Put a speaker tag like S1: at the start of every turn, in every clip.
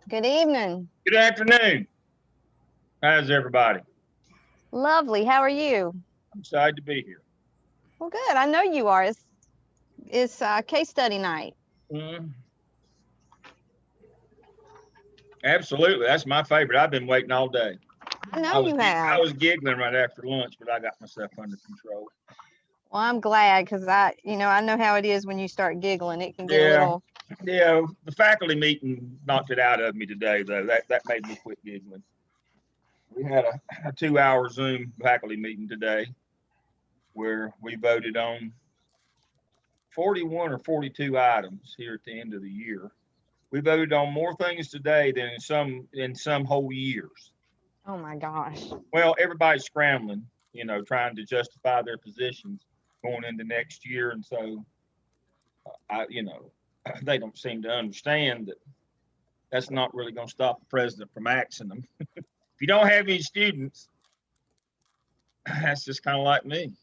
S1: Good evening.
S2: Good afternoon. How's everybody?
S1: Lovely. How are you?
S2: I'm excited to be here.
S1: Well, good. I know you are. It's case study night.
S2: Mm, absolutely, that's my favorite. I've been waiting all day.
S1: I know
S2: I was
S1: you
S2: I
S1: have.
S2: was giggling right after lunch, but I got myself under control.
S1: Well, I'm glad because I know how it is when you start giggling. It can get a
S2: Yeah,
S1: little.
S2: yeah. The faculty meeting knocked it out of me today, though. That made me quit giggling. We had a 2 hour Zoom faculty meeting today where we voted on 41 or 42 items here at the end of the year. We voted on more things today than in some whole years.
S1: Oh my gosh.
S2: Well, everybody's scrambling, trying to justify their positions going into next year, and so they don't seem to understand that that's not really going to stop the president from axing them. If you don't have any students, that's just kind of like me.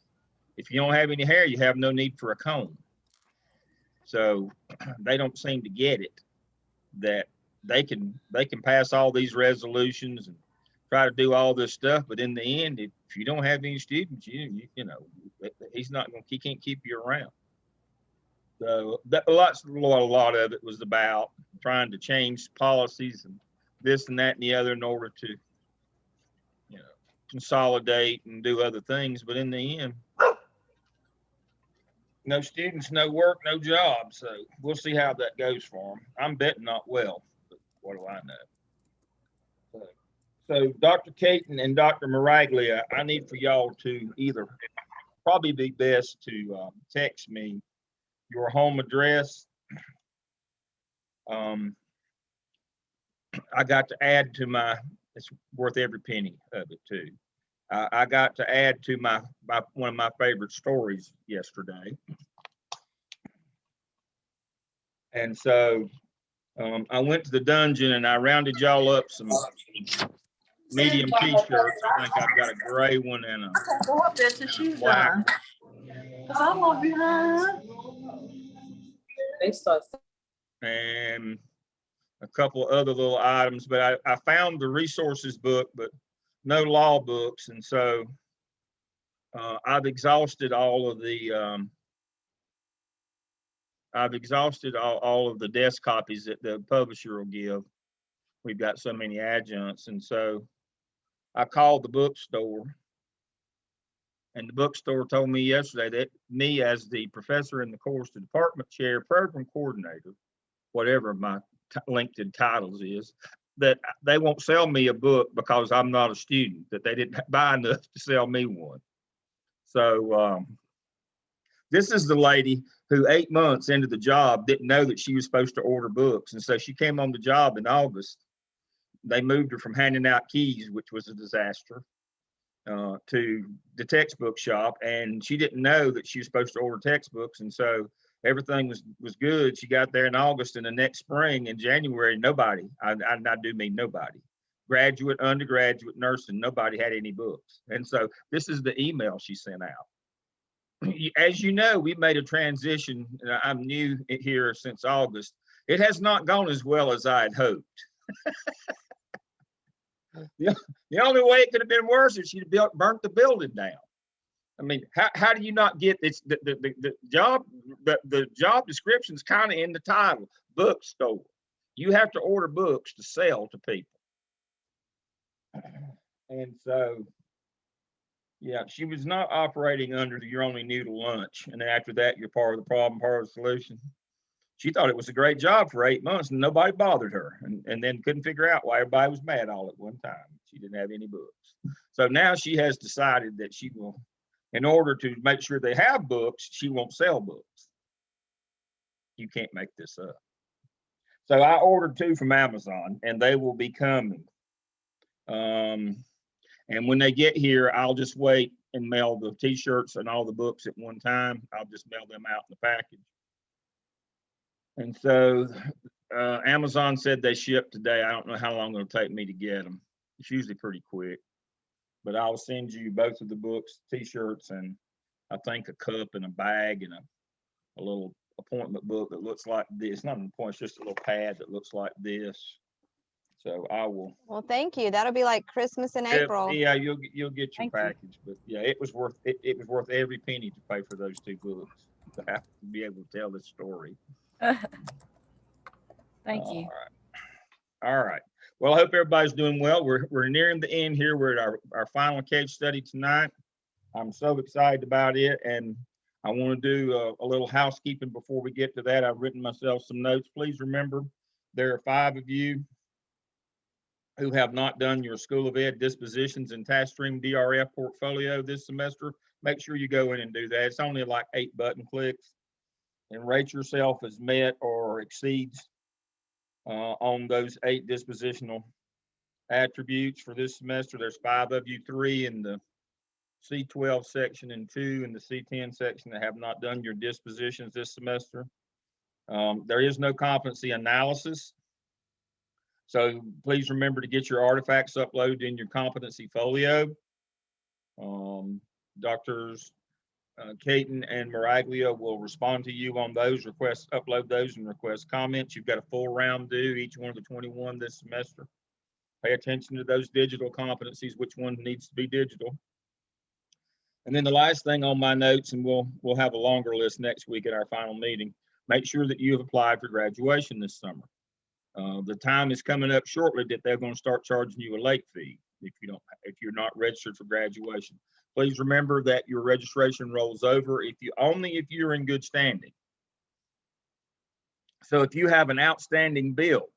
S2: If you don't have any hair, you have no need for a comb. So they don't seem to get it that they can pass all these resolutions and try to do all this stuff, but in the end, if you don't have any students, he's not going. He can't keep you around. So a lot of it was about trying to change policies and this and that and the other in order to you know consolidate and do other things. But in the end, no students, no work, no job. So we'll see how that goes for them. I'm betting not well, but what do I know? So Dr. Caton and Dr. Maraglia, I need for y'all to either probably be best to text me your home address. Um, I got to add to my. It's worth every penny of it too. I got to add to my one of my favorite stories yesterday, and so I went to the dungeon and I rounded y'all up some medium t-shirts. I think I've got a gray one and a,
S3: Go up there till
S2: and a
S3: she's
S2: black
S3: done. Cause I'm gonna be behind. They start.
S2: and a couple of other little items. But I found the resources book, but no law books, and so I've exhausted all of the desk copies that the publisher will give. We've got so many adjuncts, and so I called the bookstore, and the bookstore told me yesterday that me, as the professor in the course, the department chair, program coordinator, whatever my LinkedIn titles is, that they won't sell me a book because I'm not a student, that they didn't buy enough to sell me one. So this is the lady who 8 months into the job didn't know that she was supposed to order books. And so she came on the job in August. They moved her from handing out keys, which was a disaster, to the textbook shop. And she didn't know that she was supposed to order textbooks. And so everything was good. She got there in August, and the next spring in January, nobody, I do mean nobody, graduate, undergraduate, nursing, nobody had any books. And so this is the email she sent out. As you know, we made a transition. I'm new here since August. It has not gone as well as I had hoped. The only way it could have been worse is she'd burnt the building down. I mean, how do you not get this? The job description is kind of in the title, bookstore. You have to order books to sell to people, and so yeah, she was not operating under the "you're only new to lunch," and then after that, you're part of the problem, part of the solution. She thought it was a great job for 8 months, and nobody bothered her, and then couldn't figure out why everybody was mad all at one time. She didn't have any books, so now she has decided that she will, in order to make sure they have books, she won't sell books. You can't make this up. So I ordered two from Amazon, and they will be coming. Um, and when they get here, I'll just wait and mail the T-shirts and all the books at one time. I'll just mail them out in the package. And so Amazon said they ship today. I don't know how long it'll take me to get them. It's usually pretty quick. But I'll send you both of the books, T-shirts, and I think a cup and a bag and a little appointment book that looks like this. It's not an appointment, it's just a little pad that looks like this. So I will.
S1: Well, thank you. That'll be like Christmas in April.
S2: Yeah, you'll get your
S3: Thank you.
S2: package, but yeah, it was worth every penny to pay for those 2 books to have to be able to tell this story.
S3: Thank you.
S2: All right. Well, I hope everybody's doing well. We're nearing the end here. We're at our final case study tonight. I'm so excited about it, and I want to do a little housekeeping before we get to that. I've written myself some notes. Please remember, there are 5 of you who have not done your School of Ed dispositions and task stream DRF portfolio this semester. Make sure you go in and do that. It's only like 8 button clicks, and rate yourself as met or exceeds on those 8 dispositional attributes for this semester. There's 5 of you, 3 in the C12 section and 2 in the C10 section that have not done your dispositions this semester. There is no competency analysis. So please remember to get your artifacts uploaded in your competency folio. Doctors Caton and Maraglia will respond to you on those requests, upload those and request comments. You've got a full round due, each one of the 21 this semester. Pay attention to those digital competencies, which one needs to be digital. And then the last thing on my notes, and we'll have a longer list next week at our final meeting, make sure that you have applied for graduation this summer. The time is coming up shortly that they're going to start charging you a late fee if you're not registered for graduation. Please remember that your registration rolls over if you're in good standing. So if you have an outstanding bill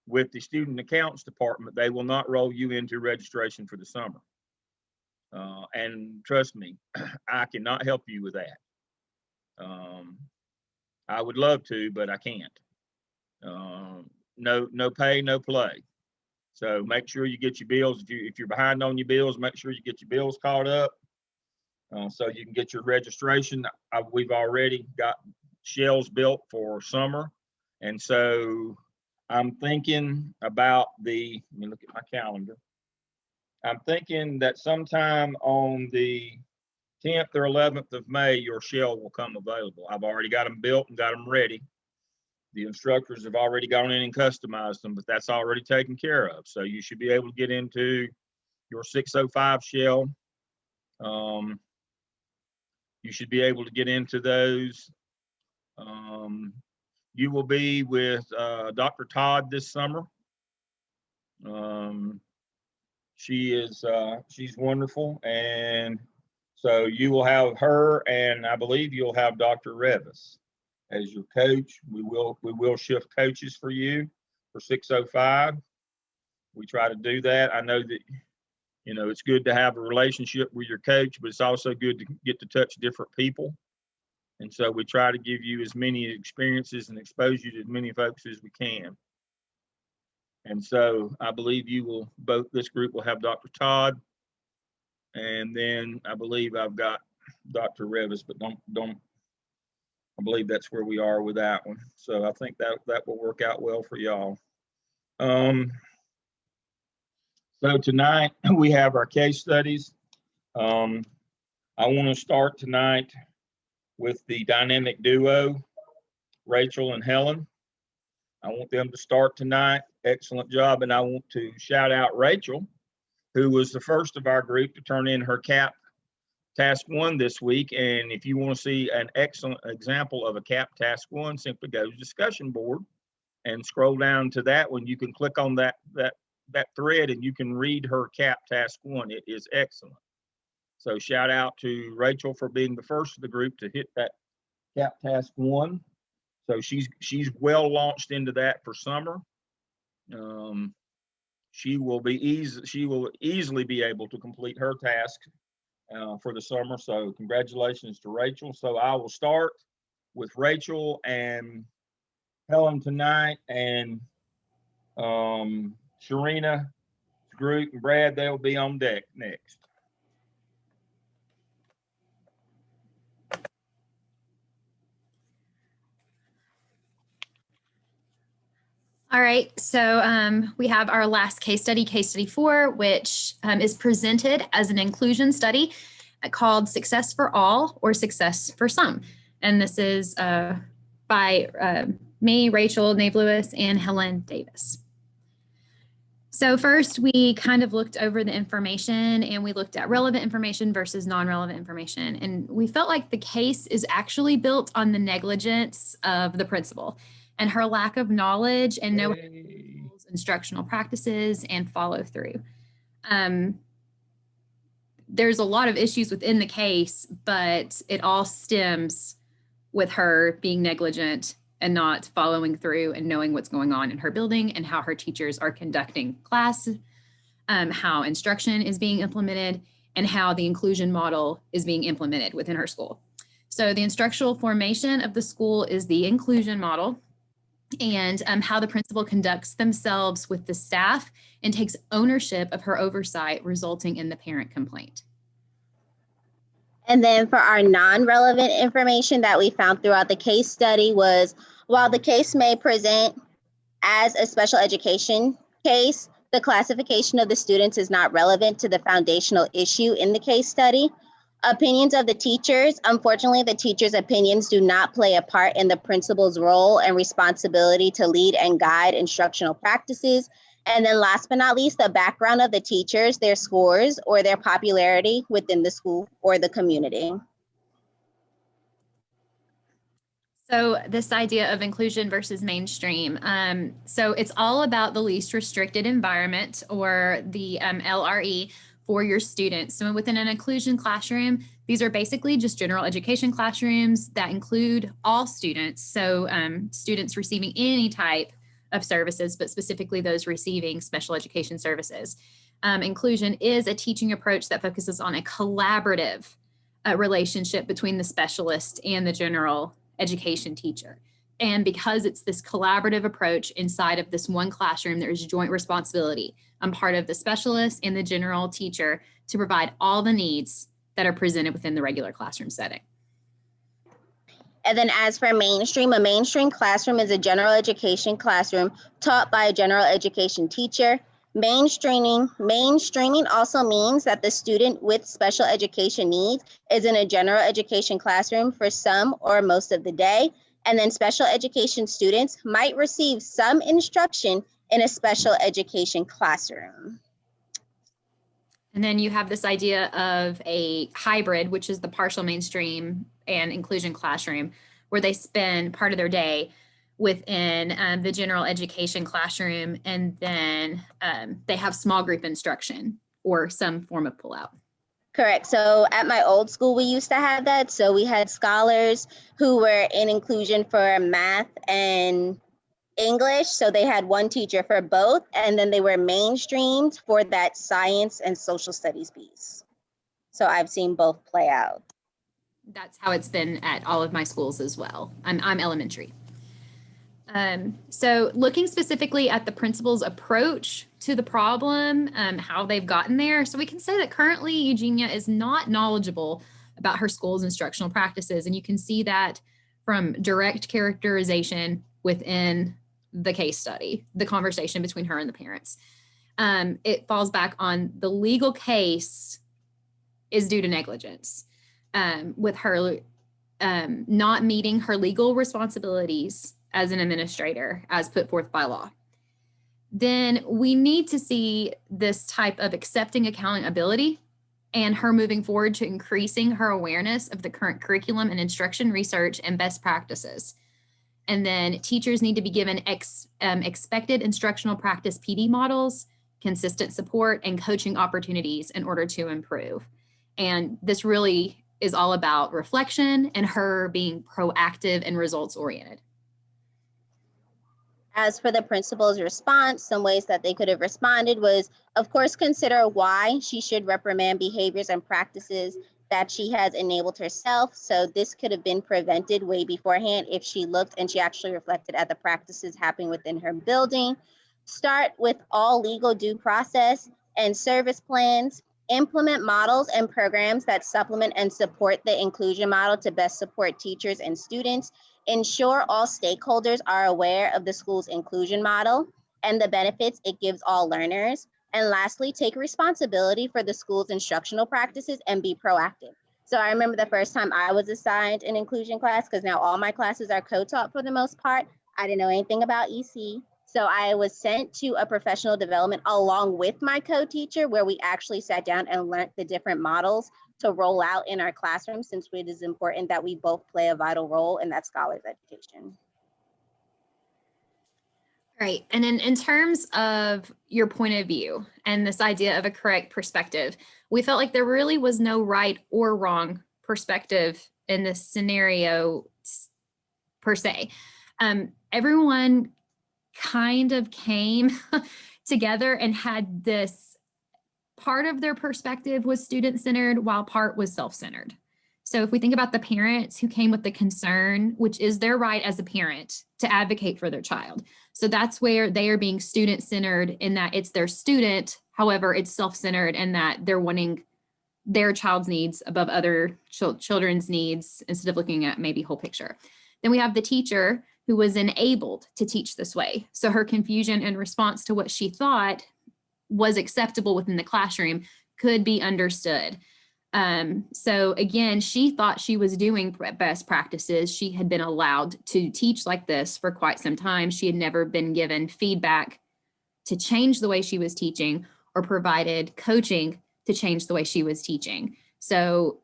S2: with the student accounts department, they will not roll you into registration for the summer. And trust me, I cannot help you with that. I would love to, but I can't. No pay, no play. So make sure you get your bills. If you're behind on your bills, make sure you get your bills caught up so you can get your registration. We've already got shells built for summer, and so I'm thinking about let me look at my calendar. I'm thinking that sometime on the 10th or 11th of May, your shell will come available. I've already got them built and got them ready. The instructors have already gone in and customized them, but that's already taken care of. So you should be able to get into your 605 shell. You should be able to get into those. You will be with Dr. Todd this summer. She's wonderful, and so you will have her, and I believe you'll have Dr. Revis as your coach. We will shift coaches for you for 605. We try to do that. I know that it's good to have a relationship with your coach, but it's also good to get to touch different people. And so we try to give you as many experiences and expose you to as many folks as we can. And so I believe this group will have Dr. Todd, and then I believe I've got Dr. Revis, but I believe that's where we are with that one. So I think that will work out well for y'all. So tonight we have our case studies. I want to start tonight with the dynamic duo, Rachel and Helen. I want them to start tonight. Excellent job. And I want to shout out Rachel, who was the first of our group to turn in her CAP Task 1 this week. And if you want to see an excellent example of a CAP Task 1, simply go to discussion board and scroll down to that one. You can click on that thread and you can read her CAP Task 1. It is excellent. So shout out to Rachel for being the first of the group to hit that CAP Task 1. So she's well launched into that for summer. She will easily be able to complete her task for the summer. So congratulations to Rachel. So I will start with Rachel and Helen tonight, and Sharina, group, and Brad, they'll be on deck next.
S4: All right, so we have our last case study 4, which is presented as an inclusion study called Success for All or Success for Some. And this is by me, Rachel Nave Lewis, and Helen Davis. So first, we kind of looked over the information and we looked at relevant information versus non-relevant information. And we felt like the case is actually built on the negligence of the principal and her lack of knowledge and no instructional practices and follow through. There's a lot of issues within the case, but it all stems with her being negligent and not following through and knowing what's going on in her building and how her teachers are conducting class, how instruction is being implemented, and how the inclusion model is being implemented within her school. So the instructional formation of the school is the inclusion model, and how the principal conducts themselves with the staff and takes ownership of her oversight, resulting in the parent complaint.
S5: And then for our non-relevant information that we found throughout the case study was, while the case may present as a special education case, the classification of the students is not relevant to the foundational issue in the case study. Opinions of the teachers, unfortunately, the teachers' opinions do not play a part in the principal's role and responsibility to lead and guide instructional practices. And then last but not least, the background of the teachers, their scores, or their popularity within the school or the community.
S4: So this idea of inclusion versus mainstream. So it's all about the least restricted environment, or the LRE, for your students. So within an inclusion classroom, these are basically just general education classrooms that include all students. So students receiving any type of services, but specifically those receiving special education services. Inclusion is a teaching approach that focuses on a collaborative relationship between the specialist and the general education teacher. And because it's this collaborative approach inside of this one classroom, there is joint responsibility on part of the specialist and the general teacher to provide all the needs that are presented within the regular classroom setting.
S5: And then as for mainstream, a mainstream classroom is a general education classroom taught by a general education teacher. Mainstreaming also means that the student with special education needs is in a general education classroom for some or most of the day. And then special education students might receive some instruction in a special education classroom.
S4: And then you have this idea of a hybrid, which is the partial mainstream and inclusion classroom, where they spend part of their day within the general education classroom, and then they have small group instruction or some form of pullout.
S5: Correct. So at my old school, we used to have that. So we had scholars who were in inclusion for math and English. So they had one teacher for both, and then they were mainstreamed for that science and social studies piece. So I've seen both play out.
S4: That's how it's been at all of my schools as well. I'm elementary. So looking specifically at the principal's approach to the problem, how they've gotten there. So we can say that currently Eugenia is not knowledgeable about her school's instructional practices. And you can see that from direct characterization within the case study, the conversation between her and the parents. It falls back on the legal case is due to negligence, with her not meeting her legal responsibilities as an administrator as put forth by law. Then we need to see this type of accepting accountability and her moving forward to increasing her awareness of the current curriculum and instruction research and best practices. And then teachers need to be given expected instructional practice PD models, consistent support, and coaching opportunities in order to improve. And this really is all about reflection and her being proactive and results oriented.
S5: As for the principal's response, some ways that they could have responded was, of course, consider why she should reprimand behaviors and practices that she has enabled herself. So this could have been prevented way beforehand if she looked and she actually reflected at the practices happening within her building. Start with all legal due process and service plans. Implement models and programs that supplement and support the inclusion model to best support teachers and students. Ensure all stakeholders are aware of the school's inclusion model and the benefits it gives all learners. And lastly, take responsibility for the school's instructional practices and be proactive. So I remember the first time I was assigned an inclusion class, because now all my classes are co-taught for the most part. I didn't know anything about EC. So I was sent to a professional development along with my co-teacher, where we actually sat down and learned the different models to roll out in our classroom, since it is important that we both play a vital role in that scholar's education.
S4: Right. And then in terms of your point of view and this idea of a correct perspective, we felt like there really was no right or wrong perspective in this scenario per se. Everyone kind of came together and had this part of their perspective was student-centered while part was self-centered. So if we think about the parents who came with the concern, which is their right as a parent to advocate for their child. So that's where they are being student-centered in that it's their student. However, it's self-centered in that they're wanting their child's needs above other children's needs instead of looking at maybe whole picture. Then we have the teacher who was enabled to teach this way. So her confusion in response to what she thought was acceptable within the classroom could be understood. So again, she thought she was doing best practices. She had been allowed to teach like this for quite some time. She had never been given feedback to change the way she was teaching or provided coaching to change the way she was teaching. So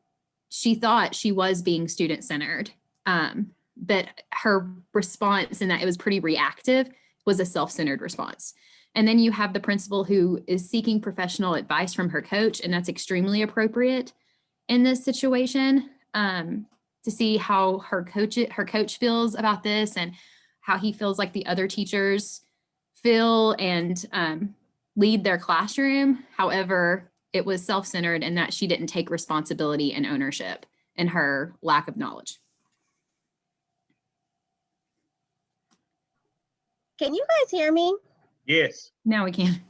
S4: she thought she was being student-centered, but her response in that it was pretty reactive was a self-centered response. And then you have the principal who is seeking professional advice from her coach, and that's extremely appropriate in this situation, to see how her coach feels about this and how he feels like the other teachers feel and lead their classroom. However, it was self-centered in that she didn't take responsibility and ownership in her lack of knowledge.
S5: Can you guys hear me?
S2: Yes.
S4: Now we can.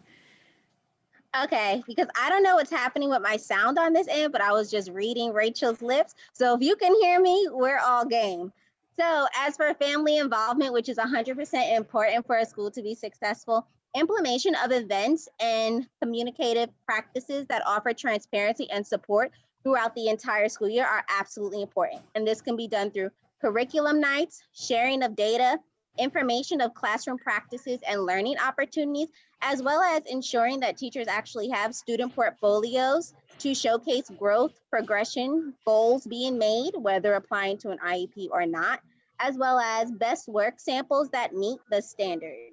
S5: Okay, because I don't know what's happening with my sound on this end, but I was just reading Rachel's lips. So if you can hear me, we're all game. So as for family involvement, which is 100% important for a school to be successful, implementation of events and communicative practices that offer transparency and support throughout the entire school year are absolutely important. And this can be done through curriculum nights, sharing of data, information of classroom practices and learning opportunities, as well as ensuring that teachers actually have student portfolios to showcase growth, progression, goals being made, whether applying to an IEP or not, as well as best work samples that meet the standard.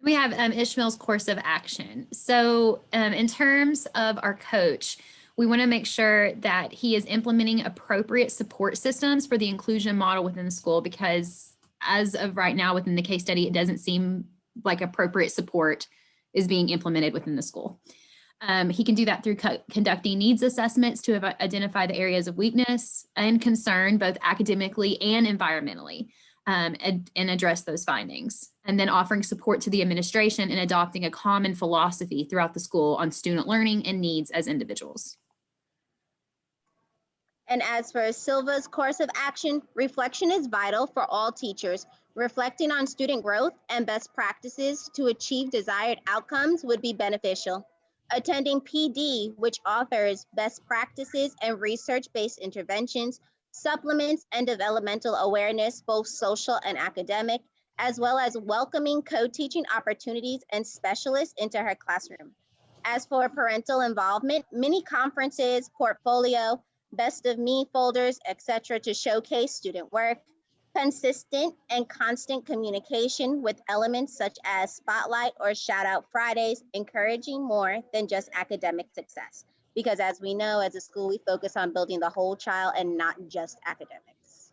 S4: We have Ishmael's course of action. So in terms of our coach, we want to make sure that he is implementing appropriate support systems for the inclusion model within the school, because as of right now within the case study, it doesn't seem like appropriate support is being implemented within the school. He can do that through conducting needs assessments to identify the areas of weakness and concern, both academically and environmentally, and address those findings. And then offering support to the administration in adopting a common philosophy throughout the school on student learning and needs as individuals.
S5: And as for Silva's course of action, reflection is vital for all teachers. Reflecting on student growth and best practices to achieve desired outcomes would be beneficial. Attending PD, which offers best practices and research-based interventions, supplements and developmental awareness, both social and academic, as well as welcoming co-teaching opportunities and specialists into her classroom. As for parental involvement, mini conferences, portfolio, best of me folders, etc., to showcase student work, consistent and constant communication with elements such as Spotlight or Shout Out Fridays, encouraging more than just academic success. Because as we know, as a school, we focus on building the whole child and not just academics.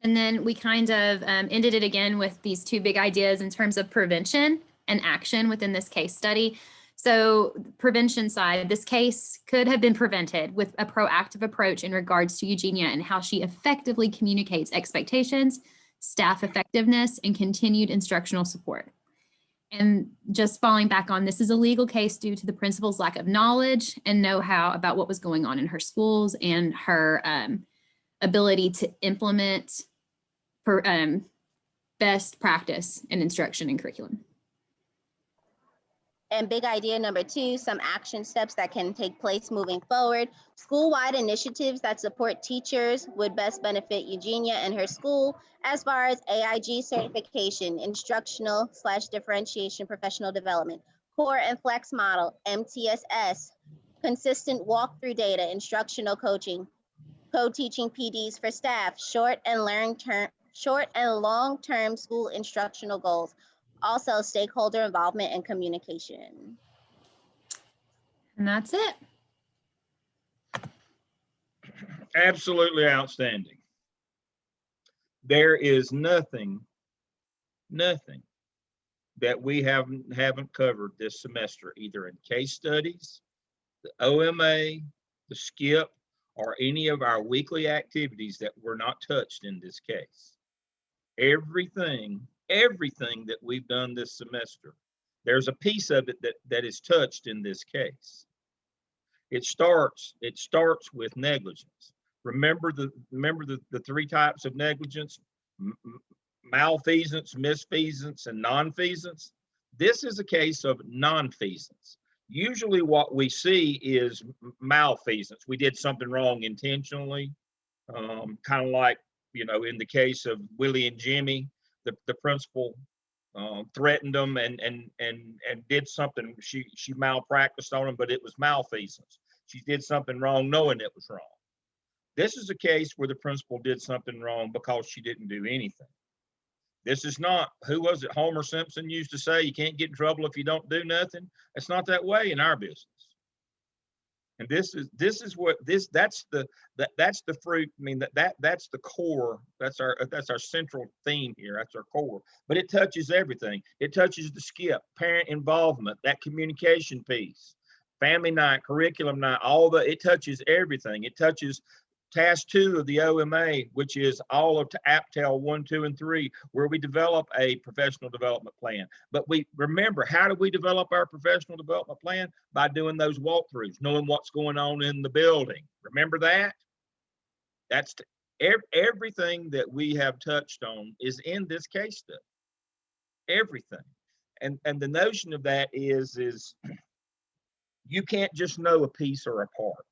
S4: And then we kind of ended it again with these two big ideas in terms of prevention and action within this case study. So prevention side, this case could have been prevented with a proactive approach in regards to Eugenia and how she effectively communicates expectations, staff effectiveness, and continued instructional support. And just falling back on, this is a legal case due to the principal's lack of knowledge and know-how about what was going on in her schools and her ability to implement best practice in instruction and curriculum.
S5: And big idea number 2, some action steps that can take place moving forward. School-wide initiatives that support teachers would best benefit Eugenia and her school as far as AIG certification, instructional/differentiation professional development, core and flex model, MTSS, consistent walkthrough data, instructional coaching, co-teaching PDs for staff, short and long-term school instructional goals, also stakeholder involvement and communication.
S4: And that's it.
S2: Absolutely outstanding. There is nothing that we haven't covered this semester, either in case studies, the OMA, the skip, or any of our weekly activities that were not touched in this case. Everything that we've done this semester, there's a piece of it that is touched in this case. It starts with negligence. Remember the 3 types of negligence: malfeasance, misfeasance, and nonfeasance. This is a case of nonfeasance. Usually what we see is malfeasance. We did something wrong intentionally, kind of like, you know, in the case of Willie and Jimmy, the principal threatened them and did something. She malpracticed on them, but it was malfeasance. She did something wrong knowing it was wrong. This is a case where the principal did something wrong because she didn't do anything. This is not, who was it, Homer Simpson used to say, you can't get in trouble if you don't do nothing. It's not that way in our business. And that's the fruit. I mean, that's the core. That's our central theme here. That's our core. But it touches everything. It touches the skip, parent involvement, that communication piece, family night, curriculum night, it touches everything. It touches task 2 of the OMA, which is all of APTEL 1, 2, and 3, where we develop a professional development plan. But we remember, how do we develop our professional development plan? By doing those walkthroughs, knowing what's going on in the building. Remember that? That's everything that we have touched on is in this case study. Everything. And the notion of that is you can't just know a piece or a part.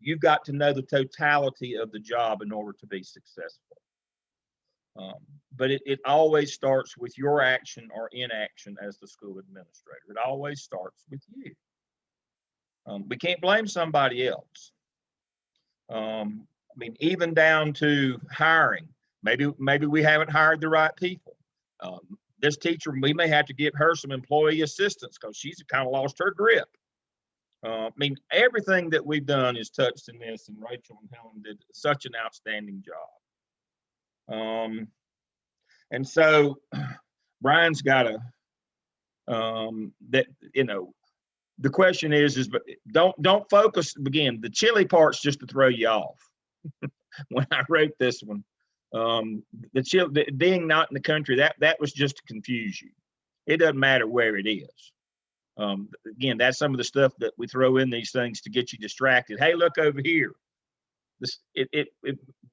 S2: You've got to know the totality of the job in order to be successful. But it always starts with your action or inaction as the school administrator. It always starts with you. We can't blame somebody else. I mean, even down to hiring. Maybe we haven't hired the right people. This teacher, we may have to give her some employee assistance because she's kind of lost her grip. I mean, everything that we've done is touched in this, and Rachel and Helen did such an outstanding job. And so Brian's got that, you know, the question is don't focus, again, the chili part's just to throw you off. When I wrote this one, being not in the country, that was just to confuse you. It doesn't matter where it is. Again, that's some of the stuff that we throw in these things to get you distracted. Hey, look over here.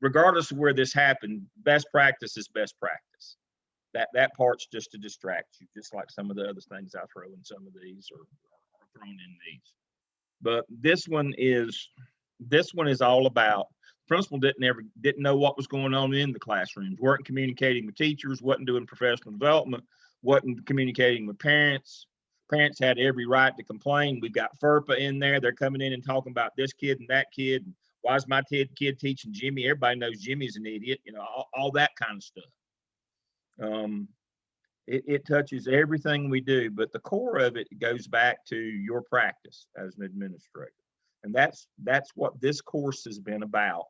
S2: Regardless of where this happened, best practice is best practice. That part's just to distract you, just like some of the other things I throw in some of these or thrown in these. But this one is all about principal didn't know what was going on in the classrooms, weren't communicating with teachers, wasn't doing professional development, wasn't communicating with parents. Parents had every right to complain. We've got FERPA in there. They're coming in and talking about this kid and that kid. Why is my kid teaching Jimmy? Everybody knows Jimmy's an idiot. You know, all that kind of stuff. It touches everything we do, but the core of it goes back to your practice as an administrator. And that's what this course has been about,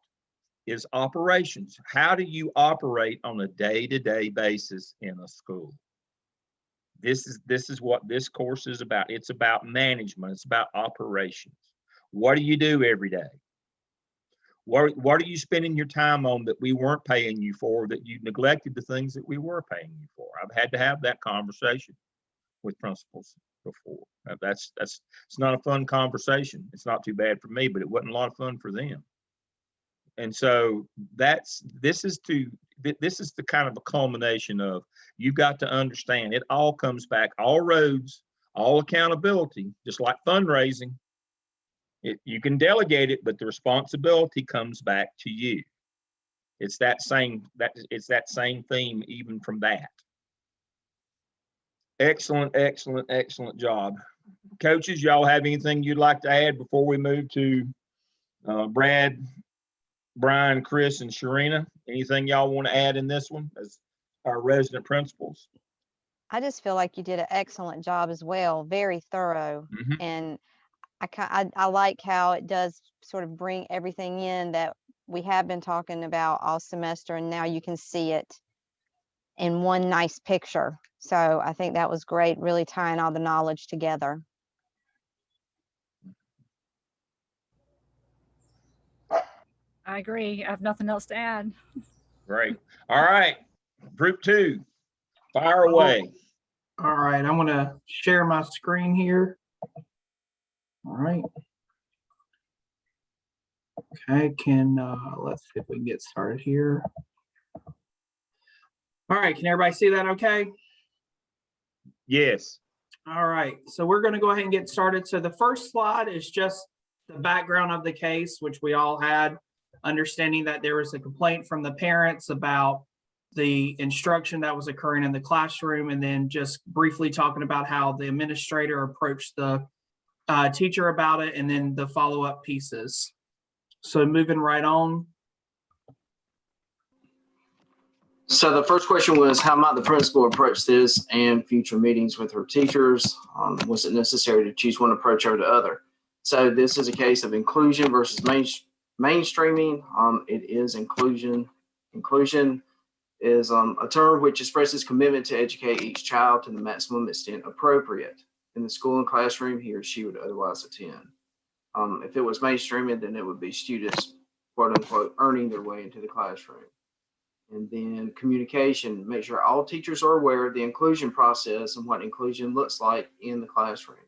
S2: is operations. How do you operate on a day-to-day basis in a school? This is what this course is about. It's about management. It's about operations. What do you do every day? What are you spending your time on that we weren't paying you for, that you neglected the things that we were paying you for? I've had to have that conversation with principals before. It's not a fun conversation. It's not too bad for me, but it wasn't a lot of fun for them. And so this is the kind of a culmination of, you've got to understand, it all comes back, all roads All accountability, just like fundraising. You can delegate it, but the responsibility comes back to you. It's that same theme even from that. Excellent, excellent, excellent job. Coaches, y'all have anything you'd like to add before we move to Brad, Brian, Chris, and Sharina? Anything y'all want to add in this one as our resident principals?
S1: I just feel like you did an excellent job as well, very thorough.
S2: Mhm.
S1: And I like how it does sort of bring everything in that we have been talking about all semester, and now you can see it in one nice picture. So I think that was great, really tying all the knowledge together.
S3: I agree. I have nothing else to add.
S2: Great. All right, group 2, fire away.
S6: All right, I'm gonna share my screen here. All right. Okay, let's see if we can get started here. All right, can everybody see that okay?
S2: Yes.
S6: All right, so we're gonna go ahead and get started. So the first slide is just the background of the case, which we all had, understanding that there was a complaint from the parents about the instruction that was occurring in the classroom, and then just briefly talking about how the administrator approached the teacher about it, and then the follow-up pieces. So moving right on.
S7: So the first question was, how might the principal approach this and future meetings with her teachers? Was it necessary to choose one approach over the other? So this is a case of inclusion versus mainstreaming. It is inclusion. Inclusion is a term which expresses commitment to educate each child to the maximum extent appropriate in the school and classroom he or she would otherwise attend. If it was mainstreaming, then it would be students, quote unquote, earning their way into the classroom. And then communication, make sure all teachers are aware of the inclusion process and what inclusion looks like in the classroom.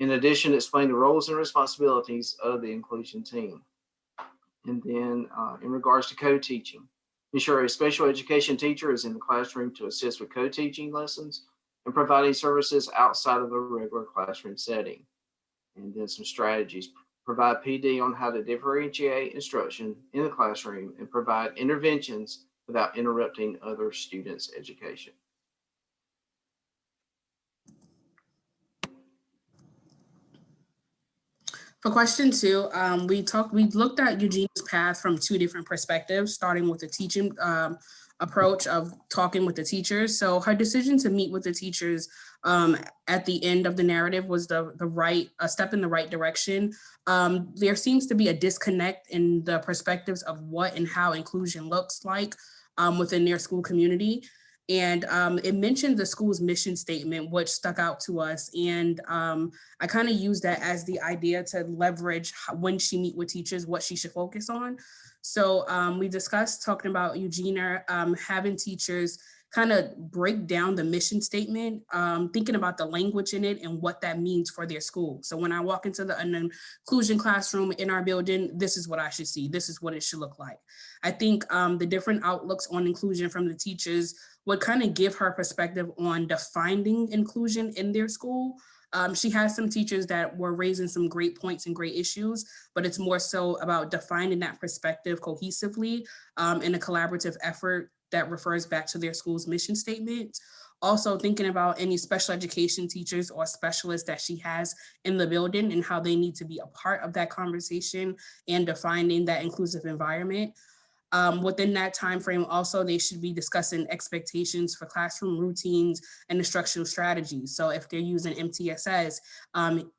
S7: In addition, explain the roles and responsibilities of the inclusion team. And then in regards to co-teaching, ensure a special education teacher is in the classroom to assist with co-teaching lessons and providing services outside of the regular classroom setting. And then some strategies, provide PD on how to differentiate instruction in the classroom and provide interventions without interrupting other students' education.
S8: For question 2, we looked at Eugenia's path from 2 different perspectives, starting with the teaching approach of talking with the teachers. So her decision to meet with the teachers at the end of the narrative was a step in the right direction. There seems to be a disconnect in the perspectives of what and how inclusion looks like within their school community. And it mentioned the school's mission statement, which stuck out to us. And I kind of used that as the idea to leverage when she meet with teachers, what she should focus on. So we discussed talking about Eugenia having teachers kind of break down the mission statement, thinking about the language in it and what that means for their school. So when I walk into an inclusion classroom in our building, this is what I should see. This is what it should look like. I think the different outlooks on inclusion from the teachers would kind of give her perspective on defining inclusion in their school. She has some teachers that were raising some great points and great issues, but it's more so about defining that perspective cohesively in a collaborative effort that refers back to their school's mission statement. Also thinking about any special education teachers or specialists that she has in the building and how they need to be a part of that conversation and defining that inclusive environment. Within that time frame, also, they should be discussing expectations for classroom routines and instructional strategies. So if they're using MTSS,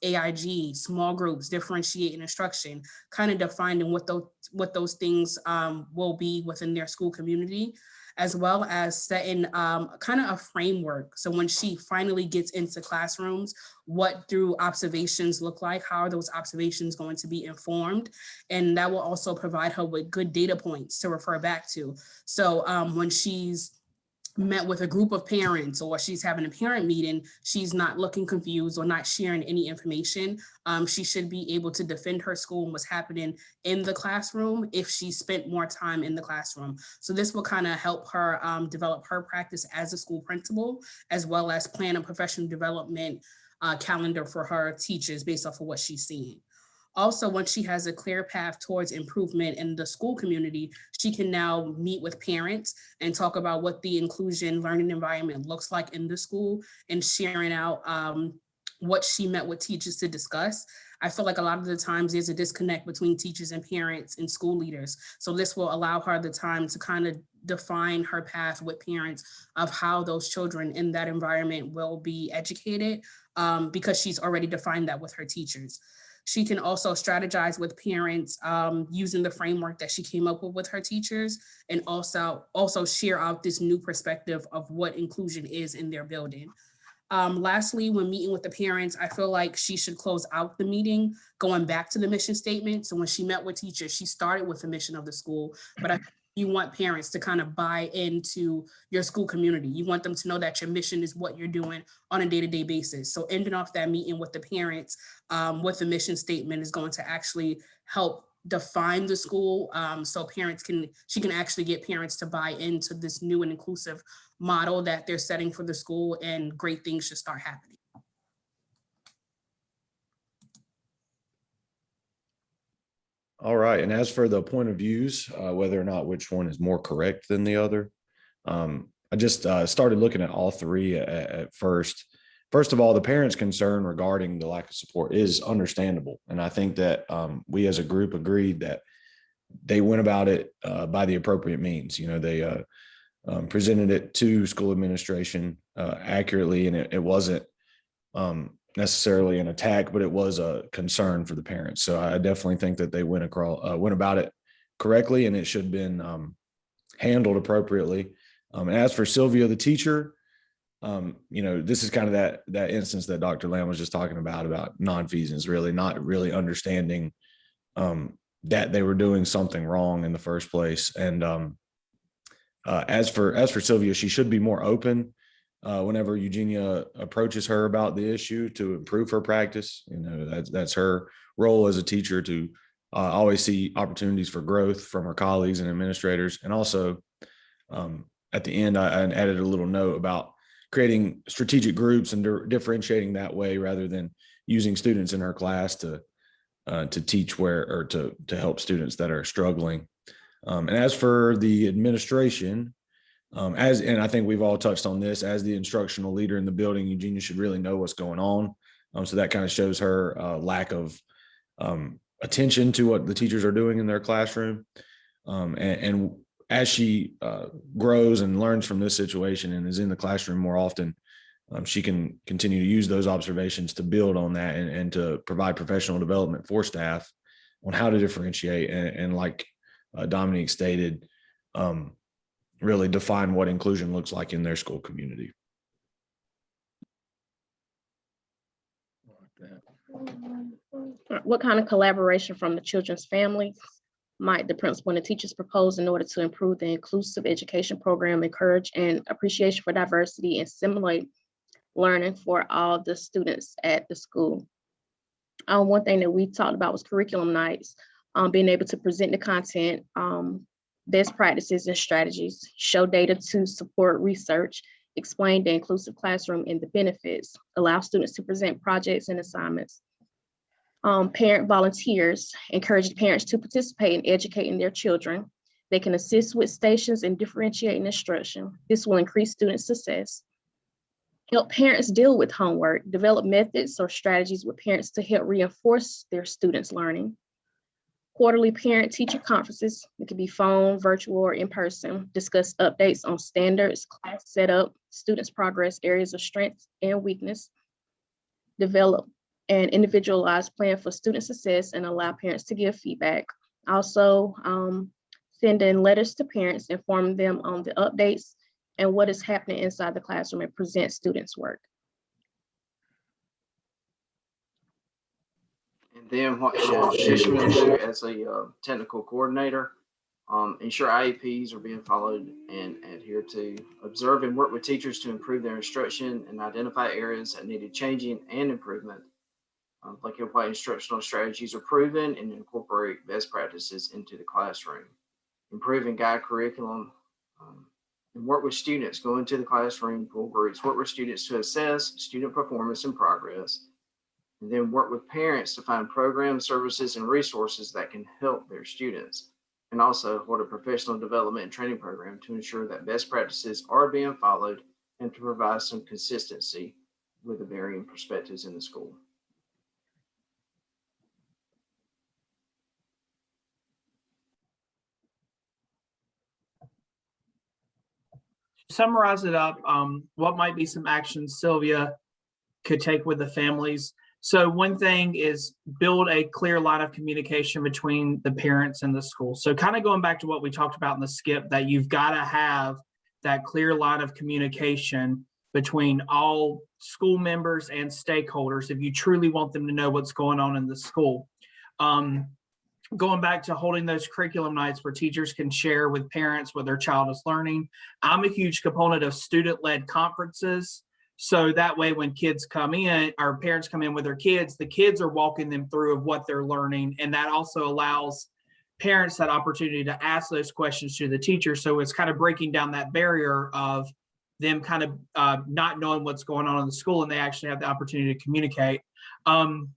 S8: AIG, small groups, differentiating instruction, kind of defining what those things will be within their school community, as well as setting kind of a framework. So when she finally gets into classrooms, what do observations look like? How are those observations going to be informed? And that will also provide her with good data points to refer back to. So when she's met with a group of parents or she's having a parent meeting, she's not looking confused or not sharing any information. She should be able to defend her school and what's happening in the classroom if she spent more time in the classroom. So this will kind of help her develop her practice as a school principal, as well as plan a professional development calendar for her teachers based off of what she's seeing. Also, once she has a clear path towards improvement in the school community, she can now meet with parents and talk about what the inclusion learning environment looks like in the school and sharing out what she met with teachers to discuss. I feel like a lot of the times there's a disconnect between teachers and parents and school leaders. So this will allow her the time to kind of define her path with parents of how those children in that environment will be educated, because she's already defined that with her teachers. She can also strategize with parents using the framework that she came up with her teachers, and also share out this new perspective of what inclusion is in their building. Lastly, when meeting with the parents, I feel like she should close out the meeting going back to the mission statement. So when she met with teachers, she started with the mission of the school, but you want parents to kind of buy into your school community. You want them to know that your mission is what you're doing on a day-to-day basis. So ending off that meeting with the parents with the mission statement is going to actually help define the school, so she can actually get parents to buy into this new and inclusive model that they're setting for the school, and great things should start happening.
S9: All right. And as for the point of views, whether or not which one is more correct than the other, I just started looking at all three at first. First of all, the parents' concern regarding the lack of support is understandable. And I think that we as a group agreed that they went about it by the appropriate means. You know, they presented it to school administration accurately, and it wasn't necessarily an attack, but it was a concern for the parents. So I definitely think that they went about it correctly, and it should have been handled appropriately. And as for Sylvia, the teacher, you know, this is kind of that instance that Dr. Lamb was just talking about nonfeasance, really not really understanding that they were doing something wrong in the first place. And as for Sylvia, she should be more open whenever Eugenia approaches her about the issue to improve her practice. You know, that's her role as a teacher to always see opportunities for growth from her colleagues and administrators. And also at the end, I added a little note about creating strategic groups and differentiating that way rather than using students in her class to teach to help students that are struggling. And as for the administration, and I think we've all touched on this, as the instructional leader in the building, Eugenia should really know what's going on. So that kind of shows her lack of attention to what the teachers are doing in their classroom. And as she grows and learns from this situation and is in the classroom more often, she can continue to use those observations to build on that and to provide professional development for staff on how to differentiate and like Dominique stated, really define what inclusion looks like in their school community.
S3: What kind of collaboration from the children's families might the principal and the teachers propose in order to improve the inclusive education program, encourage and appreciation for diversity, and stimulate learning for all the students at the school? One thing that we talked about was curriculum nights, being able to present the content, best practices and strategies, show data to support research, explain the inclusive classroom and the benefits, allow students to present projects and assignments. Parent volunteers, encourage parents to participate in educating their children. They can assist with stations and differentiating instruction. This will increase student success. Help parents deal with homework, develop methods or strategies with parents to help reinforce their students' learning. Quarterly parent-teacher conferences, it could be phone, virtual, or in person, discuss updates on standards, class setup, students' progress, areas of strength and weakness. Develop an individualized plan for student success and allow parents to give feedback. Also, send in letters to parents, inform them on the updates and what is happening inside the classroom and present students' work.
S7: And then what should Shishman do as a technical coordinator? Ensure IEPs are being followed and adhered to. Observe and work with teachers to improve their instruction and identify areas that needed changing and improvement. Like what instructional strategies are proven and incorporate best practices into the classroom. Improve and guide curriculum and work with students, go into the classroom, pull groups, work with students to assess student performance and progress, and then work with parents to find programs, services, and resources that can help their students, and also hold a professional development and training program to ensure that best practices are being followed and to provide some consistency with the varying perspectives in the school.
S6: Summarize it up, what might be some actions Sylvia could take with the families? So one thing is build a clear line of communication between the parents and the school. So kind of going back to what we talked about in the skip, that you've got to have that clear line of communication between all school members and stakeholders if you truly want them to know what's going on in the school. Going back to holding those curriculum nights where teachers can share with parents what their child is learning. I'm a huge component of student-led conferences. So that way, when kids come in, or parents come in with their kids, the kids are walking them through of what they're learning. And that also allows parents that opportunity to ask those questions to the teacher. So it's kind of breaking down that barrier of them kind of not knowing what's going on in the school, and they actually have the opportunity to communicate.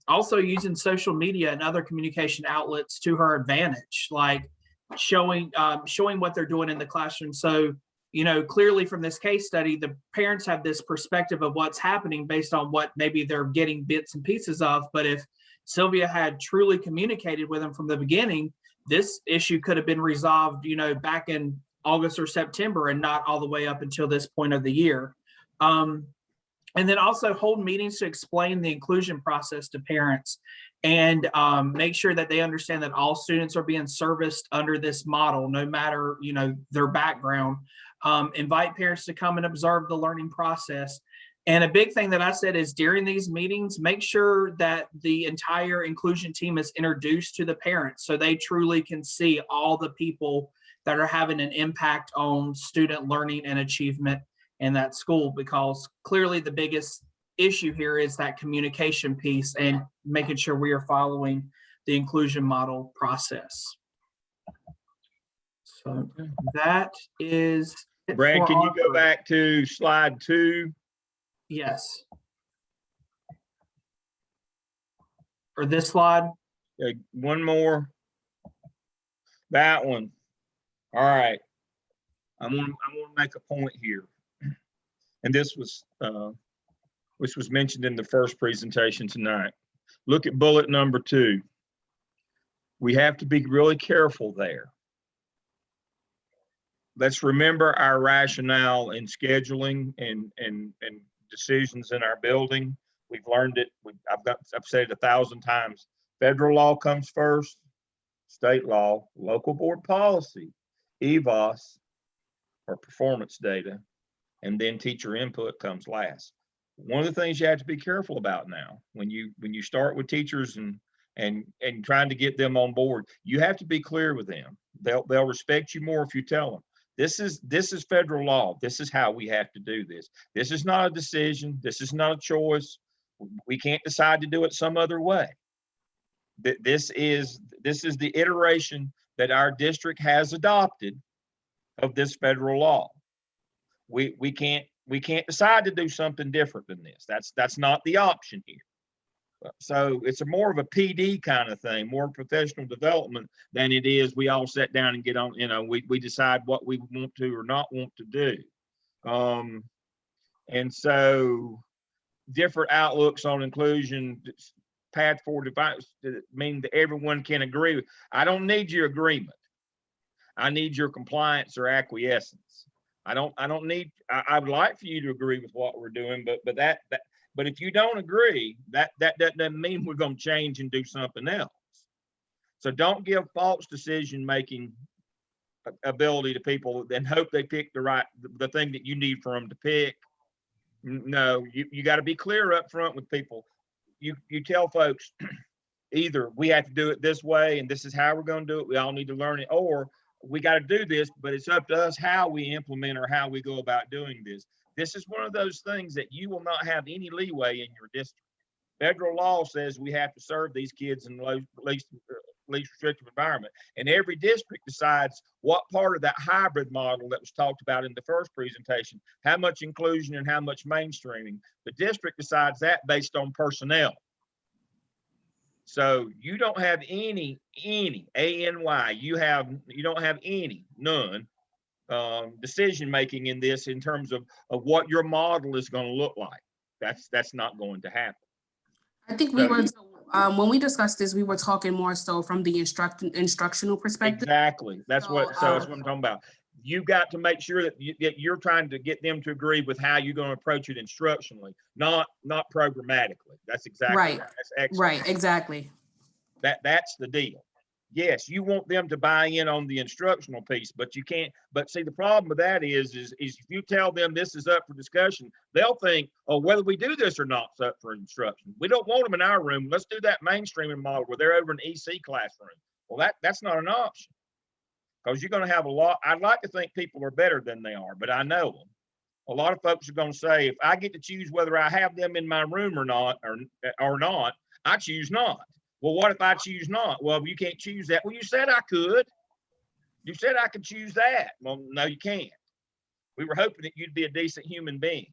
S6: Also using social media and other communication outlets to her advantage, like showing what they're doing in the classroom. So, you know, clearly from this case study, the parents have this perspective of what's happening based on what maybe they're getting bits and pieces of. But if Sylvia had truly communicated with them from the beginning, this issue could have been resolved, you know, back in August or September and not all the way up until this point of the year. And then also hold meetings to explain the inclusion process to parents and make sure that they understand that all students are being serviced under this model, no matter, you know, their background. Invite parents to come and observe the learning process. And a big thing that I said is during these meetings, make sure that the entire inclusion team is introduced to the parents so they truly can see all the people that are having an impact on student learning and achievement in that school, because clearly the biggest issue here is that communication piece and making sure we are following the inclusion model process. So that is it.
S2: Brad, can you
S6: our
S2: go
S6: group.
S2: back to slide 2?
S6: Yes. For this slide?
S2: One more. That one. All right. I want to make a point here. And this was which was mentioned in the first presentation tonight. Look at bullet number 2. We have to be really careful there. Let's remember our rationale in scheduling and decisions in our building. We've learned it. I've said it 1,000 times. Federal law comes first, state law, local board policy, EVOS, or performance data, and then teacher input comes last. One of the things you have to be careful about now, when you start with teachers and trying to get them on board, you have to be clear with them. They'll respect you more if you tell them, this is federal law. This is how we have to do this. This is not a decision. This is not a choice. We can't decide to do it some other way. This is the iteration that our district has adopted of this federal law. We can't decide to do something different than this. That's not the option here. So it's more of a PD kind of thing, more professional development than it is we all sit down and get on, you know, we decide what we want to or not want to do. And so different outlooks on inclusion, path forward advice, mean that everyone can agree. I don't need your agreement. I need your compliance or acquiescence. I would like for you to agree with what we're doing, but if you don't agree, that doesn't mean we're going to change and do something else. So don't give false decision-making ability to people and hope they pick the thing that you need for them to pick. No, you got to be clear up front with people. You tell folks either we have to do it this way and this is how we're going to do it. We all need to learn it, or we got to do this, but it's up to us how we implement or how we go about doing this. This is one of those things that you will not have any leeway in your district. Federal law says we have to serve these kids in least least restrictive environment. And every district decides what part of that hybrid model that was talked about in the first presentation, how much inclusion and how much mainstreaming. The district decides that based on personnel. So you don't have any ANY, you don't have none decision making in this in terms of what your model is going to look like. That's not going to happen.
S8: I think we were, when we discussed this, we were talking more so from the instructional perspective.
S2: Exactly. That's what I'm talking about. You got to make sure that you're trying to get them to agree with how you're going to approach it instructionally, not programmatically. That's exactly
S8: Right.
S2: That's excellent.
S8: Right, exactly.
S2: That's the deal. Yes, you want them to buy in on the instructional piece, but you can't. But see, the problem with that is if you tell them this is up for discussion, they'll think, oh, whether we do this or not is up for instruction. We don't want them in our room. Let's do that mainstreaming model where they're over in EC classroom. Well, that's not an option, because you're going to have a lot. I'd like to think people are better than they are, but I know them. A lot of folks are going to say, if I get to choose whether I have them in my room or not, I choose not. Well, what if I choose not? Well, you can't choose that. Well, you said I could. You said I could choose that. Well, no, you can't. We were hoping that you'd be a decent human being.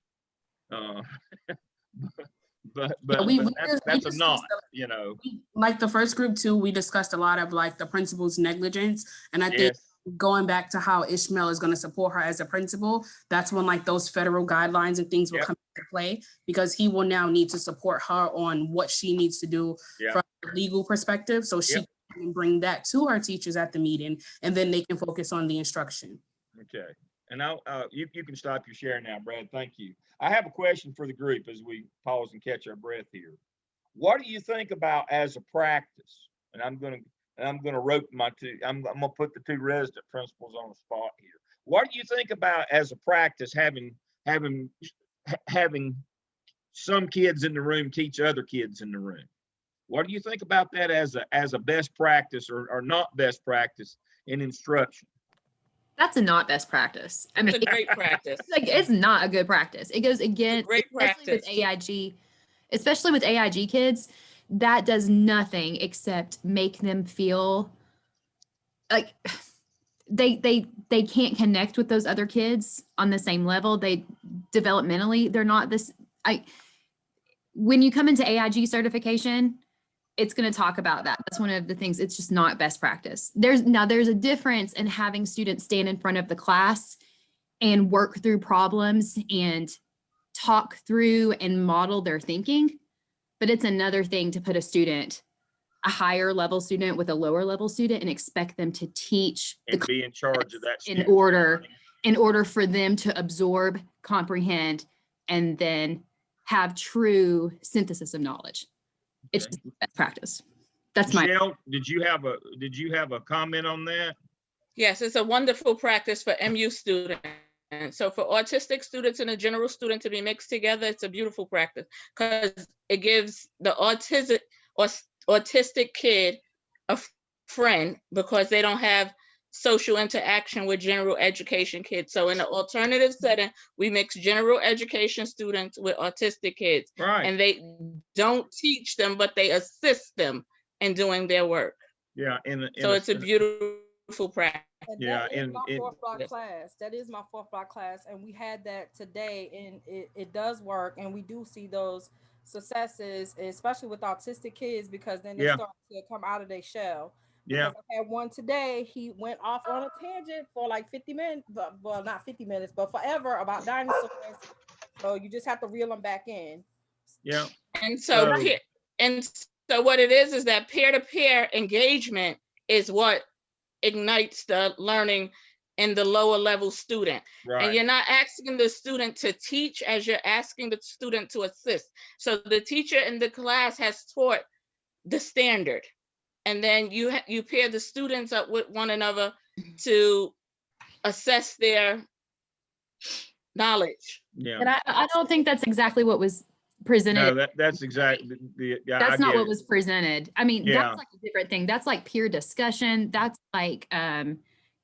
S2: But that's a not, you know.
S8: Like the first group too, we discussed a lot of like the principal's negligence. And I think going back to how Ishmael is going to support her as a principal, that's when like those federal guidelines and things will come into play, because he will now need to support her on what she needs to do from a legal perspective. So she can bring that to her teachers at the meeting, and then they can focus on the instruction.
S2: Okay. And you can stop your share now, Brad. Thank you. I have a question for the group as we pause and catch our breath here. What do you think about as a practice? And I'm gonna rope my two. I'm gonna put the two resident principals on the spot here. What do you think about as a practice having some kids in the room teach other kids in the room? What do you think about that as a best practice or not best practice in instruction?
S4: That's a not best practice. I mean,
S10: It's a great practice.
S4: Like, it's not a good practice. It goes against,
S10: Great
S4: especially
S10: practice.
S4: Especially with AIG kids, that does nothing except make them feel like they can't connect with those other kids on the same level. They developmentally, they're not this. When you come into AIG certification, it's going to talk about that. That's one of the things. It's just not best practice. There's a difference in having students stand in front of the class and work through problems and talk through and model their thinking. But it's another thing to put a higher level student with a lower level student and expect them to teach
S2: and be in charge of that
S4: in order for them to absorb, comprehend, and then have true synthesis of knowledge. It's just best practice. That's
S2: Michelle, did you have a comment on that?
S10: Yes, it's a wonderful practice for MU students. So for autistic students and a general student to be mixed together, it's a beautiful practice because it gives the autistic kid a friend, because they don't have social interaction with general education kids. So in an alternative setting, we mix general education students with autistic kids.
S2: Right.
S10: And they don't teach them, but they assist them in doing their work.
S2: Yeah.
S10: So it's a beautiful practice.
S11: And
S2: yeah.
S11: That is my fourth block class. That is my fourth block class. And we had that today, and it does work. And we do see those successes, especially with autistic kids, because then they start to come out of their shell.
S2: Yeah.
S11: I had one today. He went off on a tangent for like 50 minutes, well, not 50 minutes, but forever about dinosaurs. So you just have to reel them back in.
S2: Yeah.
S10: And so what it is that peer-to-peer engagement is what ignites the learning in the lower level student. Right. And you're not asking the student to teach as you're asking the student to assist. So the teacher in the class has taught the standard. And then you pair the students up with one another to assess their knowledge.
S2: Yeah.
S4: But I don't think that's exactly what was presented.
S2: No, that's exactly
S4: that's not what was presented. I mean, that's like a different thing. That's like peer discussion. That's like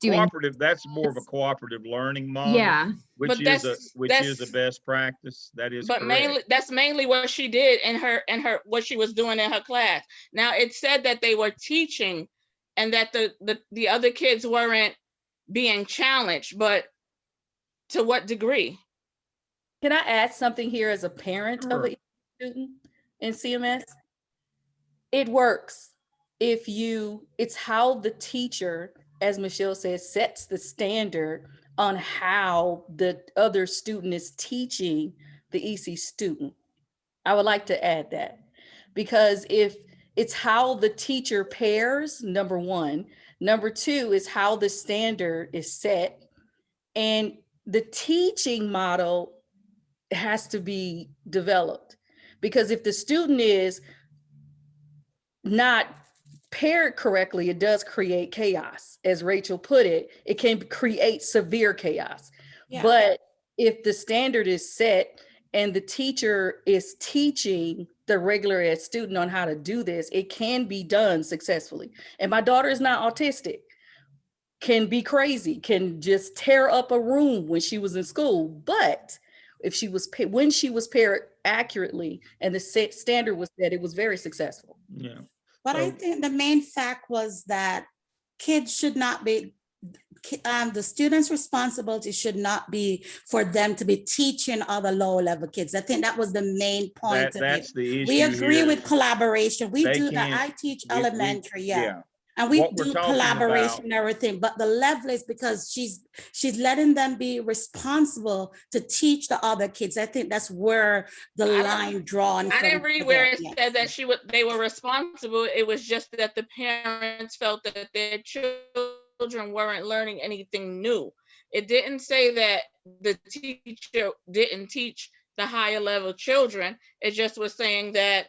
S4: doing
S2: cooperative. That's more of a cooperative learning model.
S4: Yeah.
S2: Which is a best practice. That is
S10: but
S2: correct.
S10: That's mainly what she did in her what she was doing in her class. Now it said that they were teaching and that the other kids weren't being challenged, but to what degree?
S11: Can I add something here as a parent of a student in CMS? It works if it's how the teacher, as Michelle says, sets the standard on how the other student is teaching the EC student. I would like to add that, because if it's how the teacher pairs, number one. Number two is how the standard is set. And the teaching model has to be developed, because if the student is not paired correctly, it does create chaos. As Rachel put it, it can create severe chaos. Yeah. But if the standard is set and the teacher is teaching the regular ed student on how to do this, it can be done successfully. And my daughter is not autistic, can be crazy, can just tear up a room when she was in school. But if she was, when she was paired accurately and the standard was set, it was very successful.
S2: Yeah.
S12: But I think the main fact was that kids should not be, the students' responsibility should not be for them to be teaching other lower level kids. I think that was the main point.
S2: That's the issue.
S12: We agree
S2: here.
S12: with collaboration. We
S2: They
S12: do that.
S2: can't-
S12: I teach elementary, yeah. And
S2: What
S12: we
S2: we're
S12: do
S2: talking
S12: collaboration
S2: about-
S12: and everything, but the level is because she's letting them be responsible to teach the other kids. I think that's where the line drawn.
S10: I didn't read where it said that they were responsible. It was just that the parents felt that their children weren't learning anything new. It didn't say that the teacher didn't teach the higher level children. It just was saying that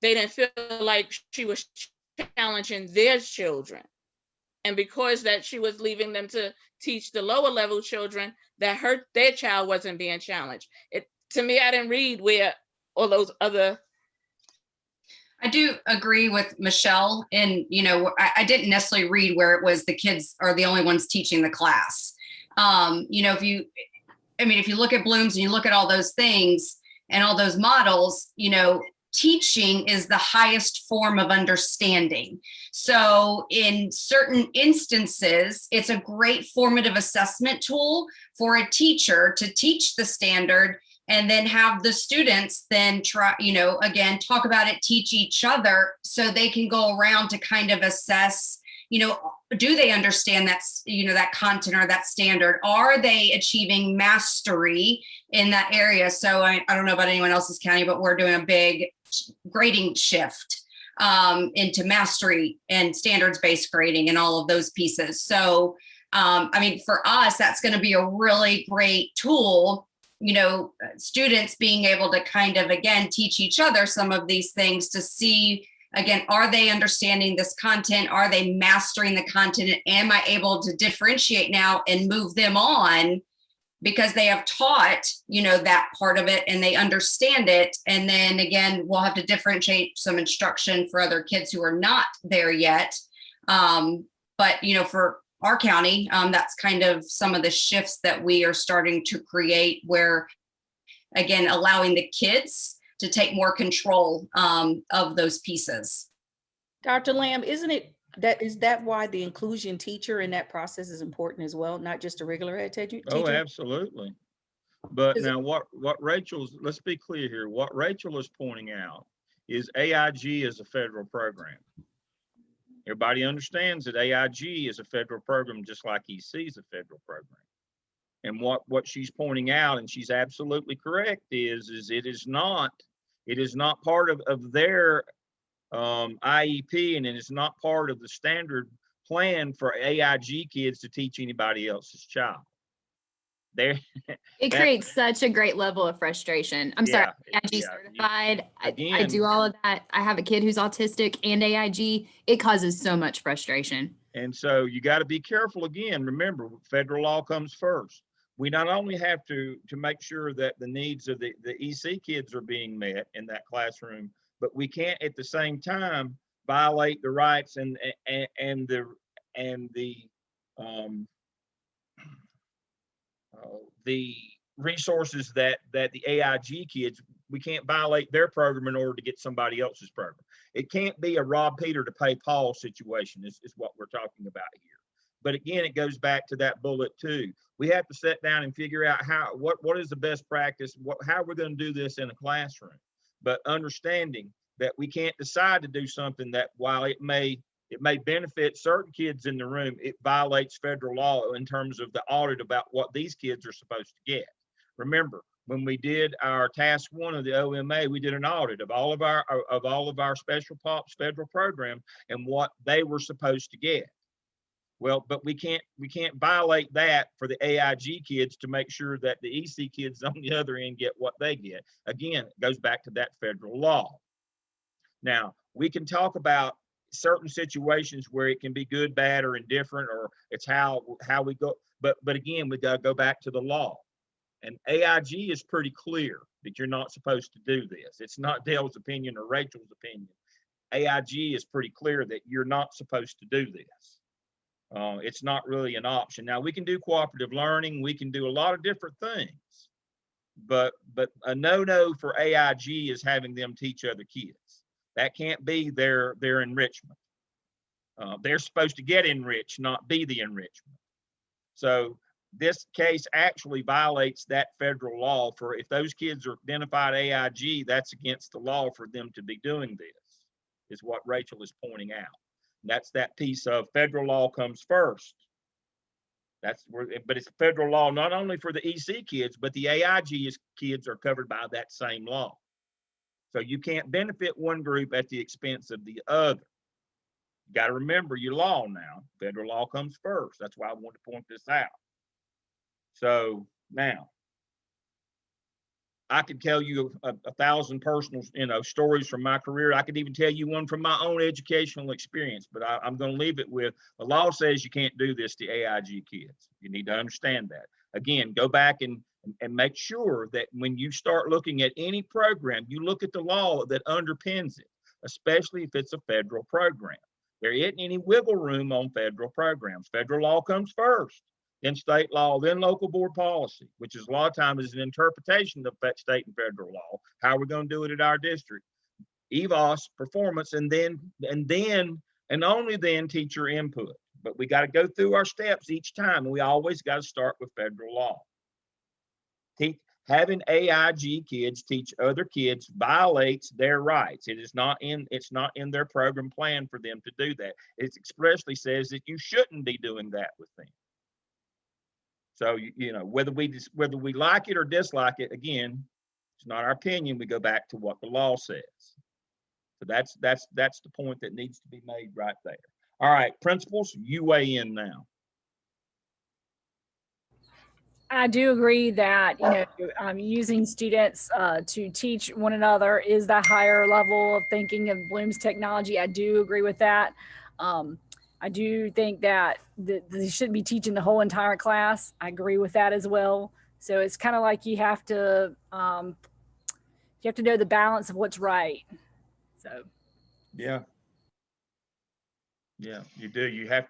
S10: they didn't feel like she was challenging their children. And because that she was leaving them to teach the lower level children, that their child wasn't being challenged. To me, I didn't read where all those other.
S13: I do agree with Michelle, and I didn't necessarily read where it was the kids are the only ones teaching the class. If you look at Bloom's and you look at all those things and all those models, teaching is the highest form of understanding. So in certain instances, it's a great formative assessment tool for a teacher to teach the standard and then have the students then try, again, talk about it, teach each other so they can go around to kind of assess, do they understand that, that content or that standard? Are they achieving mastery in that area? So I don't know about anyone else's county, but we're doing a big grading shift into mastery and standards-based grading and all of those pieces. So, for us, that's going to be a really great tool, students being able to kind of, again, teach each other some of these things to see, again, are they understanding this content? Are they mastering the content? Am I able to differentiate now and move them on because they have taught, that part of it and they understand it. And then again, we'll have to differentiate some instruction for other kids who are not there yet. But, for our county, that's kind of some of the shifts that we are starting to create where, again, allowing the kids to take more control of those pieces.
S11: Dr. Lamb, is that why the inclusion teacher in that process is important as well, not just a regular ed teacher?
S2: Oh, absolutely. But now what let's be clear here. What Rachel is pointing out is AIG is a federal program. Everybody understands that AIG is a federal program, just like EC is a federal program. And what she's pointing out, and she's absolutely correct, is it is not part of their IEP, and it is not part of the standard plan for AIG kids to teach anybody else's child.
S4: It creates such a great level of frustration. I'm sorry, AIG certified. I do all of that. I have a kid who's autistic and AIG. It causes so much frustration.
S2: And so you got to be careful. Again, remember, federal law comes first. We not only have to make sure that the needs of the EC kids are being met in that classroom, but we can't at the same time violate the rights and the resources that the AIG kids, violate their program in order to get somebody else's program. It can't be a rob Peter to pay Paul situation is what we're talking about here. But again, it goes back to that bullet too. We have to sit down and figure out what is the best practice, how we're going to do this in a classroom. But understanding that we can't decide to do something that while it may benefit certain kids in the room, it violates federal law in terms of the audit about what these kids are supposed to get. Remember, when we did our task 1 of the OMA, we did an audit of all of our special POPs federal program and what they were supposed to get. Well, but we can't violate that for the AIG kids to make sure that the EC kids on the other end get what they get. Again, it goes back to that federal law. Now, we can talk about certain situations where it can be good, bad, or indifferent, or it's how we go. But again, we got to go back to the law. And AIG is pretty clear that you're not supposed to do this. It's not Dale's opinion or Rachel's opinion. AIG is pretty clear that you're not supposed to do this. It's not really an option. Now, we can do cooperative learning. We can do a lot of different things. But a no-no for AIG is having them teach other kids. That can't be their enrichment. They're supposed to get enriched, not be the enrichment. So this case actually violates that federal law for if those kids are identified AIG, that's against the law for them to be doing this, is what Rachel is pointing out. That's that piece of federal law comes first. That's where, but it's federal law not only for the EC kids, but the AIG kids are covered by that same law. So you can't benefit one group at the expense of the other. You got to remember your law now. Federal law comes first. That's why I want to point this out. So now, I could tell you a 1,000 personal, stories from my career. I could even tell you one from my own educational experience, but I'm going to leave it with the law says you can't do this to AIG kids. You need to understand that. Again, go back and make sure that when you start looking at any program, you look at the law that underpins it, especially if it's a federal program. There isn't any wiggle room on federal programs. Federal law comes first, then state law, then local board policy, which is a lot of times is an interpretation of that state and federal law, how we're going to do it at our district. EVOS, performance, and only then teacher input. But we got to go through our steps each time, and we always got to start with federal law. Having AIG kids teach other kids violates their rights. It's not in their program plan for them to do that. It expressly says that you shouldn't be doing that with them. So whether we like it or dislike it, again, it's not our opinion. We go back to what the law says. So that's the point that needs to be made right there. All right, principals, you weigh in now.
S14: I do agree that using students to teach one another is the higher level of thinking of Bloom's technology. I do agree with that. I do think that they shouldn't be teaching the whole entire class. I agree with that as well. So it's kind of like you have to know the balance of what's right. So
S2: yeah, you do. You have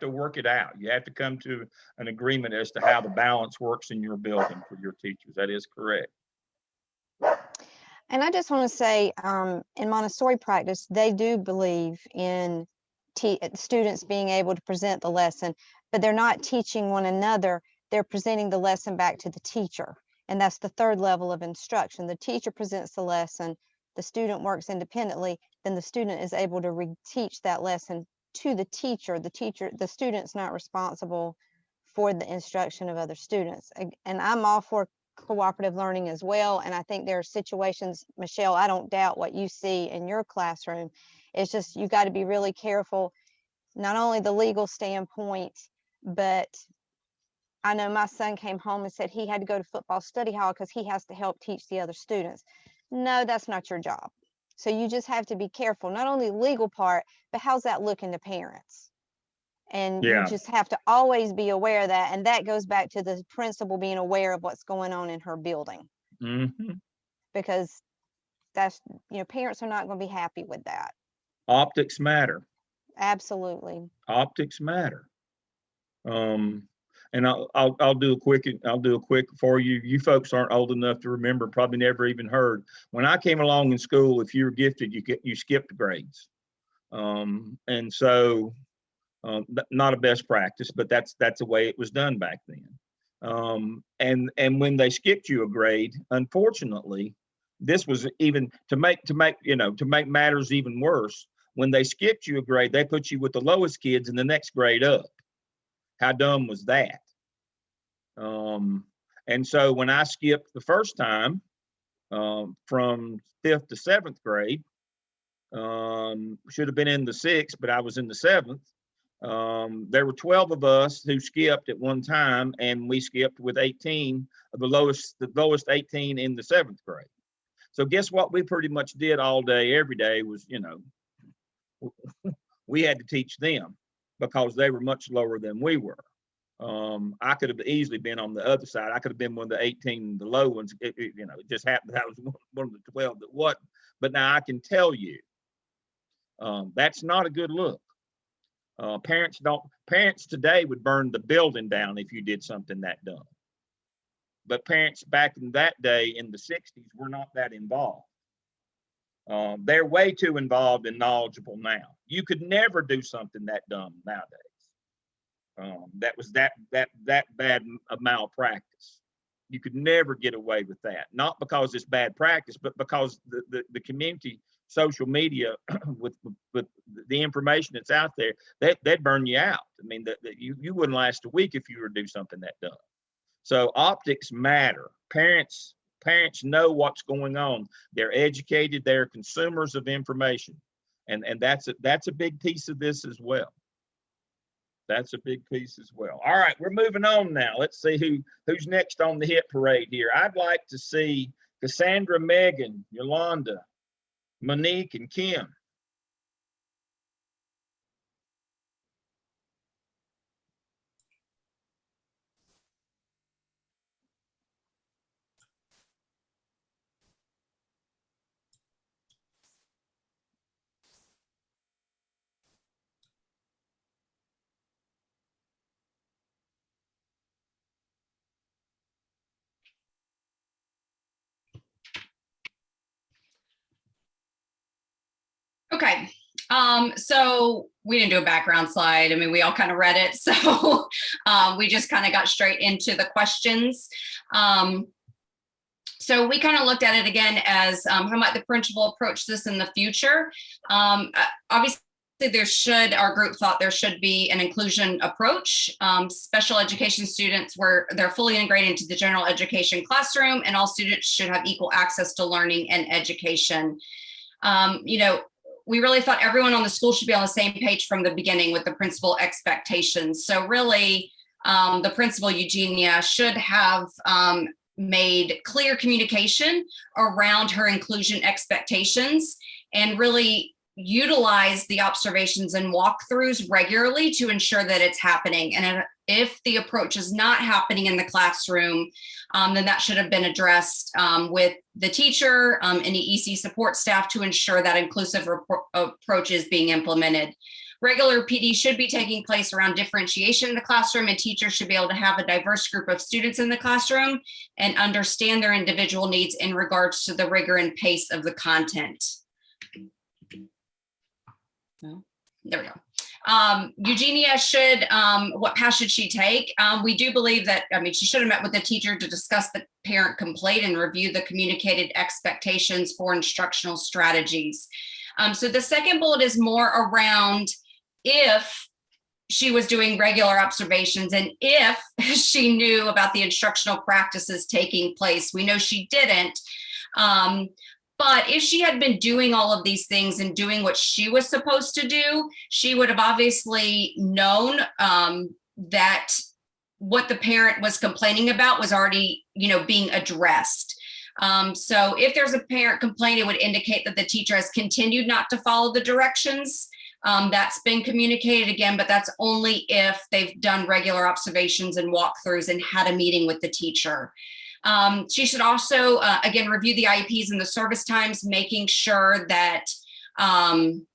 S2: to work it out. You have to come to an agreement as to how the balance works in your building for your teachers. That is correct.
S1: And I just want to say, in Montessori practice, they do believe in students being able to present the lesson, but they're not teaching one another. They're presenting the lesson back to the teacher. And that's the third level of instruction. The teacher presents the lesson, the student works independently, then the student is able to reteach that lesson to the teacher. The student's not responsible for the instruction of other students. And I'm all for cooperative learning as well. And I think there are situations, Michelle, I don't doubt what you see in your classroom. It's just, you got to be really careful, not only the legal standpoint, but I know my son came home and said he had to go to football study hall because he has to help teach the other students. No, that's not your job. So you just have to be careful, not only the legal part, but how's that looking to parents? And you just have to always be aware of that. And that goes back to the principal being aware of what's going on in her building.
S2: Mm-hmm.
S1: Because that's, parents are not going to be happy with that.
S2: Optics matter.
S1: Absolutely.
S2: Optics matter. And And I'll do a quick for you. You folks aren't old enough to remember, probably never even heard. When I came along in school, if you were gifted, you skipped grades. And so not a best practice, but that's the way it was done back then. And when they skipped you a grade, unfortunately, this was even to make matters even worse. When they skipped you a grade, they put you with the lowest kids in the next grade up. How dumb was that? And so when I skipped the first time from 5th to 7th grade, should have been in the 6th, but I was in the 7th. There were 12 of us who skipped at one time, and we skipped with 18 of the lowest 18 in the 7th grade. So guess what we pretty much did all day, every day was, we had to teach them because they were much lower than we were. I could have easily been on the other side. I could have been one of the 18, the low ones. It just happened that I was one of the 12 that wasn't. But now I can tell you, that's not a good look. Parents today would burn the building down if you did something that dumb. But parents back in that day in the 60s were not that involved. They're way too involved and knowledgeable now. You could never do something that dumb nowadays. That was that bad a malpractice. You could never get away with that. Not because it's bad practice, but because the community, social media, with the information that's out there, they'd burn you out. I mean, you wouldn't last a week if you were to do something that dumb. So optics matter. Parents know what's going on. They're educated. They're consumers of information, and that's a big piece of this as well. That's a big piece as well. All right, we're moving on now. Let's see who's next on the hit parade here. I'd like to see Cassandra, Megan, Yolanda, Monique, and Kim.
S13: Okay, so we didn't do a background slide. I mean, we all kind of read it. So we just kind of got straight into the questions. So we kind of looked at it again as how might the principal approach this in the future? Obviously, our group thought there should be an inclusion approach. Special education students they're fully integrated into the general education classroom, and all students should have equal access to learning and education. We really thought everyone on the school should be on the same page from the beginning with the principal expectations. So really, the principal, Eugenia, should have made clear communication around her inclusion expectations and really utilize the observations and walkthroughs regularly to ensure that it's happening. And if the approach is not happening in the classroom, then that should have been addressed with the teacher, any EC support staff to ensure that inclusive approach is being implemented. Regular PD should be taking place around differentiation in the classroom, and teachers should be able to have a diverse group of students in the classroom and understand their individual needs in regards to the rigor and pace of the content. There we go. Eugenia should, what path should she take? We do believe that, she should have met with the teacher to discuss the parent complaint and review the communicated expectations for instructional strategies. So the second bullet is more around if she was doing regular observations and if she knew about the instructional practices taking place. We know she didn't. But if she had been doing all of these things and doing what she was supposed to do, she would have obviously known that what the parent was complaining about was already, being addressed. So if there's a parent complaint, it would indicate that the teacher has continued not to follow the directions. That's been communicated again, but that's only if they've done regular observations and walkthroughs and had a meeting with the teacher. She should also, again, review the IEPs and the service times, making sure that when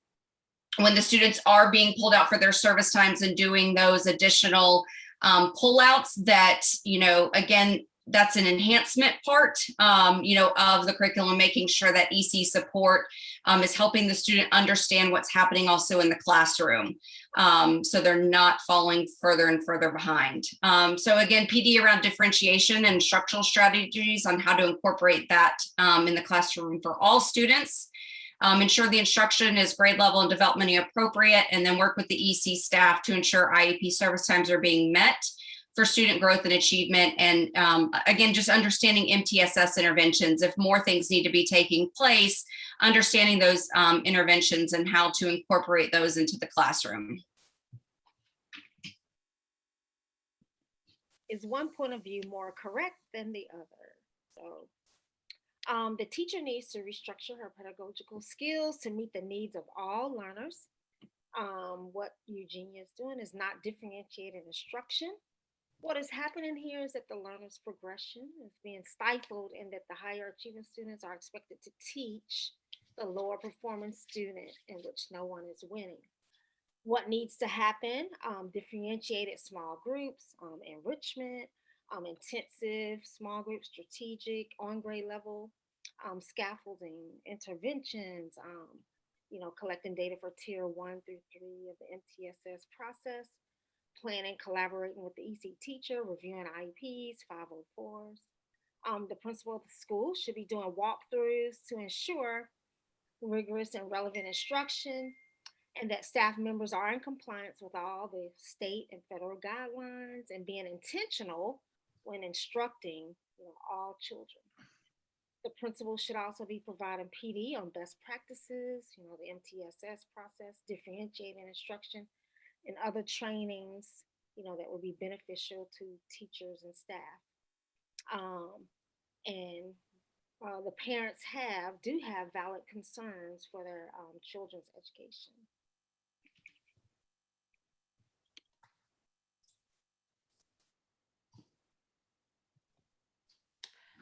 S13: the students are being pulled out for their service times and doing those additional pullouts that, again, that's an enhancement part, of the curriculum, making sure that EC support is helping the student understand what's happening also in the classroom. So they're not falling further and further behind. So again, PD around differentiation and structural strategies on how to incorporate that in the classroom for all students. Ensure the instruction is grade level and developmentally appropriate, and then work with the EC staff to ensure IEP service times are being met for student growth and achievement. And again, just understanding MTSS interventions. If more things need to be taking place, understanding those interventions and how to incorporate those into the classroom.
S15: Is one point of view more correct than the other? So the teacher needs to restructure her pedagogical skills to meet the needs of all learners. What Eugenia is doing is not differentiated instruction. What is happening here is that the learner's progression is being stifled and that the higher achieving students are expected to teach the lower performing student in which no one is winning. What needs to happen? Differentiated small groups, enrichment, intensive small group, strategic, on grade level, scaffolding, interventions, collecting data for tier 1 through 3 of the MTSS process, planning, collaborating with the EC teacher, reviewing IEPs, 504s. The principal of the school should be doing walkthroughs to ensure rigorous and relevant instruction, and that staff members are in compliance with all the state and federal guidelines and being intentional when instructing all children. The principal should also be providing PD on best practices, the MTSS process, differentiating instruction, and other trainings, that would be beneficial to teachers and staff. The parents do have valid concerns for their children's education.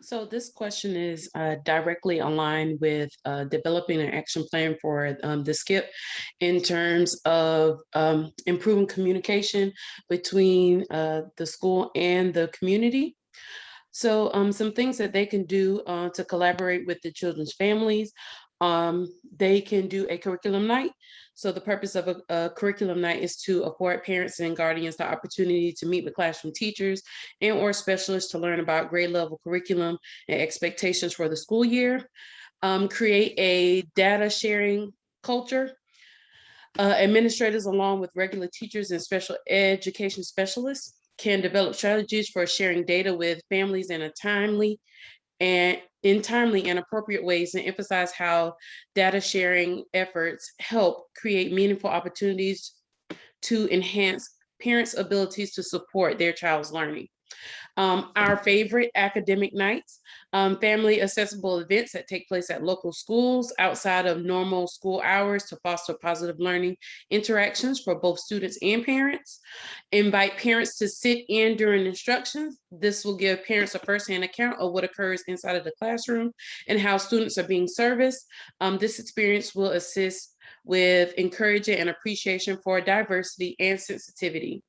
S16: So this question is directly aligned with developing an action plan for the SCIP in terms of improving communication between the school and the community. So some things that they can do to collaborate with the children's families. They can do a curriculum night. So the purpose of a curriculum night is to afford parents and guardians the opportunity to meet with classroom teachers and or specialists to learn about grade level curriculum and expectations for the school year. Create a data sharing culture. Administrators, along with regular teachers and special education specialists, can develop strategies for sharing data with families in timely and appropriate ways, and emphasize how data sharing efforts help create meaningful opportunities to enhance parents' abilities to support their child's learning. Our favorite academic nights, family accessible events that take place at local schools outside of normal school hours to foster positive learning interactions for both students and parents. Invite parents to sit in during instructions. This will give parents a firsthand account of what occurs inside of the classroom and how students are being serviced. This experience will assist with encouraging and appreciation for diversity and sensitivity.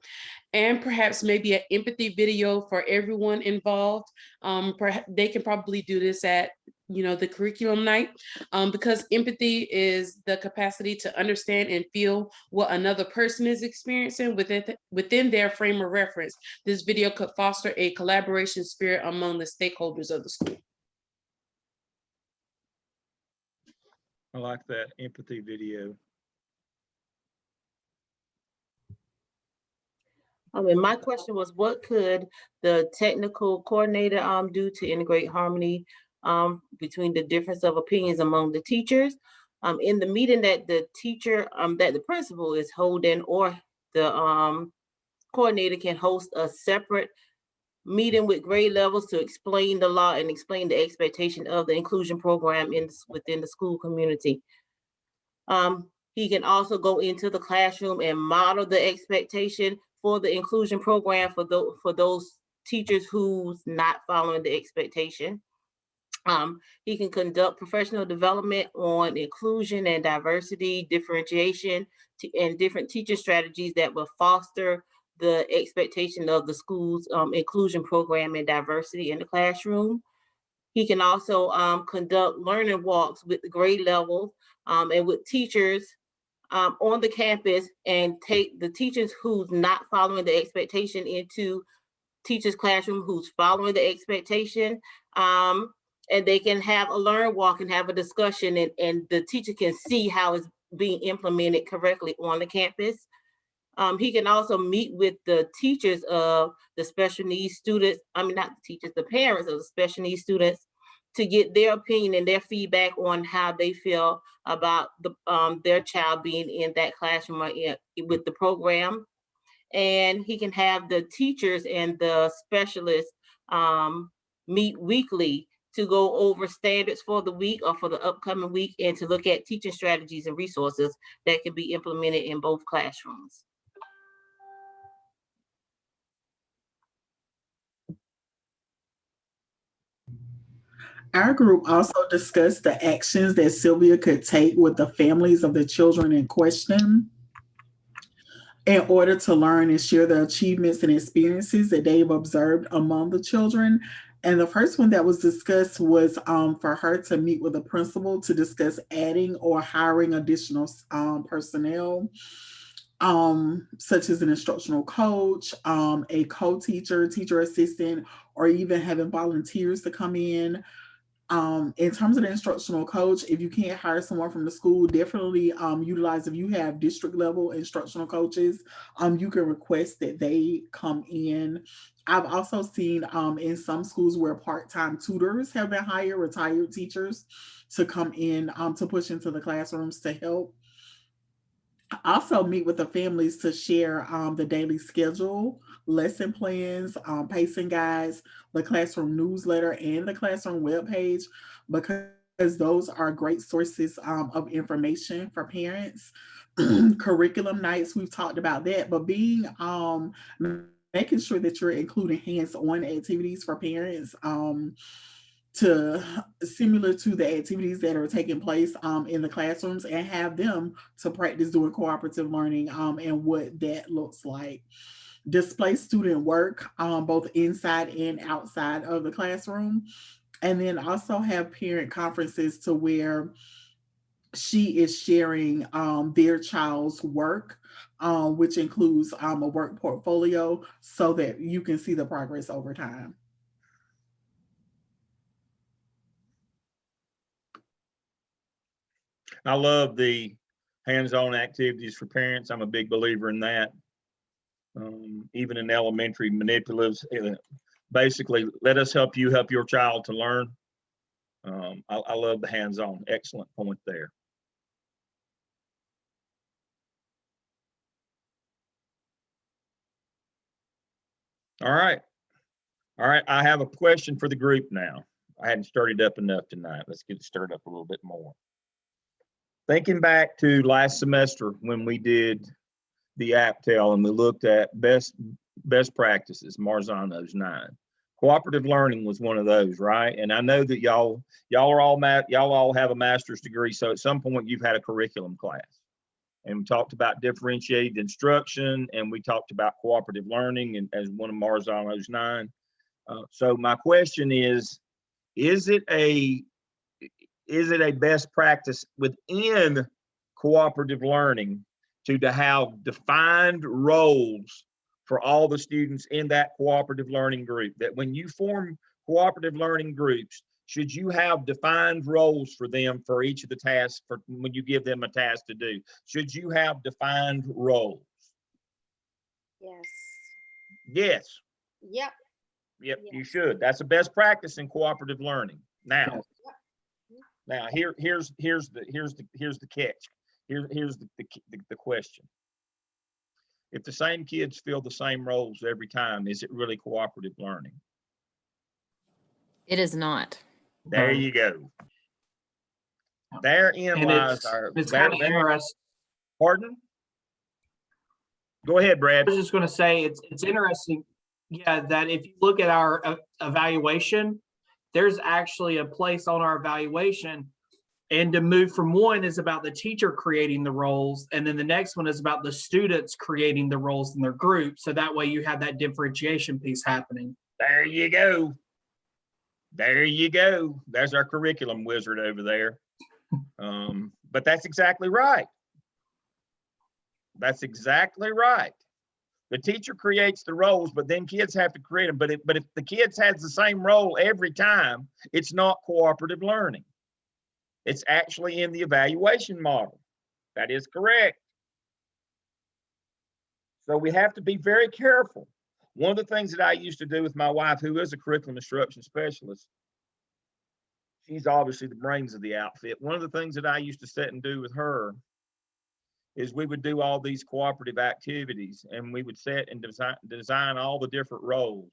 S16: And perhaps maybe an empathy video for everyone involved. They can probably do this at the curriculum night, because empathy is the capacity to understand and feel what another person is experiencing within their frame of reference. This video could foster a collaboration spirit among the stakeholders of the school.
S2: I like that empathy video.
S17: And my question was, what could the technical coordinator do to integrate harmony between the difference of opinions among the teachers in the meeting that the teacher, that the principal is holding, or the coordinator can host a separate meeting with grade levels to explain the law and explain the expectation of the inclusion program within the school community. He can also go into the classroom and model the expectation for the inclusion program for those teachers who's not following the expectation. He can conduct professional development on inclusion and diversity, differentiation, and different teacher strategies that will foster the expectation of the school's inclusion program and diversity in the classroom. He can also conduct learning walks with the grade levels and with teachers on the campus, and take the teachers who's not following the expectation into teachers' classroom who's following the expectation. And they can have a learn walk and have a discussion, and the teacher can see how it's being implemented correctly on the campus. He can also meet with the teachers of the special needs students, I mean, not the teachers, the parents of the special needs students, to get their opinion and their feedback on how they feel about their child being in that classroom or with the program. And he can have the teachers and the specialists meet weekly to go over standards for the week or for the upcoming week, and to look at teaching strategies and resources that can be implemented in both classrooms.
S18: Our group also discussed the actions that Sylvia could take with the families of the children in question in order to learn and share the achievements and experiences that they've observed among the children. And the first one that was discussed was for her to meet with the principal to discuss adding or hiring additional personnel, such as an instructional coach, a co-teacher, teacher assistant, or even having volunteers to come in. In terms of the instructional coach, if you can't hire someone from the school, definitely utilize, if you have district level instructional coaches, you can request that they come in. I've also seen in some schools where part-time tutors have been hired, retired teachers, to come in to push into the classrooms to help. Also meet with the families to share the daily schedule, lesson plans, pacing guides, the classroom newsletter, and the classroom webpage, because those are great sources of information for parents. Curriculum nights, we've talked about that, but making sure that you're including hands-on activities for parents, similar to the activities that are taking place in the classrooms, and have them to practice doing cooperative learning and what that looks like. Display student work both inside and outside of the classroom. And then also have parent conferences to where she is sharing their child's work, which includes a work portfolio, so that you can see the progress over time.
S2: I love the hands-on activities for parents. I'm a big believer in that. Even in elementary, manipulatives, basically, let us help you help your child to learn. I love the hands-on. Excellent point there. All right. All right. I have a question for the group now. I hadn't stirred it up enough tonight. Let's get it stirred up a little bit more. Thinking back to last semester when we did the APTEL and we looked at best practices, Marzano's 9. Cooperative learning was one of those, right? And I know that y'all all have a master's degree, so at some point you've had a curriculum class. And we talked about differentiated instruction, and we talked about cooperative learning and as one of Marzano's 9. So my question is it a best practice within cooperative learning to have defined roles for all the students in that cooperative learning group? That when you form cooperative learning groups, should you have defined roles for them for each of the tasks, for when you give them a task to do? Should you have defined roles?
S15: Yes.
S2: Yes.
S15: Yep.
S2: Yep, yes. You should. That's a best practice in cooperative learning. Now, here's the catch. Here's the question. If the same kids fill the same roles every time, is it really cooperative learning?
S19: It is not.
S2: There you go. Therein lies our.
S6: It's kind of interesting.
S2: Pardon? Go ahead, Brad.
S6: I was just going to say it's interesting. Yeah, that if you look at our evaluation, there's actually a place on our evaluation And to move from one is about the teacher creating the roles. And then the next one is about the students creating the roles in their group. So that way you have that differentiation piece happening.
S2: There you go. There you go. There's our curriculum wizard over there. But that's exactly right. That's exactly right. The teacher creates the roles, but then kids have to create them. But if the kids has the same role every time, it's not cooperative learning. It's actually in the evaluation model. That is correct. So we have to be very careful. One of the things that I used to do with my wife, who is a curriculum instruction specialist, she's obviously the brains of the outfit. One of the things that I used to sit and do with her is we would do all these cooperative activities, and we would set and design all the different roles,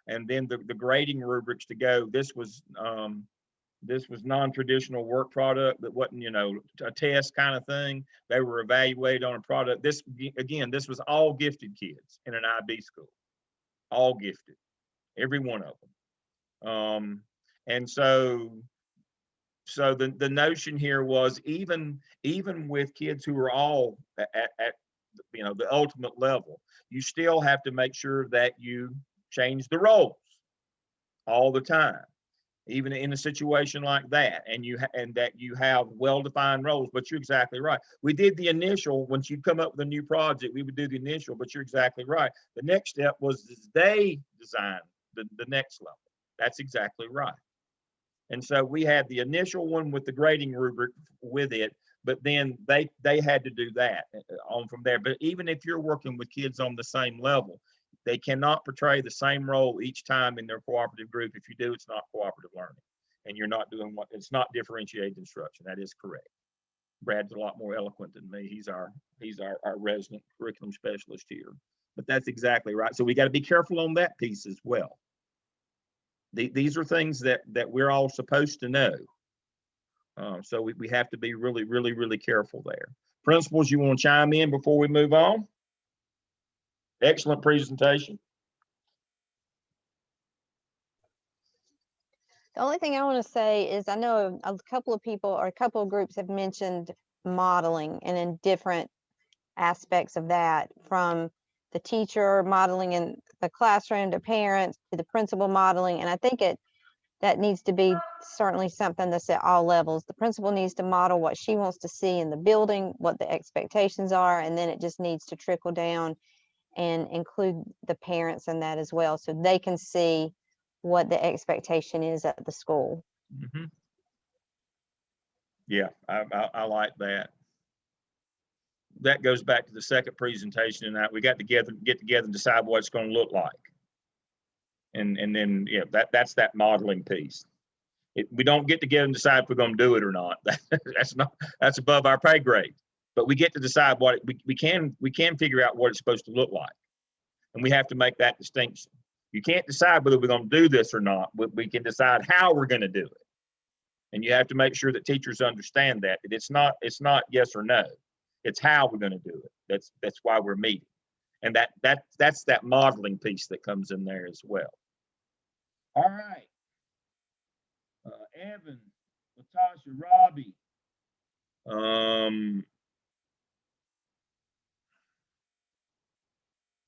S2: and then the grading rubrics to go. This was non-traditional work product that wasn't, you know, a test kind of thing. They were evaluated on a product. This, again, this was all gifted kids in an IB school, all gifted, every one of them. And so the notion here was even with kids who are all at you know, the ultimate level, you still have to make sure that you change the roles all the time, even in a situation like that, and that you have well-defined roles. But you're exactly right. We did the initial, once you come up with a new project, we would do the initial, but you're exactly right. The next step was they design the next level. That's exactly right. And so we had the initial one with the grading rubric with it, but then they had to do that on from there. But even if you're working with kids on the same level, they cannot portray the same role each time in their cooperative group. If you do, it's not cooperative learning, and you're not doing it's not differentiated instruction. That is correct. Brad's a lot more eloquent than me. He's our resident curriculum specialist here, but that's exactly right. So we got to be careful on that piece as well. These are things that we're all supposed to know. So we have to be really, really, really careful there. Principals, you want to chime in before we move on? Excellent presentation.
S1: The only thing I want to say is I know a couple of people or a couple of groups have mentioned modeling and in different aspects of that, from the teacher modeling in the classroom to parents to the principal modeling. And I think that needs to be certainly something that's at all levels. The principal needs to model what she wants to see in the building, what the expectations are, and then it just needs to trickle down and include the parents in that as well, so they can see what the expectation is at the school.
S2: Mm-hmm. Yeah, I like that. That goes back to the second presentation, and that we got to get together and decide what it's going to look like. And then, yeah, that's that modeling piece. We don't get together and decide if we're going to do it or not. That's above our pay grade. But we get to decide what we can figure out what it's supposed to look like, and we have to make that distinction. You can't decide whether we're going to do this or not, but we can decide how we're going to do it. And you have to make sure that teachers understand that it's not yes or no. It's how we're going to do it. That's why we're meeting. And that's that modeling piece that comes in there as well. All right. Evan, Latasha, Robbie.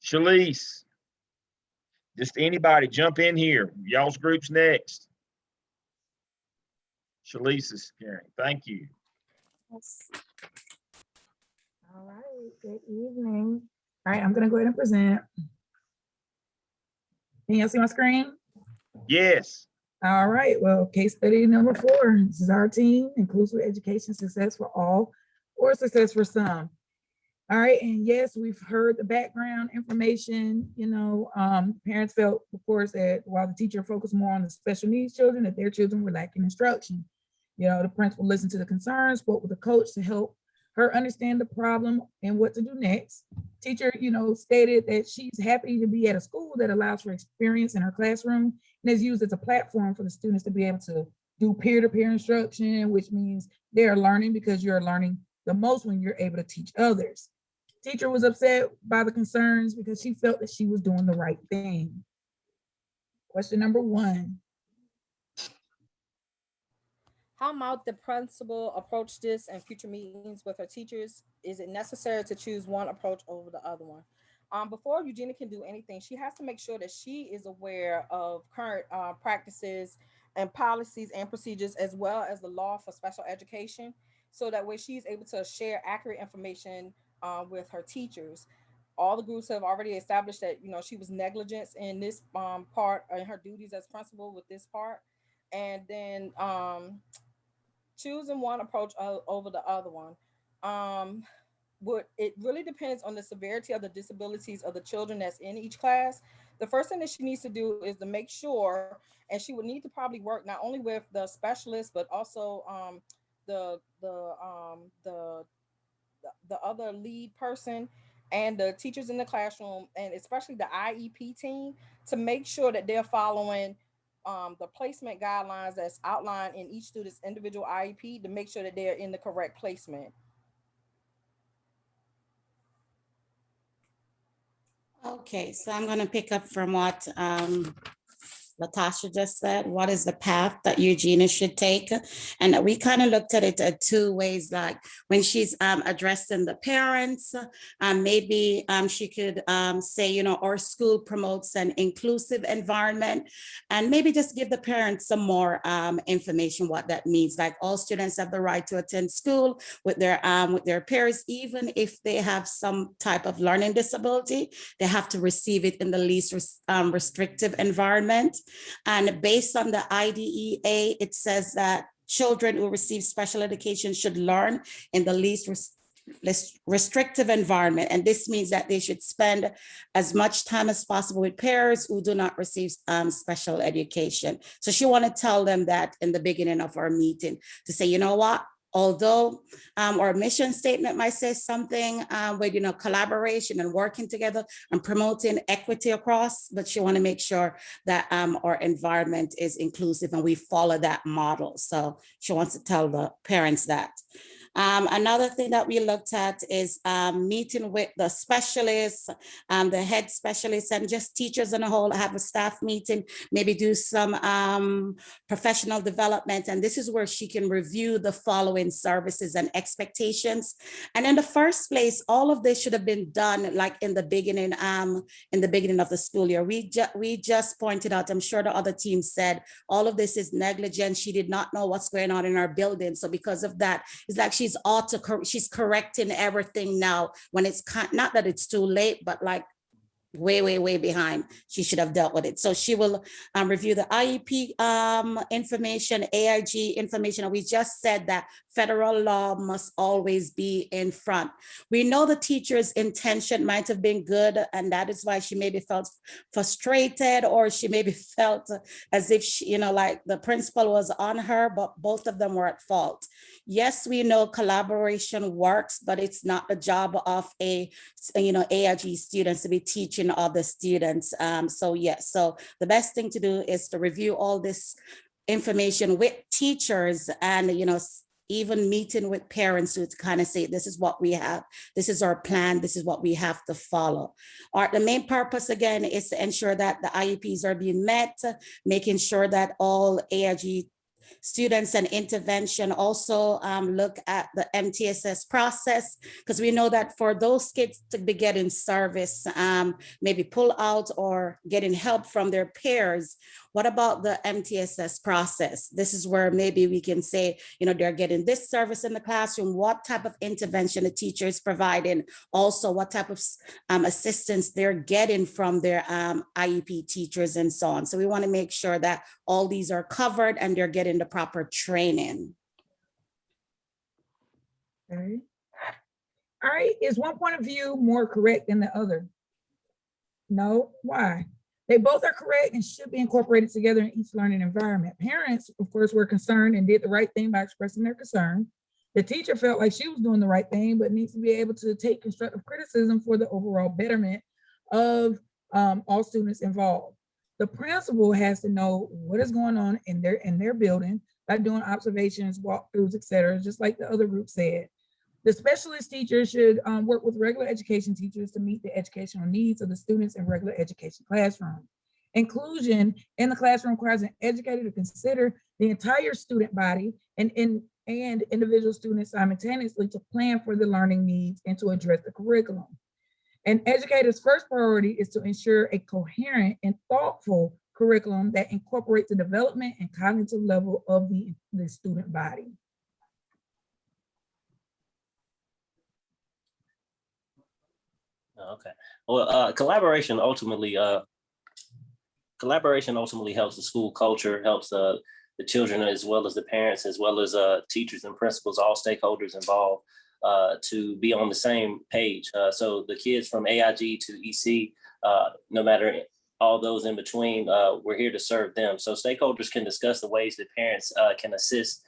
S2: Shalise. Just anybody jump in here. Y'all's group's next. Shalise is scaring. Thank you.
S20: Yes. All right, good evening. All right, I'm gonna go ahead and present. Can you see my screen?
S2: Yes.
S20: All right, well, case study number 4. This is our team, inclusive education, success for all or success for some. All right, and yes, we've heard the background information. You know, parents felt, of course, that while the teacher focused more on the special needs children, that their children were lacking instruction. You know, the principal listened to the concerns, spoke with the coach to help her understand the problem and what to do next. Teacher, you know, stated that she's happy to be at a school that allows for experience in her classroom and is used as a platform for the students to be able to do peer-to-peer instruction, which means they're learning because you're learning the most when you're able to teach others. Teacher was upset by the concerns because she felt that she was doing the right thing. Question number 1.
S11: How might the principal approach this in future meetings with her teachers? Is it necessary to choose one approach over the other one? Before Eugenia can do anything, she has to make sure that she is aware of current practices and policies and procedures, as well as the law for special education, so that way she's able to share accurate information with her teachers. All the groups have already established that she was negligent in this part, in her duties as principal with this part, and then choosing one approach over the other one. Um, what it really depends on the severity of the disabilities of the children that's in each class. The first thing that she needs to do is to make sure, and she would need to probably work not only with the specialist, but also the the other lead person and the teachers in the classroom, and especially the IEP team, to make sure that they're following the placement guidelines that's outlined in each student's individual IEP, to make sure that they're in the correct placement.
S12: Okay, so I'm going to pick up from what Latasha just said. What is the path that Eugenia should take? And we kind of looked at it two ways, like when she's addressing the parents, maybe she could say, our school promotes an inclusive environment, and maybe just give the parents some more information what that means. Like, all students have the right to attend school with their peers, even if they have some type of learning disability. They have to receive it in the least restrictive environment. And based on the IDEA, it says that children who receive special education should learn in the least restrictive environment. And this means that they should spend as much time as possible with peers who do not receive special education. So she wanted to tell them that in the beginning of our meeting, to say, you know what? Although our mission statement might say something with collaboration and working together and promoting equity across, but she want to make sure that our environment is inclusive and we follow that model. So she wants to tell the parents that. Another thing that we looked at is meeting with the specialists, the head specialists, and just teachers in a whole, have a staff meeting, maybe do some professional development. And this is where she can review the following services and expectations. And in the first place, all of this should have been done like in the beginning of the school year. We just pointed out, I'm sure the other team said, all of this is negligent. She did not know what's going on in our building. So because of that, it's like she's correcting everything now, when it's not that it's too late, but like way behind. She should have dealt with it. So she will review the IEP information, AIG information. And we just said that federal law must always be in front. We know the teacher's intention might have been good, and that is why she maybe felt frustrated, or she maybe felt as if she, like the principal was on her, but both of them were at fault. Yes, we know collaboration works, but it's not the job of AIG students to be teaching other students. So the best thing to do is to review all this information with teachers, and even meeting with parents to kind of say, this is what we have, this is our plan, this is what we have to follow. The main purpose again is to ensure that the IEPs are being met, making sure that all AIG students and intervention also look at the MTSS process, because we know that for those kids to be getting service, maybe pull out or getting help from their peers, what about the MTSS process? This is where maybe we can say, they're getting this service in the classroom, what type of intervention the teacher is providing, also what type of assistance they're getting from their IEP teachers and so on. So we want to make sure that all these are covered and they're getting the proper training.
S20: Okay. All right, is one point of view more correct than the other? No, why? They both are correct and should be incorporated together in each learning environment. Parents, of course, were concerned and did the right thing by expressing their concern. The teacher felt like she was doing the right thing, but needs to be able to take constructive criticism for the overall betterment of all students involved. The principal has to know what is going on in their building by doing observations, walkthroughs, etc., just like the other group said. The specialist teacher should work with regular education teachers to meet the educational needs of the students in regular education classroom. Inclusion in the classroom requires an educator to consider the entire student body and individual students simultaneously to plan for the learning needs and to address the curriculum. An educator's first priority is to ensure a coherent and thoughtful curriculum that incorporates the development and cognitive level of the student body.
S21: Okay. Well, collaboration ultimately helps the school culture, helps the children as well as the parents, as well as teachers and principals, all stakeholders involved to be on the same page. So the kids from AIG to EC, no matter all those in between, we're here to serve them. So stakeholders can discuss the ways that parents can assist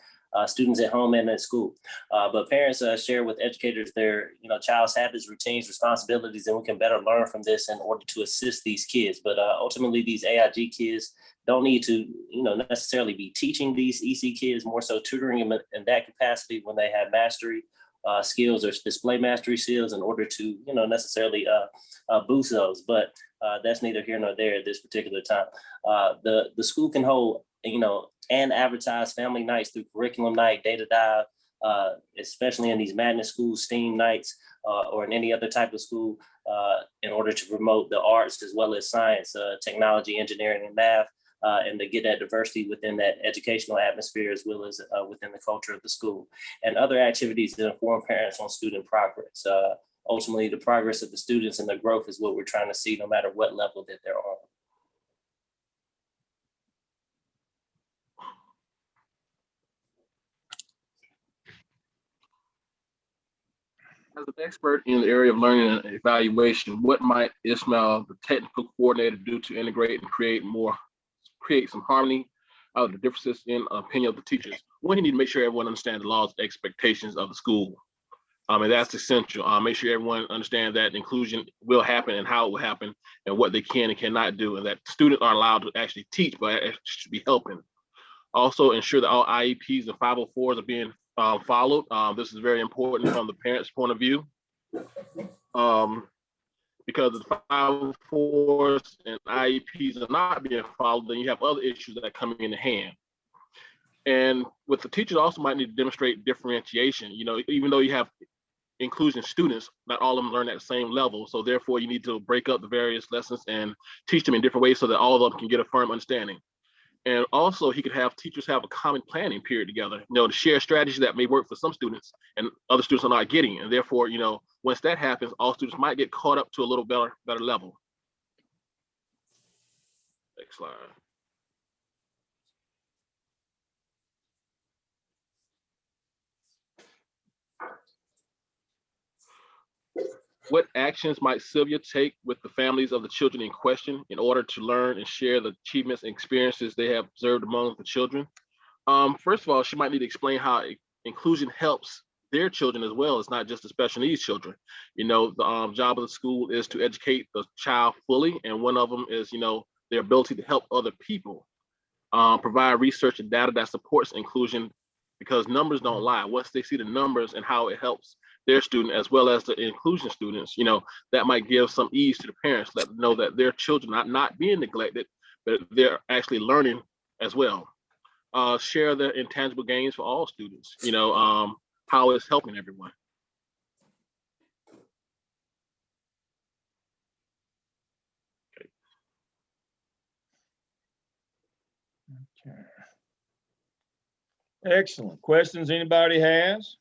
S21: students at home and at school. But parents share with educators their child's habits, routines, responsibilities, and we can better learn from this in order to assist these kids. But ultimately, these AIG kids don't need to necessarily be teaching these EC kids, more so tutoring them in that capacity when they have mastery skills or display mastery skills in order to necessarily boost those. But that's neither here nor there at this particular time. The school can hold and advertise family nights through curriculum night, data dive, especially in these magnet schools, STEAM nights, or in any other type of school, in order to promote the arts as well as science, technology, engineering, and math, and to get that diversity within that educational atmosphere as well as within the culture of the school, and other activities that inform parents on student progress. Ultimately, the progress of the students and their growth is what we're trying to see no matter what level that they're on.
S22: As an expert in the area of learning and evaluation, what might Ismail, the technical coordinator, do to integrate and create some harmony out of the differences in opinion of the teachers? One, you need to make sure everyone understands the laws and expectations of the school. And that's essential. Make sure everyone understands that inclusion will happen and how it will happen and what they can and cannot do, and that students are allowed to actually teach, but should be helping. Also, ensure that all IEPs and 504s are being followed. This is very important from the parents' point of view, because the 504s and IEPs are not being followed, then you have other issues that come in hand. And with the teachers, also might need to demonstrate differentiation. Even though you have inclusion students, not all of them learn at the same level. So therefore, you need to break up the various lessons and teach them in different ways so that all of them can get a firm understanding. And also, he could have teachers have a common planning period together, to share strategies that may work for some students and other students are not getting. And therefore, once that happens, all students might get caught up to a little better level. Next slide. What actions might Sylvia take with the families of the children in question in order to learn and share the achievements and experiences they have observed among the children? First of all, she might need to explain how inclusion helps their children as well. It's not just the special needs children. The job of the school is to educate the child fully, and one of them is, their ability to help other people. Provide research and data that supports inclusion, because numbers don't lie. Once they see the numbers and how it helps their student as well as the inclusion students, that might give some ease to the parents, let them know that their children are not being neglected, but they're actually learning as well. Share the intangible gains for all students, how it's helping everyone.
S2: Okay. Excellent. Questions anybody has?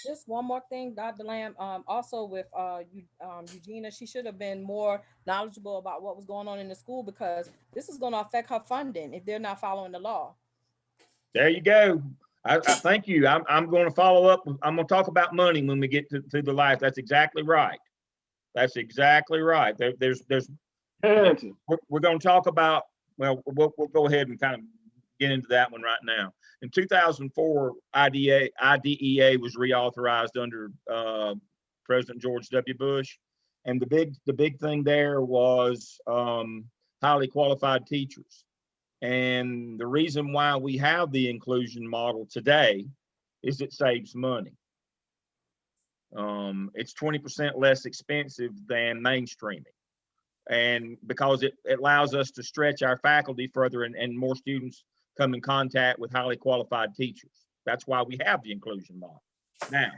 S11: Just one more thing, Dr. Lamb, also with Eugenia, she should have been more knowledgeable about what was going on in the school, because this is going to affect her funding if they're not following the law.
S2: There you go. I thank you. I'm going to follow up. I'm going to talk about money when we get to the life. That's exactly right. That's exactly right. We're going to talk about, well, we'll go ahead and kind of get into that one right now. In 2004, IDEA was reauthorized under President George W. Bush, and the big thing there was highly qualified teachers. And the reason why we have the inclusion model today is it saves money. It's 20% less expensive than mainstreaming. And because it allows us to stretch our faculty further and more students come in contact with highly qualified teachers. That's why we have the inclusion model. Now,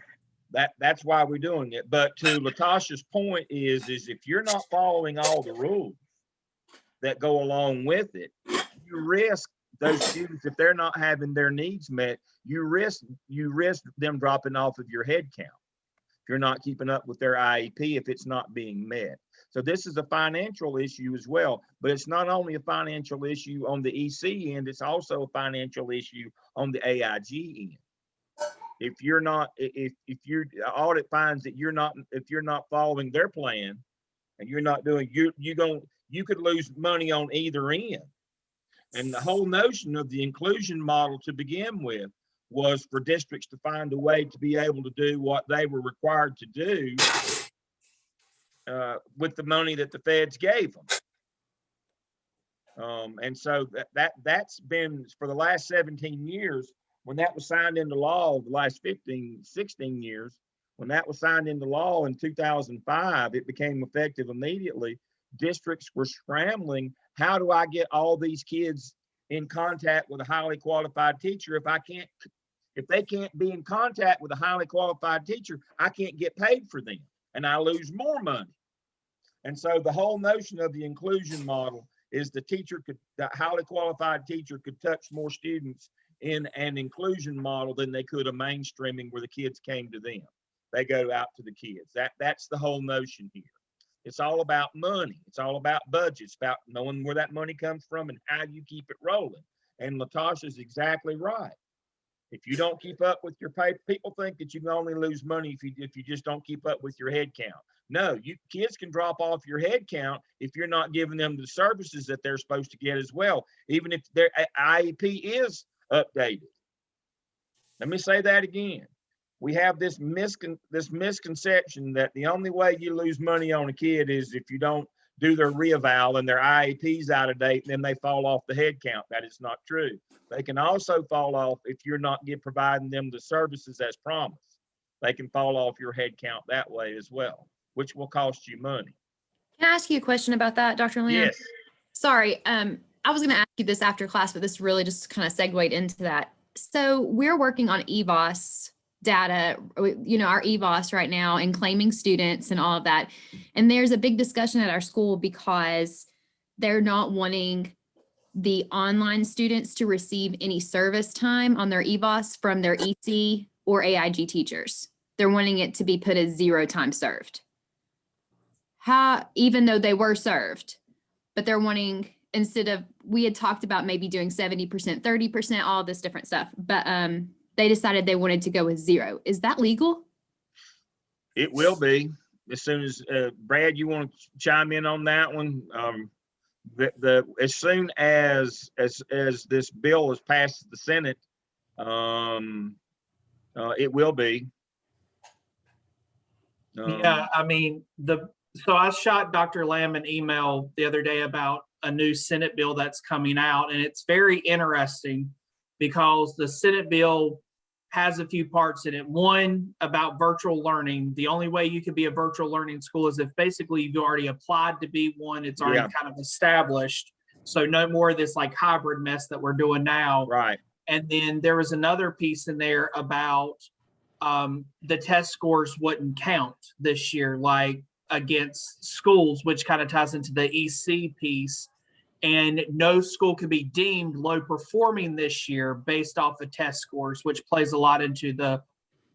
S2: that's why we're doing it. But to Latasha's point is if you're not following all the rules that go along with it, you risk those students, if they're not having their needs met, you risk them dropping off of your head count. If you're not keeping up with their IEP, if it's not being met. So this is a financial issue as well, but it's not only a financial issue on the EC end, it's also a financial issue on the AIG end. If you're not, if your audit finds that if you're not following their plan and you're not doing, you could lose money on either end. And the whole notion of the inclusion model to begin with was for districts to find a way to be able to do what they were required to do with the money that the feds gave them. And so that's been for the last 17 years, when that was signed into law, the last 16 years, when that was signed into law in 2005, it became effective immediately. Districts were scrambling. How do I get all these kids in contact with a highly qualified teacher? If they can't be in contact with a highly qualified teacher, I can't get paid for them and I lose more money. And so the whole notion of the inclusion model is the highly qualified teacher could touch more students in an inclusion model than they could a mainstreaming where the kids came to them. They go out to the kids. That's the whole notion here. It's all about money. It's all about budgets, about knowing where that money comes from and how you keep it rolling. And Latasha's exactly right. If you don't keep up with your pay, people think that you can only lose money if you just don't keep up with your head count. No, kids can drop off your head count if you're not giving them the services that they're supposed to get as well, even if their IEP is updated. Let me say that again. We have this misconception that the only way you lose money on a kid is if you don't do their reeval and their IEP's out of date, and then they fall off the head count. That is not true. They can also fall off if you're not providing them the services as promised. They can fall off your head count that way as well, which will cost you money.
S4: Can I ask you a question about that, Dr. Lamb?
S2: Yes.
S4: Sorry, I was going to ask you this after class, but this really just kind of segued into that. So we're working on EVOS data, our EVOS right now, and claiming students and all of that. And there's a big discussion at our school because they're not wanting the online students to receive any service time on their EVOS from their EC or AIG teachers. They're wanting it to be put as 0 time served. Even though they were served, but they're wanting, instead of, we had talked about maybe doing 70%, 30%, all this different stuff, but they decided they wanted to go with 0. Is that legal?
S2: It will be. As soon as, Brad, you want to chime in on that one? As soon as this bill is passed the Senate, it will be.
S6: Yeah, I mean, so I shot Dr. Lamb an email the other day about a new Senate bill that's coming out, and it's very interesting because the Senate bill has a few parts in it. One, about virtual learning. The only way you can be a virtual learning school is if basically you've already applied to be one. It's already kind of established. So no more of this like hybrid mess that we're doing now.
S2: Right.
S6: And then there was another piece in there about the test scores wouldn't count this year, like against schools, which kind of ties into the EC piece. And no school could be deemed low performing this year based off of test scores, which plays a lot into the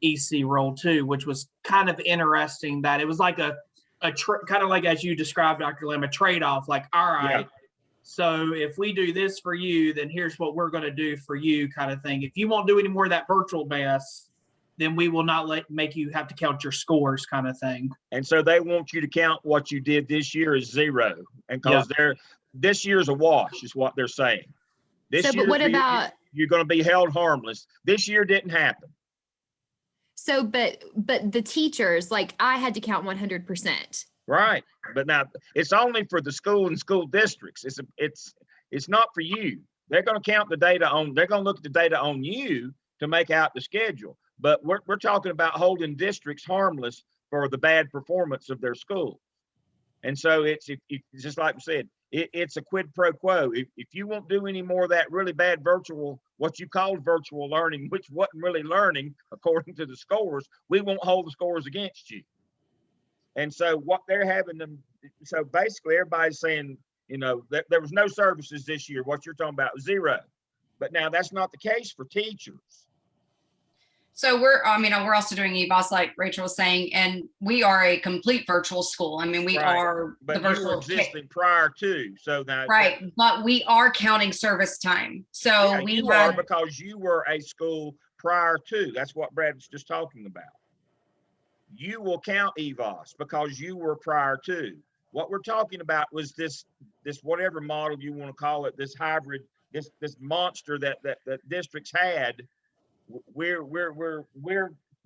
S6: EC role too, which was kind of interesting that it was like a kind of like, as you described, Dr. Lamb, a trade-off, like, all right, so if we do this for you, then here's what we're going to do for you kind of thing. If you won't do any more of that virtual mess, then we will not make you have to count your scores kind of thing.
S2: And so they want you to count what you did this year as 0. And because this year's a wash is what they're saying. But what about, you're going to be held harmless. This year didn't happen.
S4: So, but the teachers, like I had to count 100%.
S2: Right. But now it's only for the school and school districts. It's not for you. They're going to count the data they're going to look at the data on you to make out the schedule. but we're talking about holding districts harmless for the bad performance of their school. And so it's just like we said, it's a quid pro quo. If you won't do any more of that really bad virtual, what you called virtual learning, which wasn't really learning according to the scores, we won't hold the scores against you. And so what they're having them, so basically everybody's saying, you know, that there was no services this year. What you're talking about, 0. But now that's not the case for teachers.
S13: So we're also doing EBOS like Rachel was saying, and we are a complete virtual school. I mean, we are
S2: but
S13: the virtual.
S2: you were existing prior to, so now.
S13: Right, but we are counting service time. So
S2: yeah,
S13: we
S2: you are because you were a school prior to. That's what Brad was just talking about. You will count EVOS because you were prior to. What we're talking about was this whatever model you want to call it, this hybrid, this monster that districts had. We're going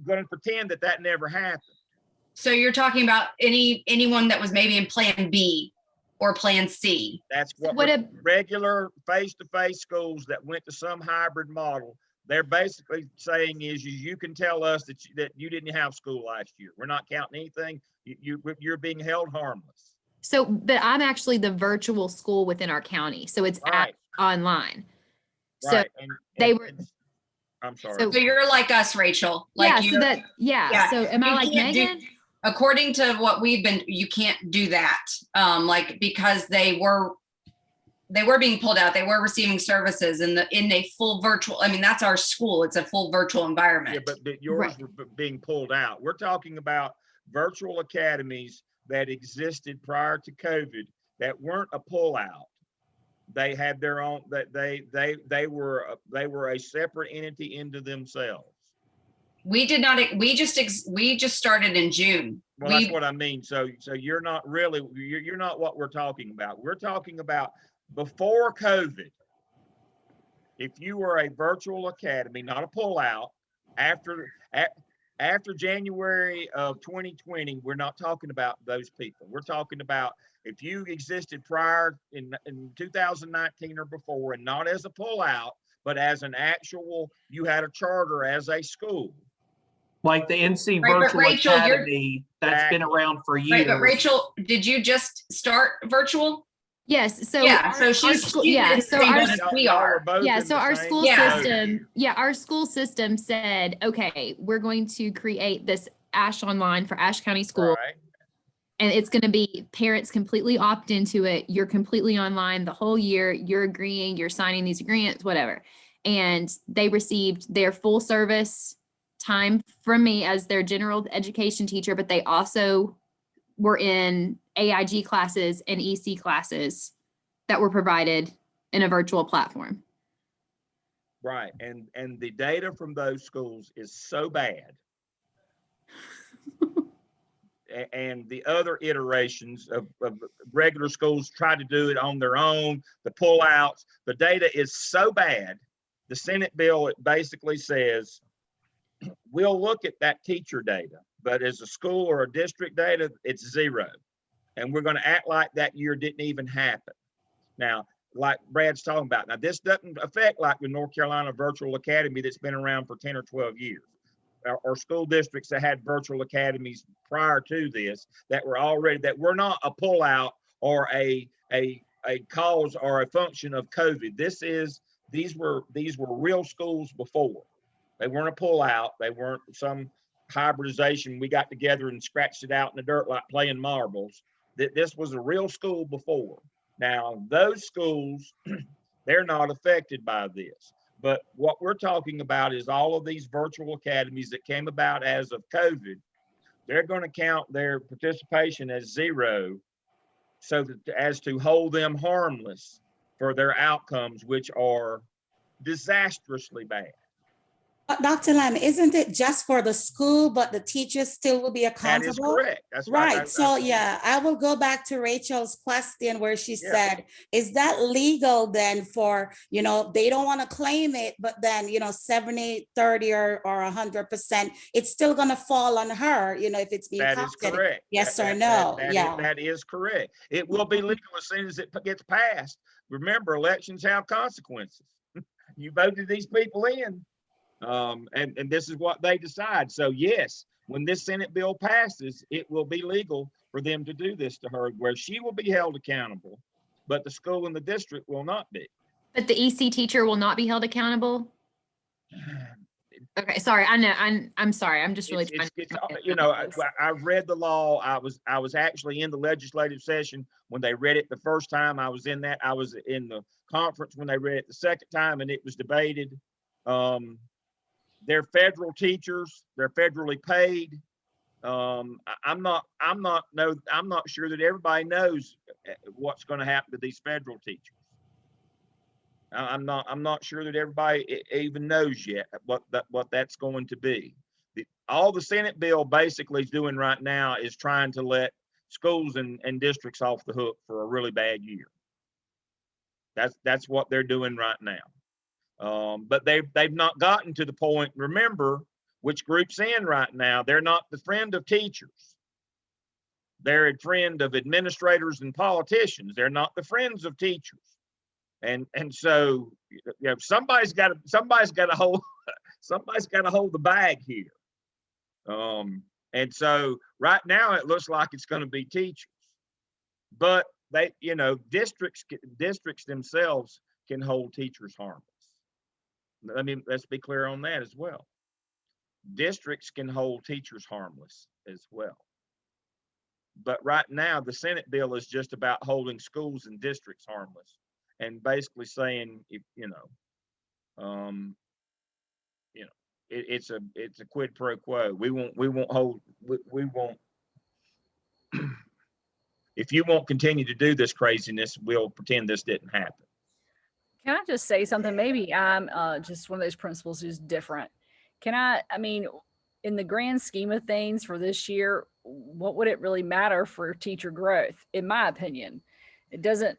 S2: to pretend that never happened.
S13: So you're talking about anyone that was maybe in Plan B or Plan C.
S2: That's what regular face-to-face schools that went to some hybrid model. They're basically saying is you can tell us that you didn't have school last year. We're not counting anything. You're being held harmless.
S4: So, but I'm actually the virtual school within our county, so it's online.
S2: Right.
S4: So
S2: I'm sorry.
S13: So you're like us, Rachel. Like
S4: So am I like Megan?
S13: According to what you can't do that. Because they were being pulled out. They were receiving services in a full virtual. I mean, that's our school. It's a full virtual environment.
S2: Yeah, but yours were being pulled out. We're talking about virtual academies that existed prior to COVID that weren't a pullout. They had their own. That they were a separate entity into themselves.
S13: We did not. We just started in June.
S2: Well, that's what I mean. So you're not really. You're not what we're talking about. We're talking about before COVID. If you were a virtual academy, not a pullout, after January of 2020, we're not talking about those people. We're talking about if you existed prior in 2019 or before, and not as a pullout, but as an actual, you had a charter as a school.
S6: Like the NC Virtual Academy that's been around for years.
S13: Right, but Rachel, did you just start virtual?
S4: Yes. So
S13: our school
S4: system said, okay, we're going to create this Ash Online for Ashe County School.
S2: Right.
S4: And it's going to be parents completely opt into it. You're completely online the whole year. You're agreeing, you're signing these agreements, whatever. And they received their full service time from me as their general education teacher, but they also were in AIG classes and EC classes that were provided in a virtual platform.
S2: Right. And the data from those schools is so bad. And the other iterations of regular schools try to do it on their own, the pullouts, the data is so bad. The Senate bill, it basically says, we'll look at that teacher data, but as a school or a district data, it's 0. And we're going to act like that year didn't even happen. Now, like Brad's talking about, now this doesn't affect like the North Carolina Virtual Academy that's been around for 10 or 12 years. Or school districts that had virtual academies prior to this that were not a pullout or a cause or a function of COVID. These were real schools before. They weren't a pullout. They weren't some hybridization. We got together and scratched it out in the dirt like playing marbles. This was a real school before. Now those schools, they're not affected by this. But what we're talking about is all of these virtual academies that came about as of COVID. They're going to count their participation as 0, so that as to hold them harmless for their outcomes, which are disastrously bad.
S12: Dr. Lam, isn't it just for the school, but the teachers still will be accountable?
S2: That is correct. That's
S12: right. So yeah, I will go back to Rachel's question where she said, is that legal then for, they don't want to claim it, but then, 70, 30 or 100%, it's still going to fall on her, if it's being
S2: counted.
S12: That is correct. Yes or no?
S2: That is correct. It will be legal as soon as it gets passed. Remember, elections have consequences. You voted these people in. And this is what they decide. So yes, when this Senate bill passes, it will be legal for them to do this to her, where she will be held accountable, but the school and the district will not be.
S4: But the EC teacher will not be held accountable? Okay, sorry, I know, I'm sorry, I'm just really trying to.
S2: You know, I've read the law. I was actually in the legislative session when they read it the first time. I was in that. I was in the conference when they read it the second time, and it was debated. They're federal teachers. They're federally paid. I'm not sure that everybody knows what's going to happen to these federal teachers. I'm not sure that everybody even knows yet what that's going to be. All the Senate bill basically is doing right now is trying to let schools and districts off the hook for a really bad year. That's what they're doing right now. But they've not gotten to the point. Remember which group's in right now. They're not the friend of teachers. They're a friend of administrators and politicians. They're not the friends of teachers. And so, you know, somebody's got to hold the bag here. And so right now it looks like it's going to be teachers, but they, you know, districts themselves can hold teachers harmless. Let's be clear on that as well. Districts can hold teachers harmless as well. But right now the Senate bill is just about holding schools and districts harmless. And basically saying, if it's a quid pro quo. We won't. If you won't continue to do this craziness, we'll pretend this didn't happen.
S14: Can I just say something? Maybe I'm just one of those principals who's different. I mean, in the grand scheme of things for this year, what would it really matter for teacher growth? In my opinion, it doesn't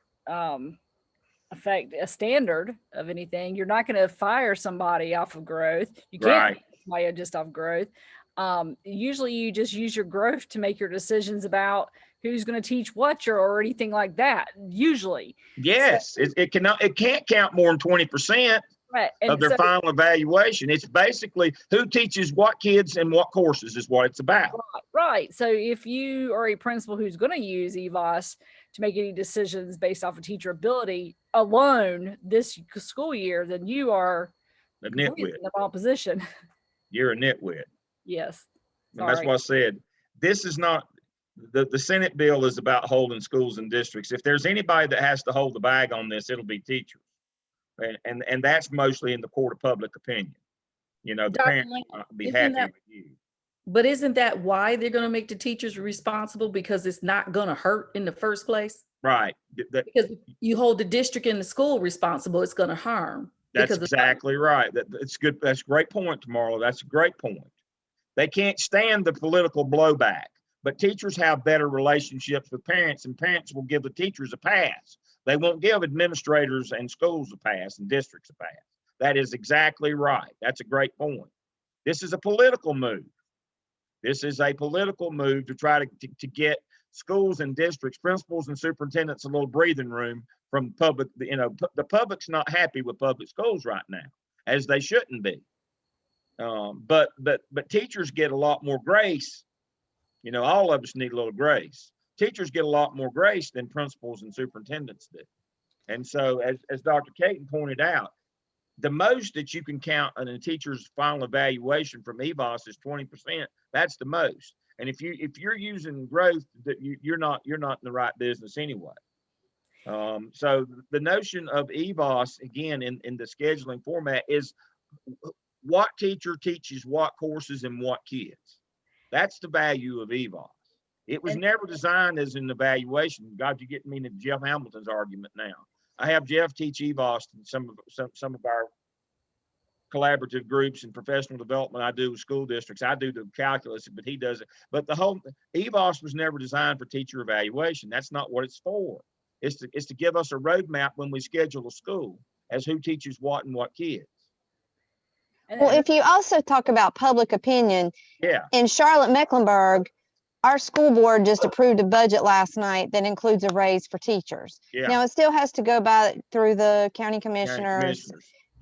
S14: affect a standard of anything. You're not going to fire somebody off of growth. You can't fire just off growth. Usually you just use your growth to make your decisions about who's going to teach what or anything like that. Usually.
S2: Yes, so, it can't count more than 20% of their final evaluation. It's basically who teaches what kids and what courses is what it's about.
S14: Right. So if you are a principal who's going to use EVOS to make any decisions based off of teacher ability alone this school year, then you are
S2: a nitwit
S14: in the wrong position.
S2: You're a nitwit.
S14: Yes.
S2: And that's what I said. This is not, the Senate bill is about holding schools and districts. If there's anybody that has to hold the bag on this, it'll be teachers. And that's mostly in the court of public opinion. You know, the parents will be happy with you.
S5: But isn't that why they're going to make the teachers responsible? Because it's not going to hurt in the first place?
S2: Right.
S5: Because if you hold the district and the school responsible, it's going to harm.
S2: That's exactly right. That's good. That's a great point, Marla. That's a great point. They can't stand the political blowback, but teachers have better relationships with parents, and parents will give the teachers a pass. They won't give administrators and schools a pass and districts a pass. That is exactly right. That's a great point. This is a political move. This is a political move to try to get schools and districts, principals and superintendents a little breathing room from public. You know, the public's not happy with public schools right now, as they shouldn't be. But teachers get a lot more grace. You know, all of us need a little grace. Teachers get a lot more grace than principals and superintendents do. And so, as Dr. Caton pointed out, the most that you can count on a teacher's final evaluation from EVOS is 20%. That's the most. And if you're using growth, that you're not in the right business anyway. So the notion of EVOS, again, in the scheduling format, is what teacher teaches what courses and what kids. That's the value of EVOS. It was never designed as an evaluation. God, you're getting me into Jeff Hamilton's argument now. I have Jeff teach EVOS in some of our collaborative groups and professional development I do with school districts. I do the calculus, but he does it. But the whole EVOS was never designed for teacher evaluation. That's not what it's for. It's to give us a roadmap when we schedule a school as who teaches what and what kids.
S1: Well, if you also talk about public opinion, in Charlotte-Mecklenburg, our school board just approved a budget last night that includes a raise for teachers. Now, it still has to go through the county commissioners.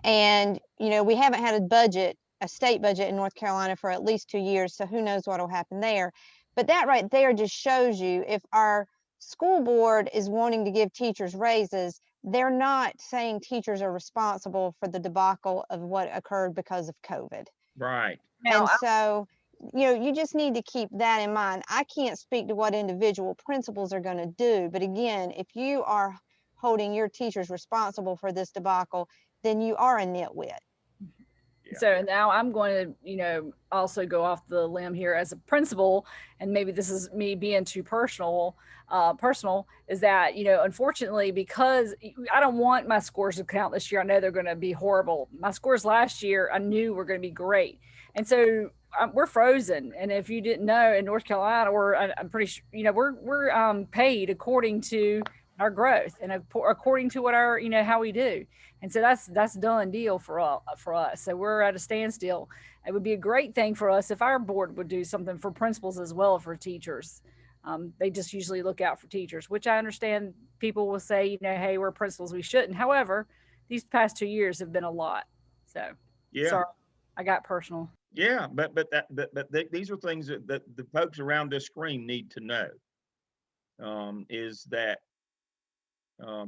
S1: And, you know, we haven't had a budget a state budget in North Carolina for at least 2 years, so who knows what will happen there. But that right there just shows you if our school board is wanting to give teachers raises, they're not saying teachers are responsible for the debacle of what occurred because of COVID.
S2: Right.
S1: And so, you know, you just need to keep that in mind. I can't speak to what individual principals are going to do, but again, if you are holding your teachers responsible for this debacle, then you are a nitwit.
S14: So now I'm going to, you know, also go off the limb here as a principal, and maybe this is me being too personal, is that, you know, unfortunately, because I don't want my scores to count this year, I know they're going to be horrible. My scores last year, I knew were going to be great. And so we're frozen. And if you didn't know, in North Carolina, I'm pretty sure, you know, we're paid according to our growth and according to what our, you know, how we do. And so that's done deal for us. So we're at a standstill. It would be a great thing for us if our board would do something for principals as well, for teachers. They just usually look out for teachers, which I understand people will say, you know, hey, we're principals, we shouldn't. However, these past 2 years have been a lot. So sorry, I got personal.
S2: Yeah, but these are things that the folks around this screen need to know. Is that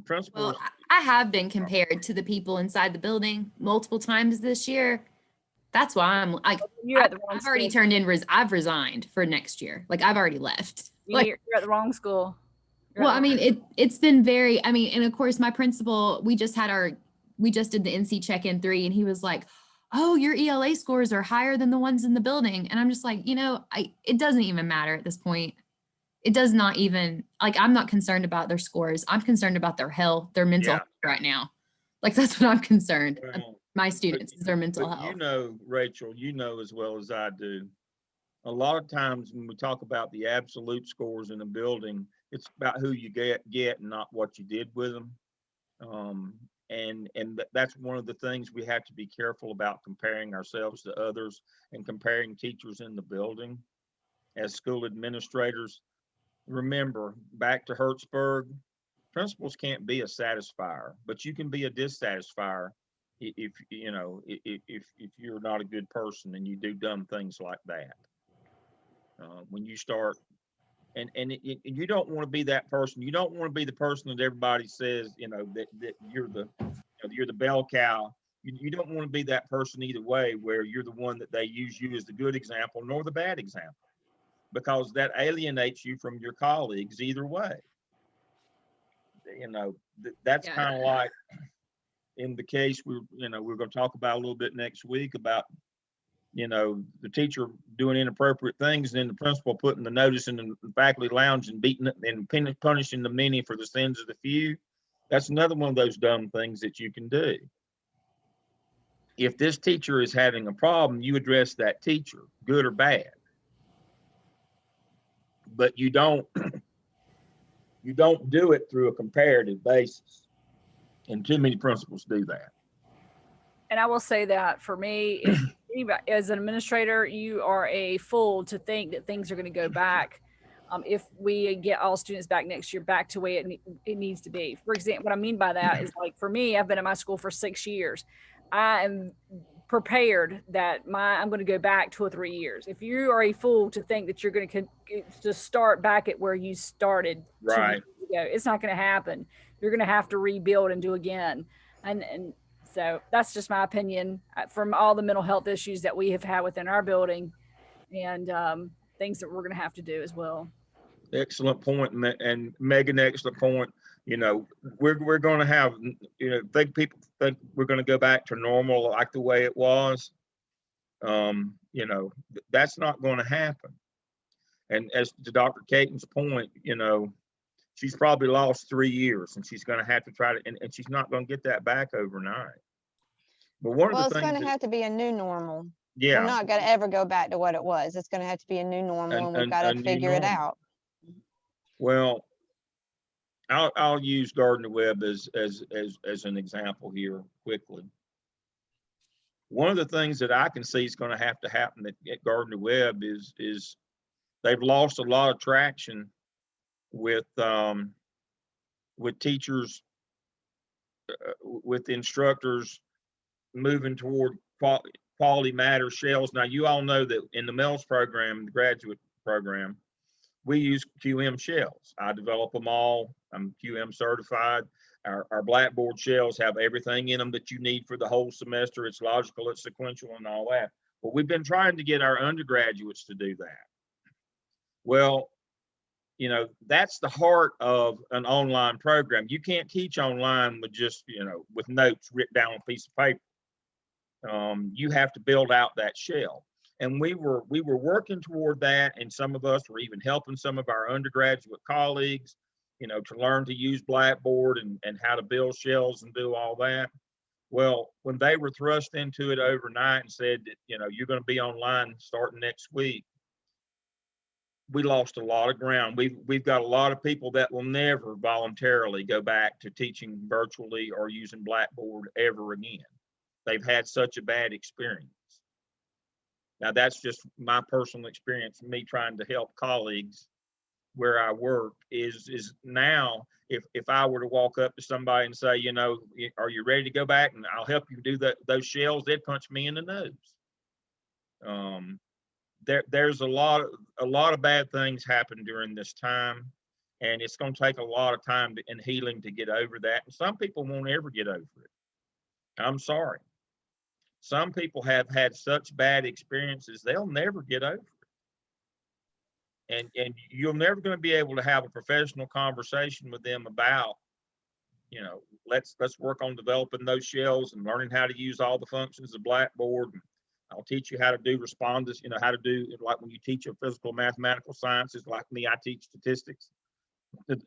S2: principals?
S19: Well, I have been compared to the people inside the building multiple times this year. That's why I'm like, I've already turned in, I've resigned for next year. Like I've already left. Like,
S14: you're at the wrong school.
S19: Well, I mean, it's been very, I mean, and of course my principal, we just did the NC check-in 3 and he was like, oh, your ELA scores are higher than the ones in the building. And I'm just like, you know, it doesn't even matter at this point. It does not even, like, I'm not concerned about their scores. I'm concerned about their health, their mental health right now. Like, that's what I'm concerned. My students is their mental health.
S2: You know, Rachel, you know as well as I do, a lot of times when we talk about the absolute scores in a building, it's about who you get and not what you did with them. And that's one of the things we have to be careful about, comparing ourselves to others and comparing teachers in the building. As school administrators, remember, back to Hertzberg, principals can't be a satisfier, but you can be a dissatisfier if you know if you're not a good person and you do dumb things like that. When you start, and you don't want to be that person. You don't want to be the person that everybody says, you know, that you're the bell cow. You don't want to be that person either way, where you're the one that they use you as the good example nor the bad example, because that alienates you from your colleagues either way. You know, that's kind of like in the case we're going to talk about a little bit next week about, you know, the teacher doing inappropriate things and then the principal putting the notice in the faculty lounge and beating it and punishing the many for the sins of the few. That's another one of those dumb things that you can do. If this teacher is having a problem, you address that teacher, good or bad. But you don't do it through a comparative basis. And too many principals do that.
S14: And I will say that for me, if anybody, as an administrator, you are a fool to think that things are going to go back. If we get all students back next year, back to the way it needs to be. For example, what I mean by that is, like, for me, I've been at my school for 6 years. I am prepared that I'm going to go back 2 or 3 years. If you are a fool to think that you're going to start back at where you started 2 years ago, it's not going to happen. You're going to have to rebuild and do again. And so that's just my opinion from all the mental health issues that we have had within our building, and things that we're going to have to do as well.
S2: Excellent point, and Megan, excellent point. You know, we're going to have, you know, people think we're going to go back to normal like the way it was. You know, that's not going to happen. And as to Dr. Caton's point, you know, she's probably lost 3 years, and she's going to have to try to, and she's not going to get that back overnight. But one of the things,
S1: it's going to have to be a new normal.
S2: Yeah,
S1: we're not going to ever go back to what it was. It's going to have to be a new normal, and we've got to figure it out.
S2: Well, I'll use Gardner Webb as an example here quickly. One of the things that I can see is going to happen at Gardner Webb is they've lost a lot of traction with teachers, with instructors moving toward quality matter shells. Now, you all know that in the MELS program, the graduate program, we use QM shells. I develop them all. I'm QM certified. Our Blackboard shells have everything in them that you need for the whole semester. It's logical, it's sequential, and all that. But we've been trying to get our undergraduates to do that. Well, you know, that's the heart of an online program. You can't teach online with just, you know, with notes written down on a piece of paper. You have to build out that shell. And we were working toward that, and some of us were even helping some of our undergraduate colleagues, you know, to learn to use Blackboard and how to build shells and do all that. Well, when they were thrust into it overnight and said that, you know, you're going to be online starting next week, we lost a lot of ground. We've got a lot of people that will never voluntarily go back to teaching virtually or using Blackboard ever again. They've had such a bad experience. Now, that's just my personal experience, me trying to help colleagues where I work is now, if I were to walk up to somebody and say, you know, are you ready to go back and I'll help you do those shells, they'd punch me in the nose. There's a lot of bad things happen during this time, and it's going to take a lot of time and healing to get over that. And some people won't ever get over it. I'm sorry. Some people have had such bad experiences, they'll never get over it. And you're never going to be able to have a professional conversation with them about, you know, let's work on developing those shells and learning how to use all the functions of Blackboard. I'll teach you how to do responders, you know, how to do, like when you teach a physical mathematical sciences, like me, I teach statistics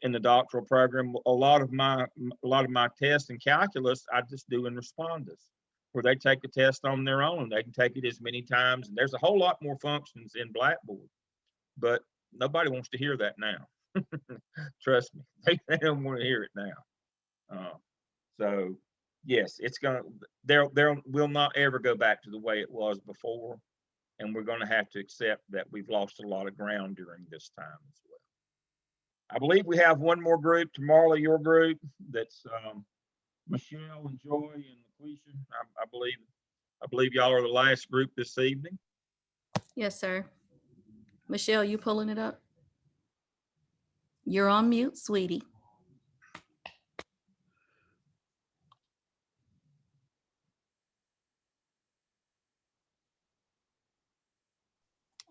S2: in the doctoral program. A lot of my tests in calculus, I just do in responders, where they take the test on their own. They can take it as many times. And there's a whole lot more functions in Blackboard, but nobody wants to hear that now. Trust me, they don't want to hear it now. So yes, it's gonna, there will not ever go back to the way it was before. And we're gonna have to accept that we've lost a lot of ground during this time as well. I believe we have one more group, Marla, your group, that's Michelle and Joy and LaQuisha. I believe y'all are the last group this evening.
S5: Yes, sir. Michelle, you pulling it up? You're on mute, sweetie.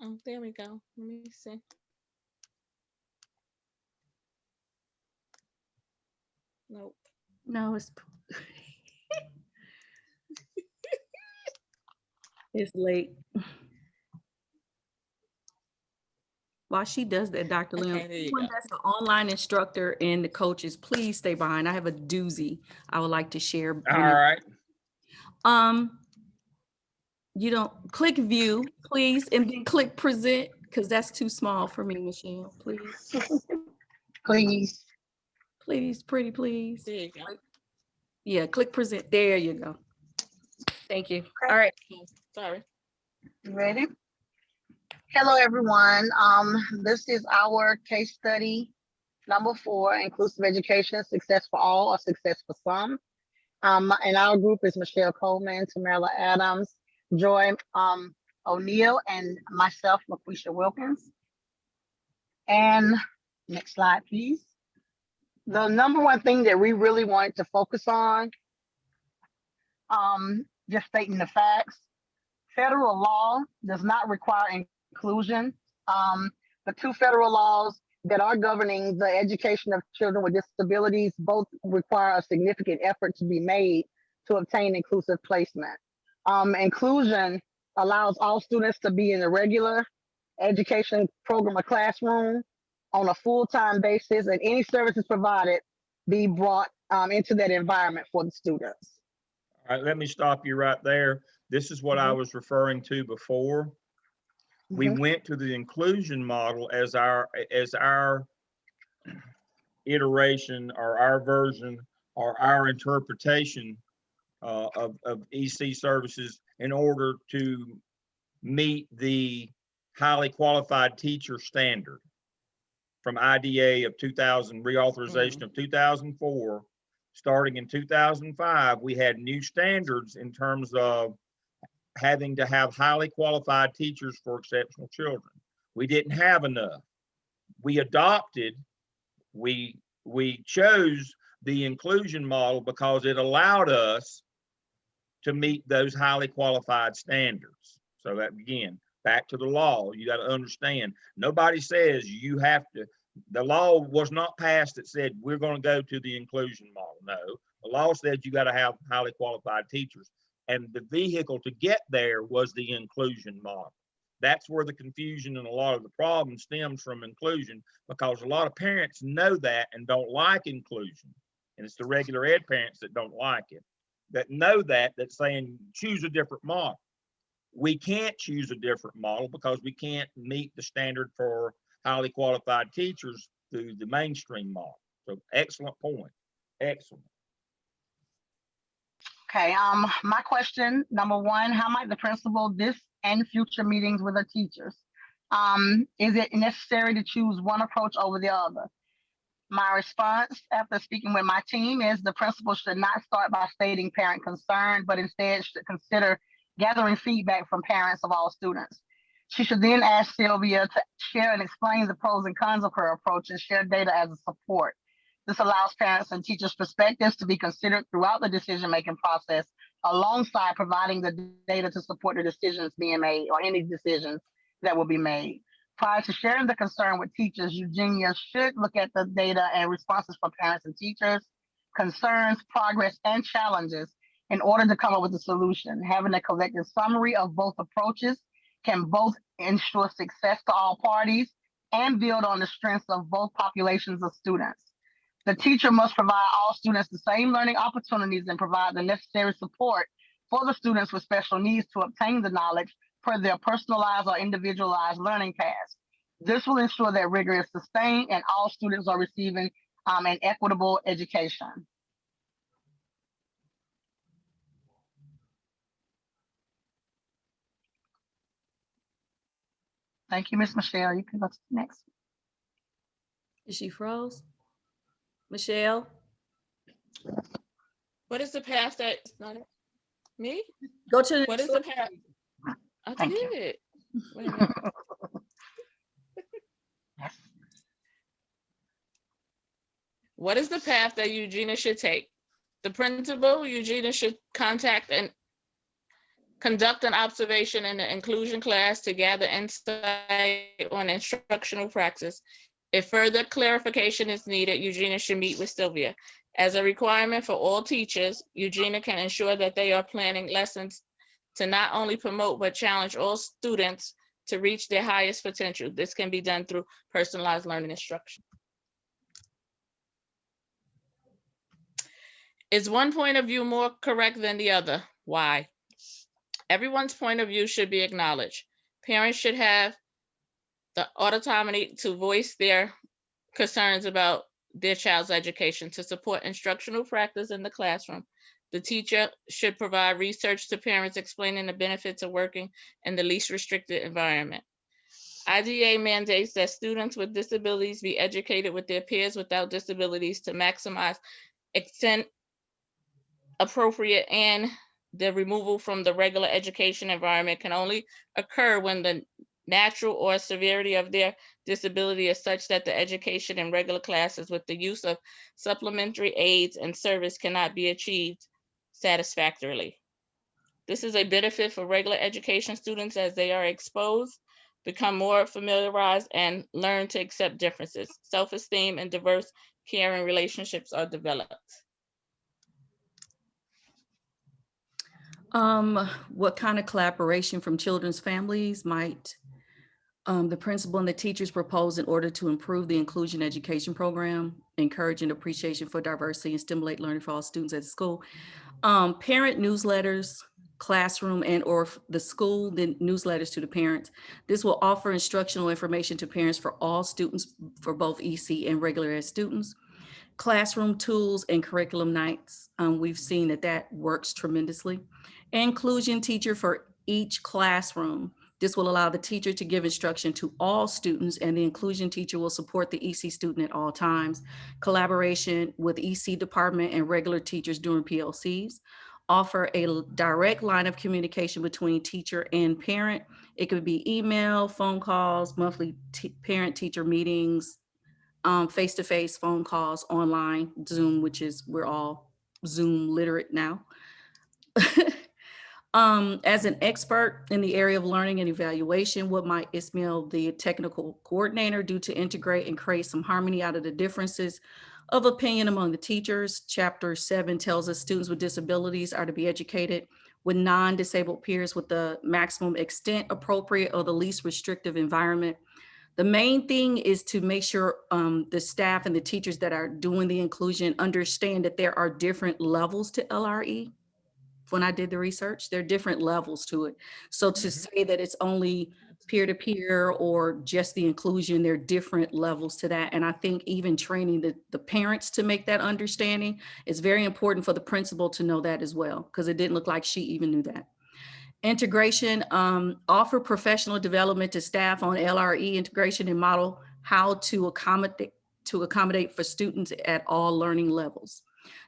S10: Oh, there we go. Let me see. Nope.
S5: No, it's it's late. While she does that, Dr. Lim,
S10: Okay, there you
S5: anyone
S10: go.
S5: that's an online instructor and the coaches, please stay behind. I have a doozy I would like to share.
S2: All right.
S5: You don't click view, please, and then click present, because that's too small for me, Michelle. Please.
S3: Please.
S5: Please, pretty please.
S10: There you go.
S5: Yeah, click present. There you go. Thank you. All right.
S10: Sorry.
S3: Ready? Hello, everyone. This is our case study number 4, inclusive education, success for all or success for some. And our group is Michelle Coleman, Tamara Adams, Joy O'Neill, and myself, LaQuisha Wilkins. And next slide, please. The number one thing that we really wanted to focus on, just stating the facts, federal law does not require inclusion. The 2 federal laws that are governing the education of children with disabilities both require a significant effort to be made to obtain inclusive placement. Inclusion allows all students to be in a regular education program or classroom on a full-time basis, and any services provided be brought into that environment for the students.
S2: All right, let me stop you right there. This is what I was referring to before. We went to the inclusion model as our iteration or our version or our interpretation of EC services in order to meet the highly qualified teacher standard from IDA of 2000, reauthorization of 2004. Starting in 2005, we had new standards in terms of having to have highly qualified teachers for exceptional children. We didn't have enough. We chose the inclusion model because it allowed us to meet those highly qualified standards. So that, again, back to the law, you got to understand, nobody says you have to, the law was not passed that said we're going to go to the inclusion model. No, the law said you got to have highly qualified teachers. And the vehicle to get there was the inclusion model. That's where the confusion and a lot of the problem stems from inclusion, because a lot of parents know that and don't like inclusion. And it's the regular ed parents that don't like it, that know that's saying choose a different model. We can't choose a different model because we can't meet the standard for highly qualified teachers through the mainstream model. So excellent point. Excellent.
S3: Okay, my question, number one, how might the principal this and future meetings with the teachers? Is it necessary to choose one approach over the other? My response after speaking with my team is the principal should not start by stating parent concern, but instead should consider gathering feedback from parents of all students. She should then ask Sylvia to share and explain the pros and cons of her approach and share data as a support. This allows parents and teachers' perspectives to be considered throughout the decision-making process, alongside providing the data to support the decisions being made or any decisions that will be made. Prior to sharing the concern with teachers, Eugenia should look at the data and responses from parents and teachers, concerns, progress, and challenges in order to come up with a solution. Having a collective summary of both approaches can both ensure success to all parties and build on the strengths of both populations of students. The teacher must provide all students the same learning opportunities and provide the necessary support for the students with special needs to obtain the knowledge per their personalized or individualized learning paths. This will ensure that rigor is sustained and all students are receiving an equitable education. Thank you, Ms. Michelle. You can go to the next.
S5: Is she froze? Michelle?
S10: What is the path that, not it? Me?
S5: Go to the,
S10: what is the path? I
S3: Thank
S10: did. Wait a minute. What is the path that Eugenia should take? The principal, Eugenia, should contact and conduct an observation in the inclusion class to gather insight on instructional practice. If further clarification is needed, Eugenia should meet with Sylvia. As a requirement for all teachers, Eugenia can ensure that they are planning lessons to not only promote but challenge all students to reach their highest potential. This can be done through personalized learning instruction. Is one point of view more correct than the other? Why? Everyone's point of view should be acknowledged. Parents should have the autonomy to voice their concerns about their child's education. To support instructional practice in the classroom, the teacher should provide research to parents explaining the benefits of working in the least restricted environment. IDA mandates that students with disabilities be educated with their peers without disabilities to maximize extent appropriate, and the removal from the regular education environment can only occur when the natural or severity of their disability is such that the education in regular classes with the use of supplementary aids and service cannot be achieved satisfactorily. This is a benefit for regular education students as they are exposed, become more familiarized, and learn to accept differences. Self-esteem and diverse caring relationships are developed.
S5: What kind of collaboration from children's families might the principal and the teachers propose in order to improve the inclusion education program, encouraging appreciation for diversity and stimulate learning for all students at the school? Parent newsletters, classroom and or the school, then newsletters to the parents. This will offer instructional information to parents for all students for both EC and regular ed students. Classroom tools and curriculum nights. We've seen that works tremendously. Inclusion teacher for each classroom. This will allow the teacher to give instruction to all students, and the inclusion teacher will support the EC student at all times. Collaboration with EC department and regular teachers during PLCs. offer a direct line of communication between teacher and parent. It could be email, phone calls, monthly parent-teacher meetings, face-to-face phone calls, online, Zoom, which is, we're all Zoom literate now. As an expert in the area of learning and evaluation, what might Ismail, the technical coordinator, do to integrate and create some harmony out of the differences of opinion among the teachers? Chapter 7 tells us students with disabilities are to be educated with non-disabled peers with the maximum extent appropriate or the least restrictive environment. The main thing is to make sure the staff and the teachers that are doing the inclusion understand that there are different levels to LRE. When I did the research, there are different levels to it. So to say that it's only peer-to-peer or just the inclusion, there are different levels to that. And I think even training the parents to make that understanding is very important for the principal to know that as well, because it didn't look like she even knew that. Integration, offer professional development to staff on LRE integration and model how to accommodate for students at all learning levels.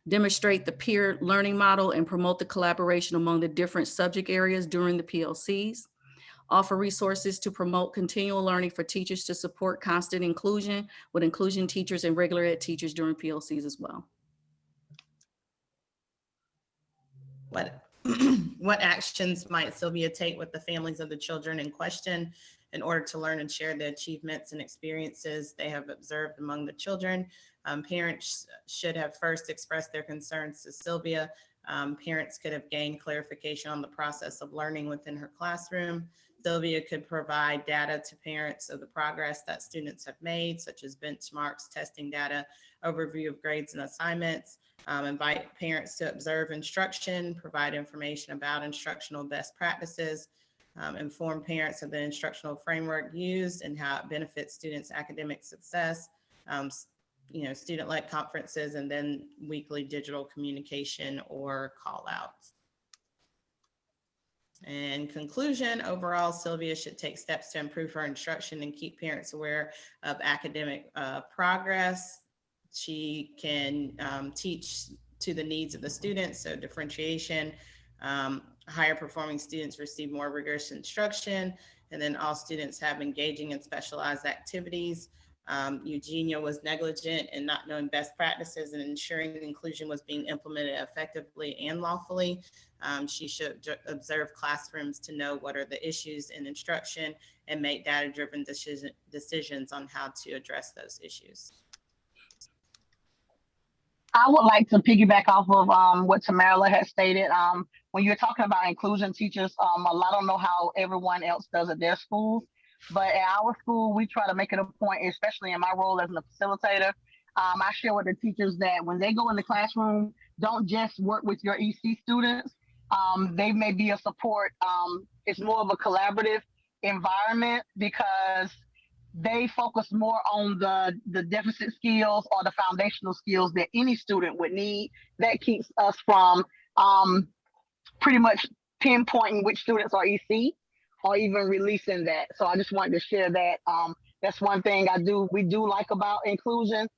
S5: Demonstrate the peer learning model and promote the collaboration among the different subject areas during the PLCs. Offer resources to promote continual learning for teachers to support constant inclusion with inclusion teachers and regular ed teachers during PLCs as well.
S7: What actions might Sylvia take with the families of the children in question in order to learn and share the achievements and experiences they have observed among the children? Parents should have first expressed their concerns to Sylvia. Parents could have gained clarification on the process of learning within her classroom. Sylvia could provide data to parents of the progress that students have made, such as benchmarks, testing data, overview of grades and assignments. Invite parents to observe instruction, provide information about instructional best practices, inform parents of the instructional framework used and how it benefits students' academic success, student-led conferences, and then weekly digital communication or call outs. In conclusion, overall, Sylvia should take steps to improve her instruction and keep parents aware of academic progress. She can teach to the needs of the students, so differentiation, higher performing students receive more rigorous instruction, and then all students have engaging and specialized activities. Eugenia was negligent in not knowing best practices and ensuring inclusion was being implemented effectively and lawfully. She should observe classrooms to know what are the issues in instruction and make data-driven decisions on how to address those issues.
S3: I would like to piggyback off of what Tamarla has stated. When you're talking about inclusion teachers, I don't know how everyone else does at their schools, but at our school, we try to make it a point, especially in my role as a facilitator. I share with the teachers that when they go in the classroom, don't just work with your EC students. They may be a support. It's more of a collaborative environment because they focus more on the deficit skills or the foundational skills that any student would need. That keeps us from pretty much pinpointing which students are EC or even releasing that. So I just wanted to share that. That's one thing we do like about inclusion.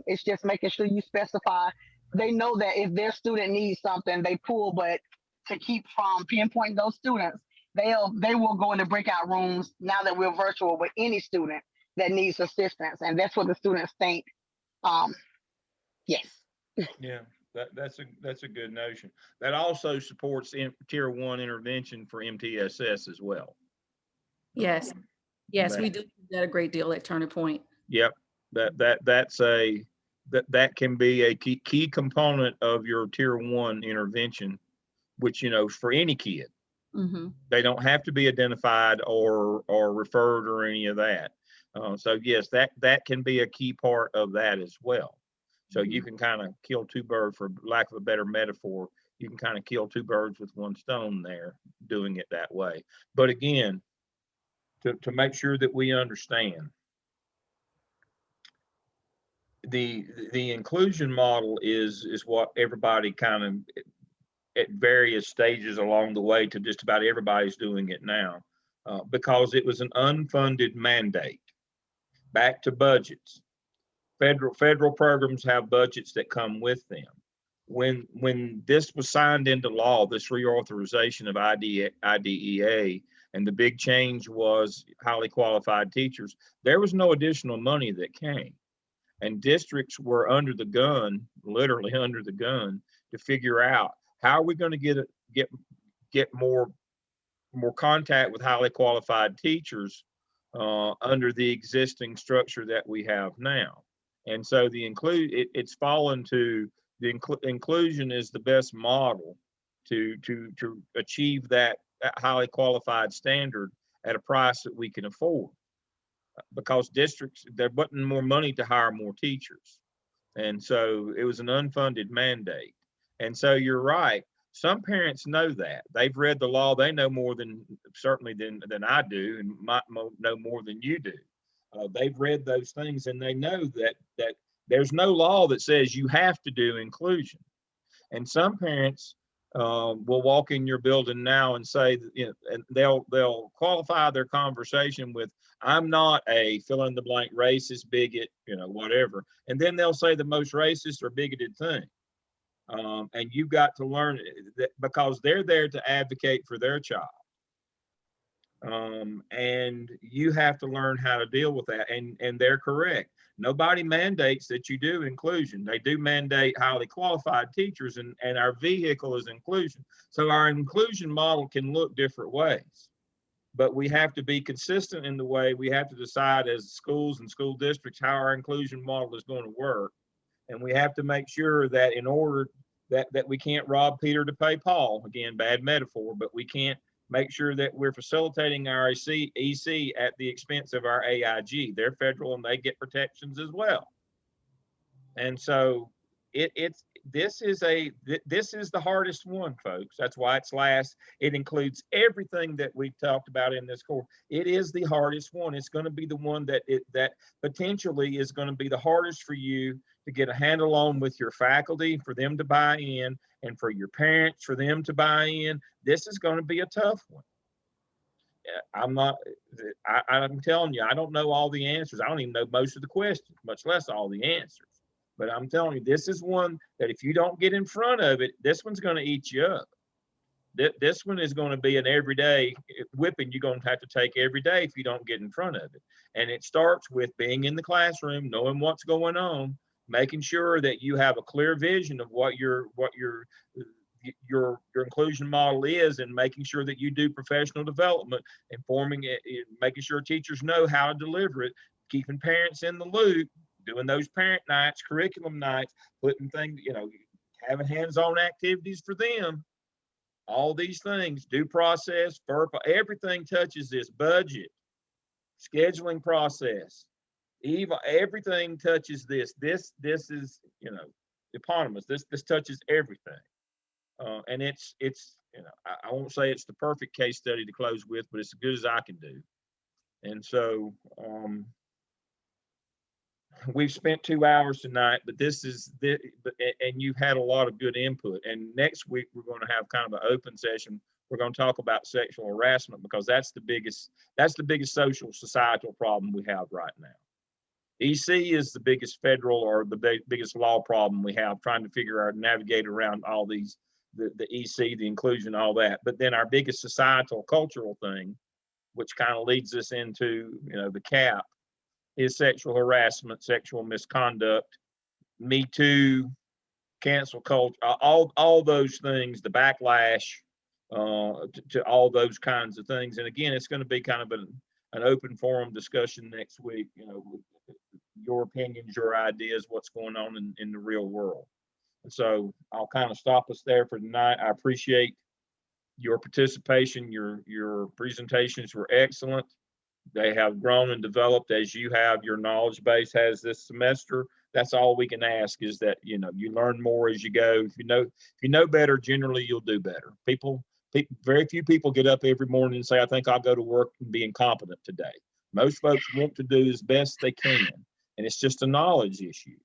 S3: It's just making sure you specify. They know that if their student needs something, they pull, but to keep from pinpointing those students, they will go into breakout rooms now that we're virtual with any student that needs assistance. And that's what the students think. Yes.
S2: Yeah, that's a good notion. That also supports Tier 1 intervention for MTSS as well.
S5: Yes, we do that a great deal at Turning Point.
S2: Yep, that can be a key component of your Tier 1 intervention, which for any kid.
S5: Mm-hmm.
S2: They don't have to be identified or referred or any of that. So yes, that can be a key part of that as well. So you can kind of kill two birds, for lack of a better metaphor. You can kind of kill two birds with one stone there, doing it that way. But again, to make sure that we understand, the inclusion model is what everybody kind of at various stages along the way, to just about everybody's doing it now, because it was an unfunded mandate. Back to budgets. Federal programs have budgets that come with them. when this was signed into law, this reauthorization of IDEA, and the big change was highly qualified teachers, there was no additional money that came. And districts were under the gun, literally under the gun, to figure out how are we going to get more contact with highly qualified teachers under the existing structure that we have now. And so it's fallen to the inclusion is the best model to achieve that highly qualified standard at a price that we can afford, because districts, there wasn't more money to hire more teachers. And so it was an unfunded mandate. And so you're right. Some parents know that. They've read the law. They know more than I do, and might know more than you do. They've read those things, and they know that there's no law that says you have to do inclusion. And some parents will walk in your building now and say, and they'll qualify their conversation with, "I'm not a fill in the blank racist, bigot, whatever." And then they'll say the most racist or bigoted thing. And you've got to learn that, because they're there to advocate for their child. And you have to learn how to deal with that. And they're correct. Nobody mandates that you do inclusion. They do mandate highly qualified teachers, and our vehicle is inclusion. So our inclusion model can look different ways, but we have to be consistent in the way. We have to decide as schools and school districts how our inclusion model is going to work. And we have to make sure that in order that we can't rob Peter to pay Paul, again, bad metaphor, but we can't make sure that we're facilitating our EC at the expense of our AIG. They're federal and they get protections as well. And so this is the hardest one, folks. That's why it's last. It includes everything that we've talked about in this course. It is the hardest one. It's going to be the one that potentially is going to be the hardest for you to get a handle on with your faculty, for them to buy in, and for your parents, for them to buy in. This is going to be a tough one. I'm telling you, I don't know all the answers. I don't even know most of the questions, much less all the answers. But I'm telling you, this is one that if you don't get in front of it, this one's going to eat you up. This one is going to be an everyday whipping you're going to have to take every day if you don't get in front of it. And it starts with being in the classroom, knowing what's going on, making sure that you have a clear vision of what your inclusion model is, and making sure that you do professional development, informing it, making sure teachers know how to deliver it, keeping parents in the loop, doing those parent nights, curriculum nights, putting things, having hands-on activities for them. All these things, due process, FERPA, everything touches this. Budget, scheduling process, everything touches this. This is, eponymous. This touches everything. And it's I won't say it's the perfect case study to close with, but it's as good as I can do. And so we've spent 2 hours tonight, but and you've had a lot of good input. And next week we're going to have kind of an open session. We're going to talk about sexual harassment, because that's the biggest social societal problem we have right now. EC is the biggest federal or the biggest law problem we have, trying to figure out, navigate around all these, the EC, the inclusion, all that. But then our biggest societal cultural thing, which kind of leads us into, the CAP, is sexual harassment, sexual misconduct, Me Too, cancel culture, all those things, the backlash to all those kinds of things. And again, it's going to be kind of an open forum discussion next week, your opinions, your ideas, what's going on in the real world. And so I'll kind of stop us there for tonight. I appreciate your participation. Your presentations were excellent. They have grown and developed as you have. Your knowledge base has this semester. That's all we can ask, is that you learn more as you go. If you know better, generally you'll do better. Very few people get up every morning and say, "I think I'll go to work and be incompetent today." Most folks want to do as best they can, and it's just a knowledge issue.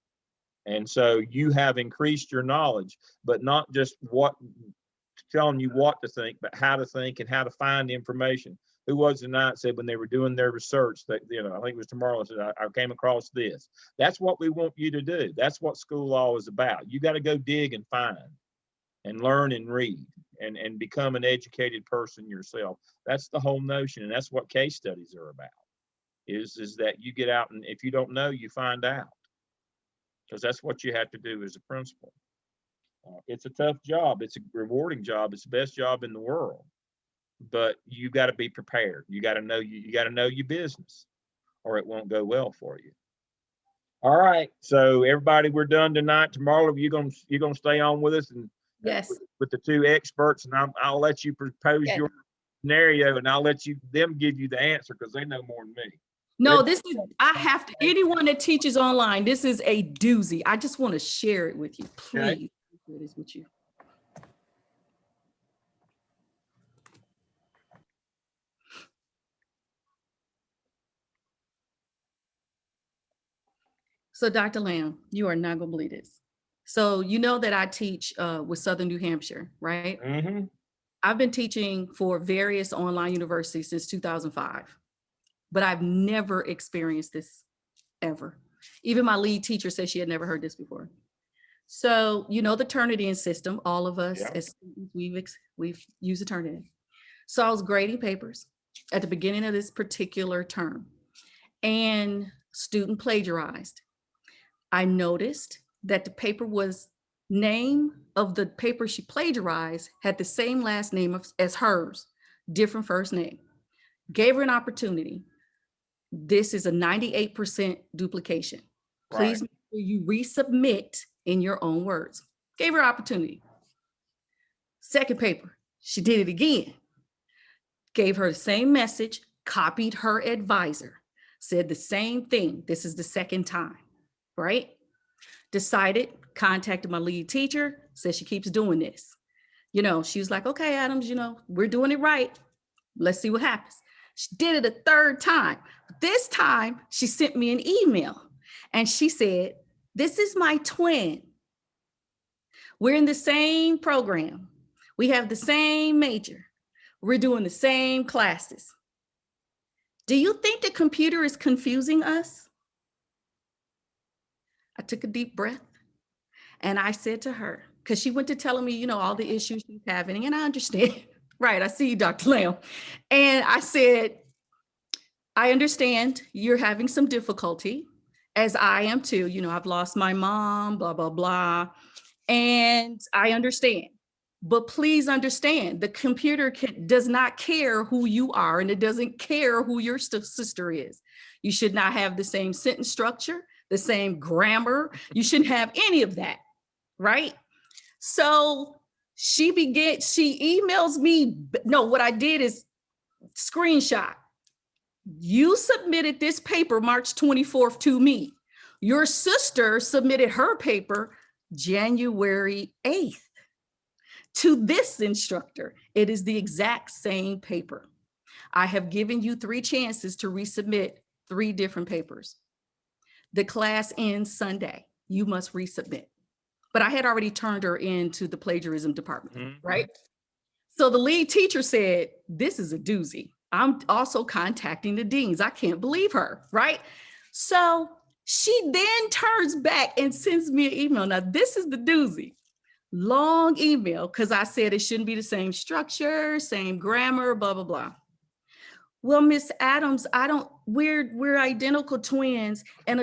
S2: And so you have increased your knowledge, but not just telling you what to think, but how to think and how to find information. who was the night said when they were doing their research that, I think it was tomorrow, said, I came across this. That's what we want you to do. That's what school law is about. You got to go dig and find and learn and read and become an educated person yourself. That's the whole notion. And that's what case studies are about, is that you get out, and if you don't know, you find out, because that's what you have to do as a principal. It's a tough job. It's a rewarding job. It's the best job in the world. But you got to be prepared. You got to know you got to know your business, or it won't go well for you. All right, so everybody, we're done tonight. Tomorrow you're gonna stay on with us and
S5: Yes.
S2: with the two experts, and I'll let you propose your scenario, and I'll let them give you the answer, because they know more than me.
S5: No, I have to, anyone that teaches online, this is a doozy. I just want to share it with you, please.
S2: Okay.
S5: Share this with you. So Dr. Lamb, you are not gonna believe this. So you know that I teach with Southern New Hampshire, right?
S2: Mm-hmm.
S5: I've been teaching for various online universities since 2005, but I've never experienced this ever. Even my lead teacher said she had never heard this before. So, the Turnitin system, all of us as students, we've used the Turnitin. So I was grading papers at the beginning of this particular term, and student plagiarized. I noticed that the paper name of the paper she plagiarized had the same last name as hers, different first name. Gave her an opportunity. This is a 98% duplication. Please make sure you resubmit in your own words. Gave her opportunity. Second paper, she did it again. Gave her the same message, copied her advisor, said the same thing. This is the second time, right? Decided, contacted my lead teacher, said she keeps doing this. She was like, okay, Adams, we're doing it right. Let's see what happens. She did it a third time. This time she sent me an email and she said, this is my twin. We're in the same program. We have the same major. We're doing the same classes. Do you think the computer is confusing us? I took a deep breath and I said to her, because she went to telling me, all the issues she's having, and I understand. Right, I see you, Dr. Lamb. And I said, I understand you're having some difficulty, as I am too. I've lost my mom, blah, blah, blah. And I understand. But please understand, the computer does not care who you are, and it doesn't care who your sister is. You should not have the same sentence structure, the same grammar. You shouldn't have any of that, right? So she emails me. No, what I did is screenshot. You submitted this paper March 24th to me. Your sister submitted her paper January 8th to this instructor. It is the exact same paper. I have given you 3 chances to resubmit 3 different papers. The class ends Sunday. You must resubmit. But I had already turned her into the plagiarism department, right? So the lead teacher said, this is a doozy. I'm also contacting the deans. I can't believe her, right? So she then turns back and sends me an email. Now, this is the doozy. Long email, because I said it shouldn't be the same structure, same grammar, blah, blah, blah. Well, Miss Adams, we're identical twins, and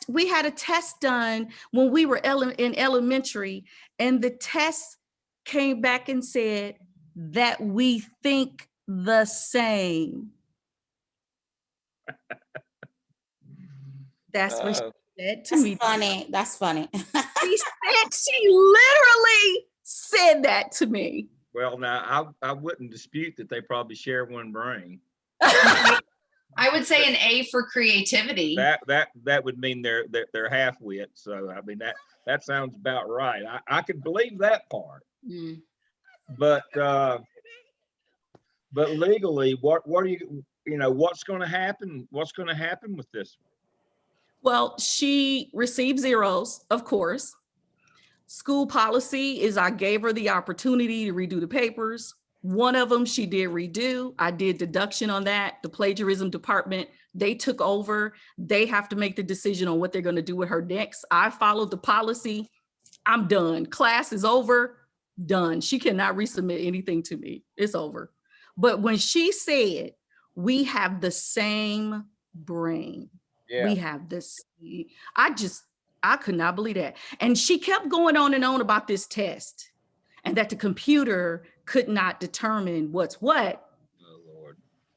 S5: we had a test done when we were in elementary, and the test came back and said that we think the same. That's what she said to me.
S12: Funny. That's funny.
S5: She literally said that to me.
S2: Well, now I wouldn't dispute that they probably share one brain.
S13: I would say an A for creativity.
S2: That would mean they're half-wit. So I mean that sounds about right. I could believe that part.
S13: Mm.
S2: But legally, what are what's going to happen? What's going to happen with this one?
S5: Well, she received zeros, of course. School policy is I gave her the opportunity to redo the papers. One of them she did redo. I did deduction on that. The plagiarism department, they took over. They have to make the decision on what they're going to do with her next. I followed the policy. I'm done. Class is over. Done. She cannot resubmit anything to me. It's over. But when she said, we have the same brain.
S2: Yeah.
S5: We have this. I could not believe that. And she kept going on and on about this test and that the computer could not determine what's what.
S2: Oh, Lord.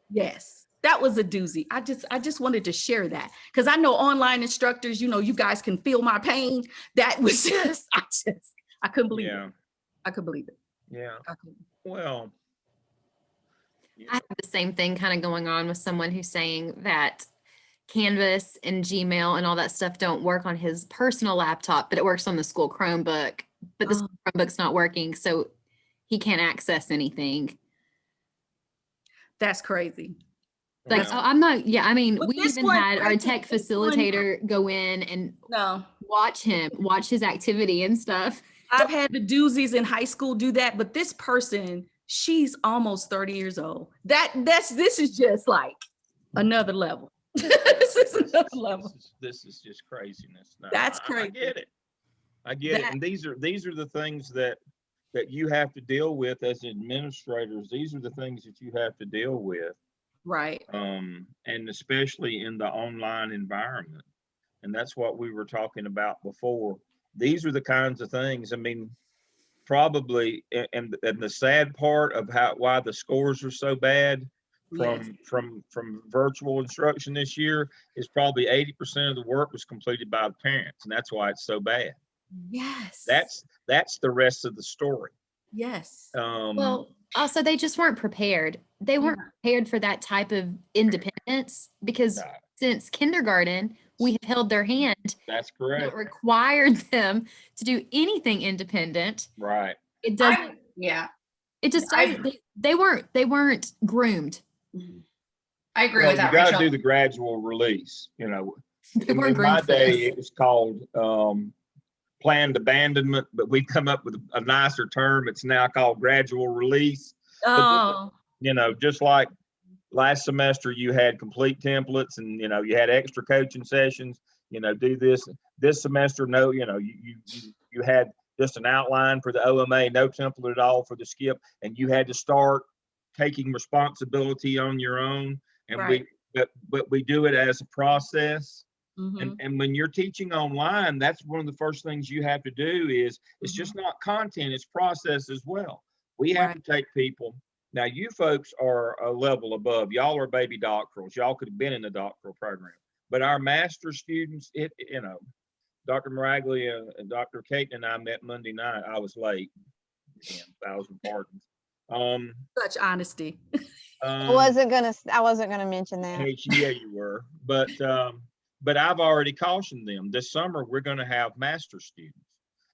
S5: Yes, that was a doozy. I just wanted to share that because I know online instructors, you know, you guys can feel my pain. That was just, I couldn't believe it. I could believe it.
S2: Yeah. Well,
S19: I have the same thing kind of going on with someone who's saying that Canvas and Gmail and all that stuff don't work on his personal laptop, but it works on the school Chromebook. But the school Chromebook's not working, so he can't access anything.
S5: That's crazy.
S19: Like,
S5: Well,
S19: I'm not, yeah, I mean,
S5: but
S19: we
S5: this
S19: even
S5: one-
S19: had our tech
S5: this one-
S19: facilitator go in and watch his activity and stuff.
S5: I've had the doozies in high school do that, but this person, she's almost 30 years old. This is just like another level. This is another level.
S2: This is just craziness. No,
S5: That's
S2: I
S5: crazy.
S2: get it. I get it. And these are the things that you have to deal with as administrators. These are the things that you have to deal with.
S5: Right.
S2: And especially in the online environment. And that's what we were talking about before. These are the kinds of things, I mean, probably, and the sad part of why the scores are so bad from virtual instruction this year is probably 80% of the work was completed by the parents, and that's why it's so bad.
S5: Yes.
S2: That's the rest of the story.
S5: Yes.
S19: Well, also they just weren't prepared. They weren't prepared for that type of independence because since kindergarten, we have held their hand.
S2: That's correct.
S19: Not required them to do anything independent.
S2: Right.
S19: It doesn't. It just doesn't. They weren't groomed.
S13: I agree
S2: Well,
S13: with that,
S2: you got to
S13: Rachel.
S2: do the gradual release. You know,
S19: They weren't
S2: in my
S19: groomed for
S2: day,
S19: this.
S2: it was called planned abandonment, but we've come up with a nicer term. It's now called gradual release.
S5: Oh.
S2: You know, just like last semester, you had complete templates, and you know, you had extra coaching sessions. You know, do this. This semester, no. You know, you had just an outline for the OMA, no template at all for the skip, and you had to start taking responsibility on your own. And
S5: Right.
S2: but we do it as a process.
S5: Mhm.
S2: And when you're teaching online, that's one of the first things you have to do is it's just not content, it's process as well. We have to take people. Now, you folks are a level above. Y'all are baby doctorals. Y'all could have been in the doctoral program. But our master students, you know, Dr. Maraglia and Dr. Caton and I met Monday night. I was late. 1,000 pardons.
S5: Such honesty.
S1: I wasn't gonna mention that.
S2: Yeah, you were. But I've already cautioned them. This summer, we're going to have master students.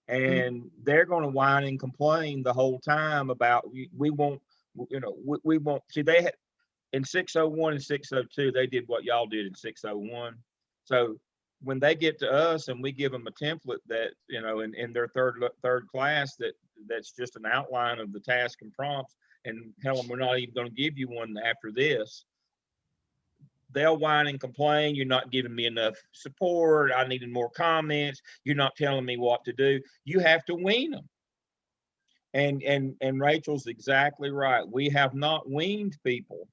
S2: And they're going to whine and complain the whole time about, we won't, you know, we won't. See, they had, in 601 and 602, they did what y'all did in 601. So when they get to us and we give them a template that, you know, in their third class, that's just an outline of the task and prompts, and tell them we're not even going to give you one after this, they'll whine and complain. You're not giving me enough support. I needed more comments. You're not telling me what to do. You have to wean them. And Rachel's exactly right. We have not weaned people.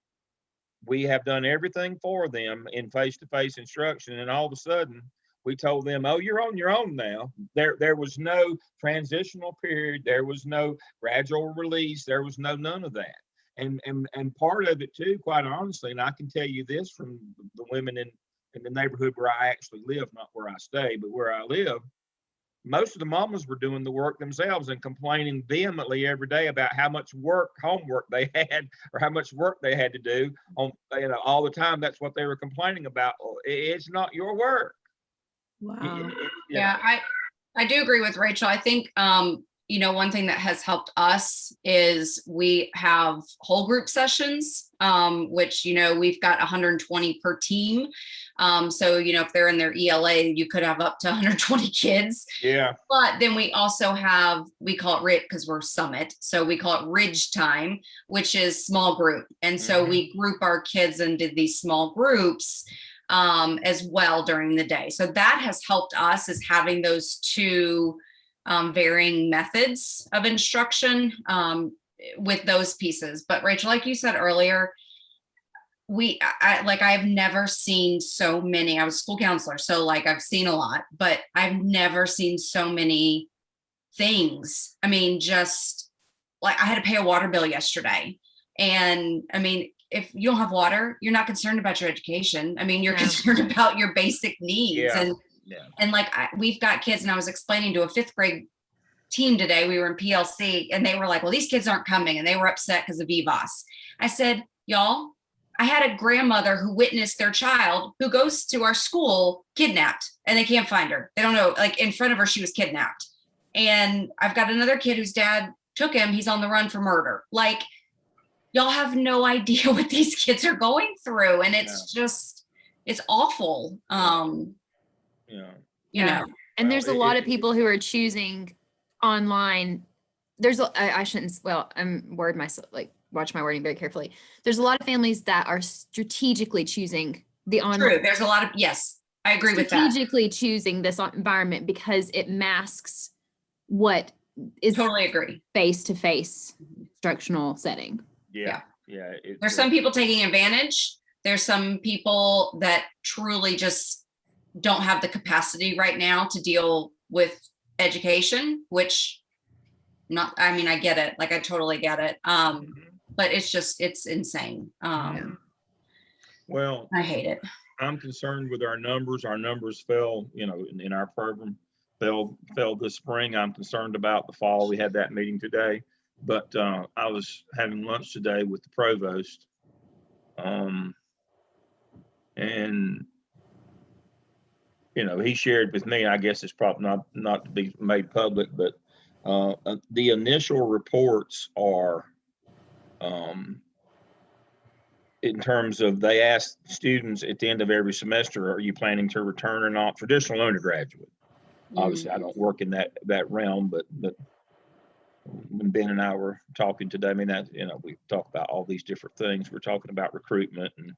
S2: We have done everything for them in face-to-face instruction, and all of a sudden we told them, oh, you're on your own now. There was no transitional period. There was no gradual release. There was none of that. And part of it too, quite honestly, and I can tell you this from the women in the neighborhood where I actually live, not where I stay, but where I live, most of the mamas were doing the work themselves and complaining vehemently every day about how much homework they had, or how much work they had to do on, you know, all the time. That's what they were complaining about. It's not your work.
S5: Wow.
S13: Yeah, I do agree with Rachel. I think you know, one thing that has helped us is we have whole group sessions, which, you know, we've got 120 per team. So, you know, if they're in their ELA, you could have up to 120 kids.
S2: Yeah.
S13: But then we also have, we call it RIT because we're Summit. So we call it Ridge Time, which is small group. And so we group our kids into these small groups as well during the day. So that has helped us, is having those two varying methods of instruction with those pieces. But Rachel, like you said earlier, I've never seen so many. I was a school counselor, so like I've seen a lot, but I've never seen so many things. I mean, just like I had to pay a water bill yesterday. And I mean, if you don't have water, you're not concerned about your education. I mean, you're concerned about your basic needs. And like we've got kids, and I was explaining to a 5th grade team today, we were in PLC, and they were like, well, these kids aren't coming, and they were upset because of VBOS. I said, y'all, I had a grandmother who witnessed their child who goes to our school kidnapped, and they can't find her. They don't know, like in front of her, she was kidnapped. And I've got another kid whose dad took him. He's on the run for murder. Like, y'all have no idea what these kids are going through. And it's just, it's awful. You know,
S19: and there's a lot of people who are choosing online. There's I shouldn't, well, I'm word myself, like watch my wording very carefully. There's a lot of families that are strategically choosing the online.
S13: True. There's a lot of, yes, I agree with that.
S19: Strategically choosing this environment because it masks what is
S13: totally agree
S19: face-to-face instructional setting.
S2: Yeah.
S13: There's some people taking advantage. There's some people that truly just don't have the capacity right now to deal with education, which I mean, I get it. Like, I totally get it. But it's just, it's insane.
S2: Well,
S13: I hate it.
S2: I'm concerned with our numbers. Our numbers fell, you know, in our program, fell this spring. I'm concerned about the fall. We had that meeting today, but I was having lunch today with the provost, and you know, he shared with me, I guess it's probably not to be made public, but the initial reports are, in terms of, they asked students at the end of every semester, are you planning to return or not? Traditional undergraduate. Obviously, I don't work in that realm, but when Ben and I were talking today, I mean, that, you know, we talk about all these different things. We're talking about recruitment and,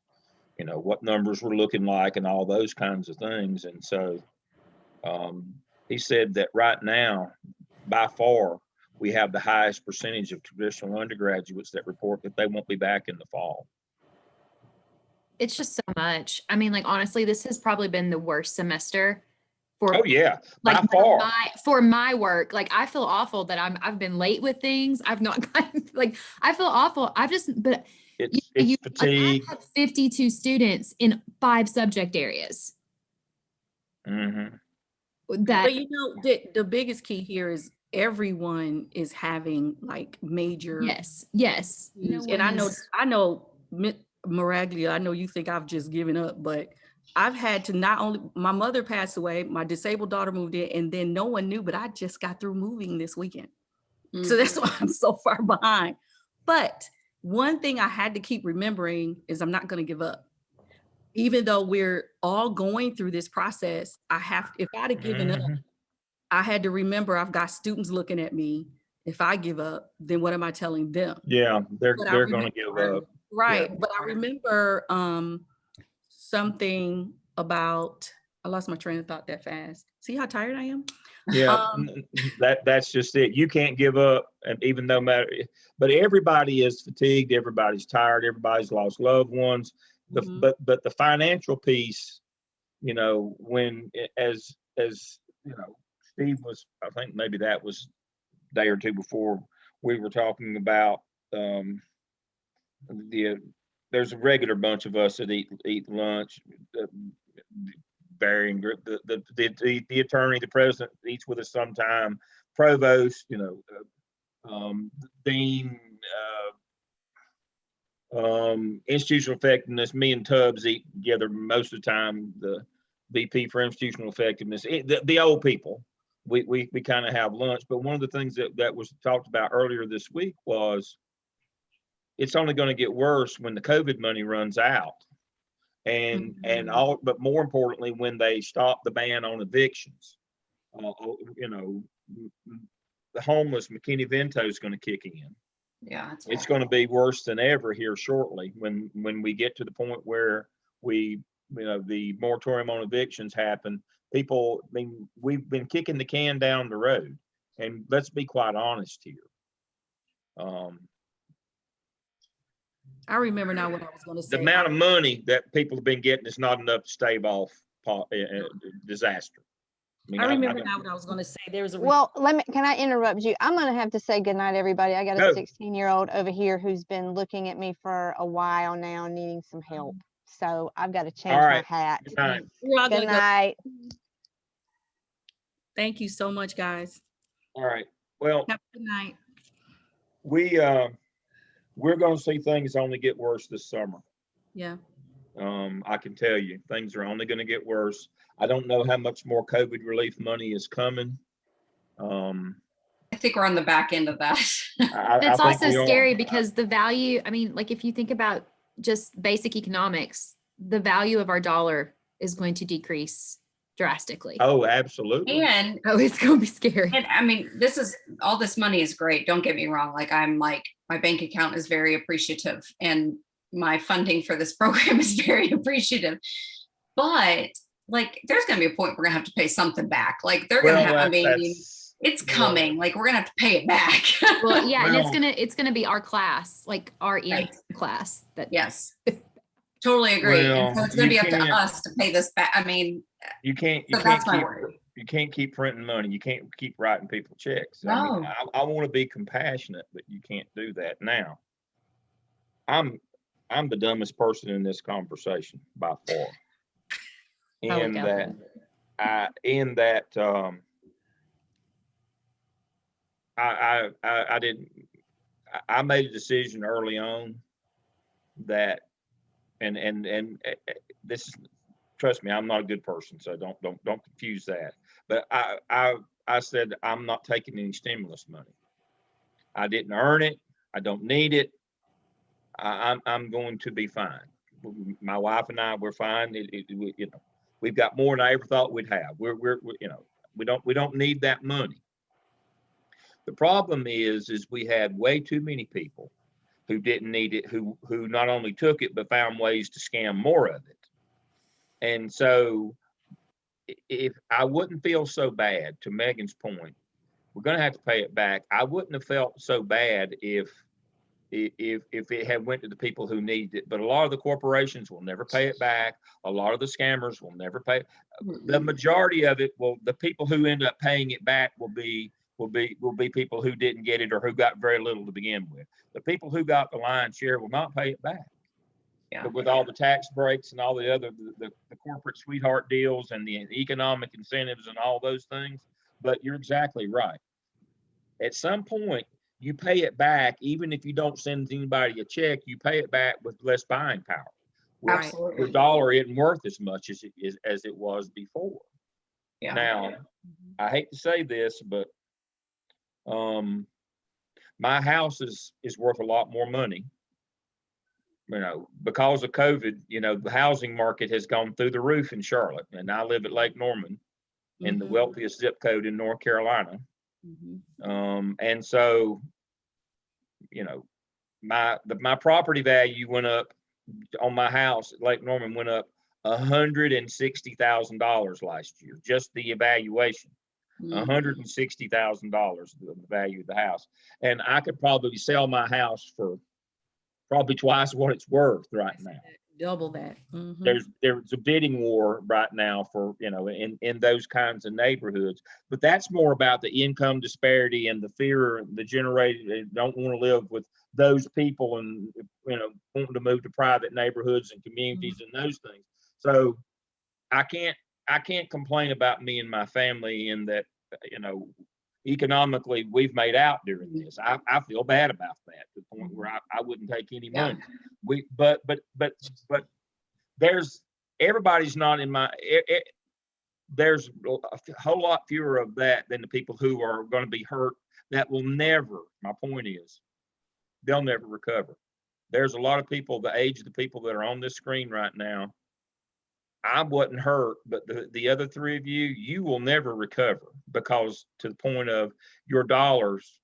S2: you know, what numbers we're looking like and all those kinds of things. And so he said that right now, by far, we have the highest percentage of traditional undergraduates that report that they won't be back in the fall.
S19: It's just so much. I mean, like, honestly, this has probably been the worst semester for,
S2: oh yeah,
S19: like,
S2: by far.
S19: For my work. Like, I feel awful that I've been late with things. I've not gotten, like, I feel awful. But
S2: it's
S19: Like,
S2: fatigue.
S19: I have 52 students in 5 subject areas.
S5: But you know, the biggest key here is everyone is having like major.
S19: Yes.
S5: Issues. And I know Maraglia, I know you think I've just given up, but I've had to, not only, my mother passed away, my disabled daughter moved in, and then no one knew, but I just got through moving this weekend. So that's why I'm so far behind. But one thing I had to keep remembering is I'm not going to give up. Even though we're all going through this process, if I'd have given up, I had to remember I've got students looking at me. If I give up, then what am I telling them?
S2: Yeah, they're going to give up.
S5: Right.
S2: Yeah.
S5: But I remember something about, I lost my train of thought that fast. See how tired I am?
S2: Yeah, that's just it. You can't give up, and even though but everybody is fatigued, everybody's tired, everybody's lost loved ones. But the financial piece, you know, when as you know, Steve was, I think maybe that was a day or two before, we were talking about there's a regular bunch of us that eat lunch, varying group, the attorney, the president eats with us sometime, provost, you know, dean, institutional effectiveness, me and Tubbs eat together most of the time, the VP for institutional effectiveness, the old people, we kind of have lunch. But one of the things that was talked about earlier this week was it's only going to get worse when the COVID money runs out. And but more importantly, when they stop the ban on evictions, you know, the homeless McKinney-Vento is going to kick in.
S13: Yeah,
S2: it's going to be worse than ever here shortly when we get to the point where the moratorium on evictions happen. People, I mean, we've been kicking the can down the road, and let's be quite honest here.
S5: I remember now what I was going to say.
S2: The amount of money that people have been getting is not enough to stave off disaster.
S5: I remember now what I was going to say. There's a
S1: well, can I interrupt you? I'm going to have to say goodnight, everybody. I got a 16-year-old over here who's been looking at me for a while now, needing some help. So I've got to change my hat.
S2: Good night.
S1: Good night.
S5: Thank you so much, guys.
S2: All right. Well,
S5: have a good night.
S2: We're going to see things only get worse this summer.
S5: Yeah.
S2: I can tell you things are only going to get worse. I don't know how much more COVID relief money is coming.
S13: I think we're on the back end of that.
S19: It's also scary because the value, I mean, like if you think about just basic economics, the value of our dollar is going to decrease drastically.
S2: Oh, absolutely.
S13: And
S19: it's going to be scary.
S13: And I mean, all this money is great. Don't get me wrong. Like my bank account is very appreciative and my funding for this program is very appreciative. But like, there's going to be a point we're going to have to pay something back. Like they're going to have, I mean, it's coming. Like we're going to have to pay it back.
S19: Well, yeah. And it's going to be our class, like our class that.
S13: Yes. Totally agree. And so it's going to be up to us to pay this back. I mean,
S2: you can't keep printing money. You can't keep writing people checks.
S13: No.
S2: I mean, I want to be compassionate, but you can't do that. Now, I'm the dumbest person in this conversation by far. I made a decision early on that, and this is, trust me, I'm not a good person, so don't confuse that. But I said I'm not taking any stimulus money. I didn't earn it. I don't need it. I'm going to be fine. My wife and I, we're fine. We've got more than I ever thought we'd have. We don't need that money. The problem is we had way too many people who didn't need it, who not only took it, but found ways to scam more of it. And so if I wouldn't feel so bad, to Megan's point, we're going to have to pay it back. I wouldn't have felt so bad if it had went to the people who need it, but a lot of the corporations will never pay it back. A lot of the scammers will never pay. The majority of it the people who end up paying it back will be people who didn't get it or who got very little to begin with. The people who got the lion's share will not pay it back. Yeah. But with all the tax breaks and all the other the corporate sweetheart deals and the economic incentives and all those things, but you're exactly right. At some point, you pay it back, even if you don't send anybody a check, you pay it back with less buying power.
S13: Absolutely.
S2: Your dollar isn't worth as much as it was before.
S13: Yeah.
S2: Now, I hate to say this, but my house is worth a lot more money. Because of COVID, the housing market has gone through the roof in Charlotte, and I live at Lake Norman, in the wealthiest zip code in North Carolina. And so, my property value went up on my house at Lake Norman went up $160,000 last year, just the evaluation. $160,000 the value of the house, and I could probably sell my house for probably twice what it's worth right now.
S5: Double that.
S2: There's a bidding war right now for in those kinds of neighborhoods, but that's more about the income disparity and the fear the generated. They don't want to live with those people and wanting to move to private neighborhoods and communities and those things. So I can't complain about me and my family in that economically we've made out during this. I feel bad about that to the point where I wouldn't take any money. But there's everybody's not in my there's a whole lot fewer of that than the people who are going to be hurt that will never, my point is, they'll never recover. There's a lot of people, the age of the people that are on this screen right now, I wasn't hurt, but the other three of you, you will never recover, because to the point of your dollars,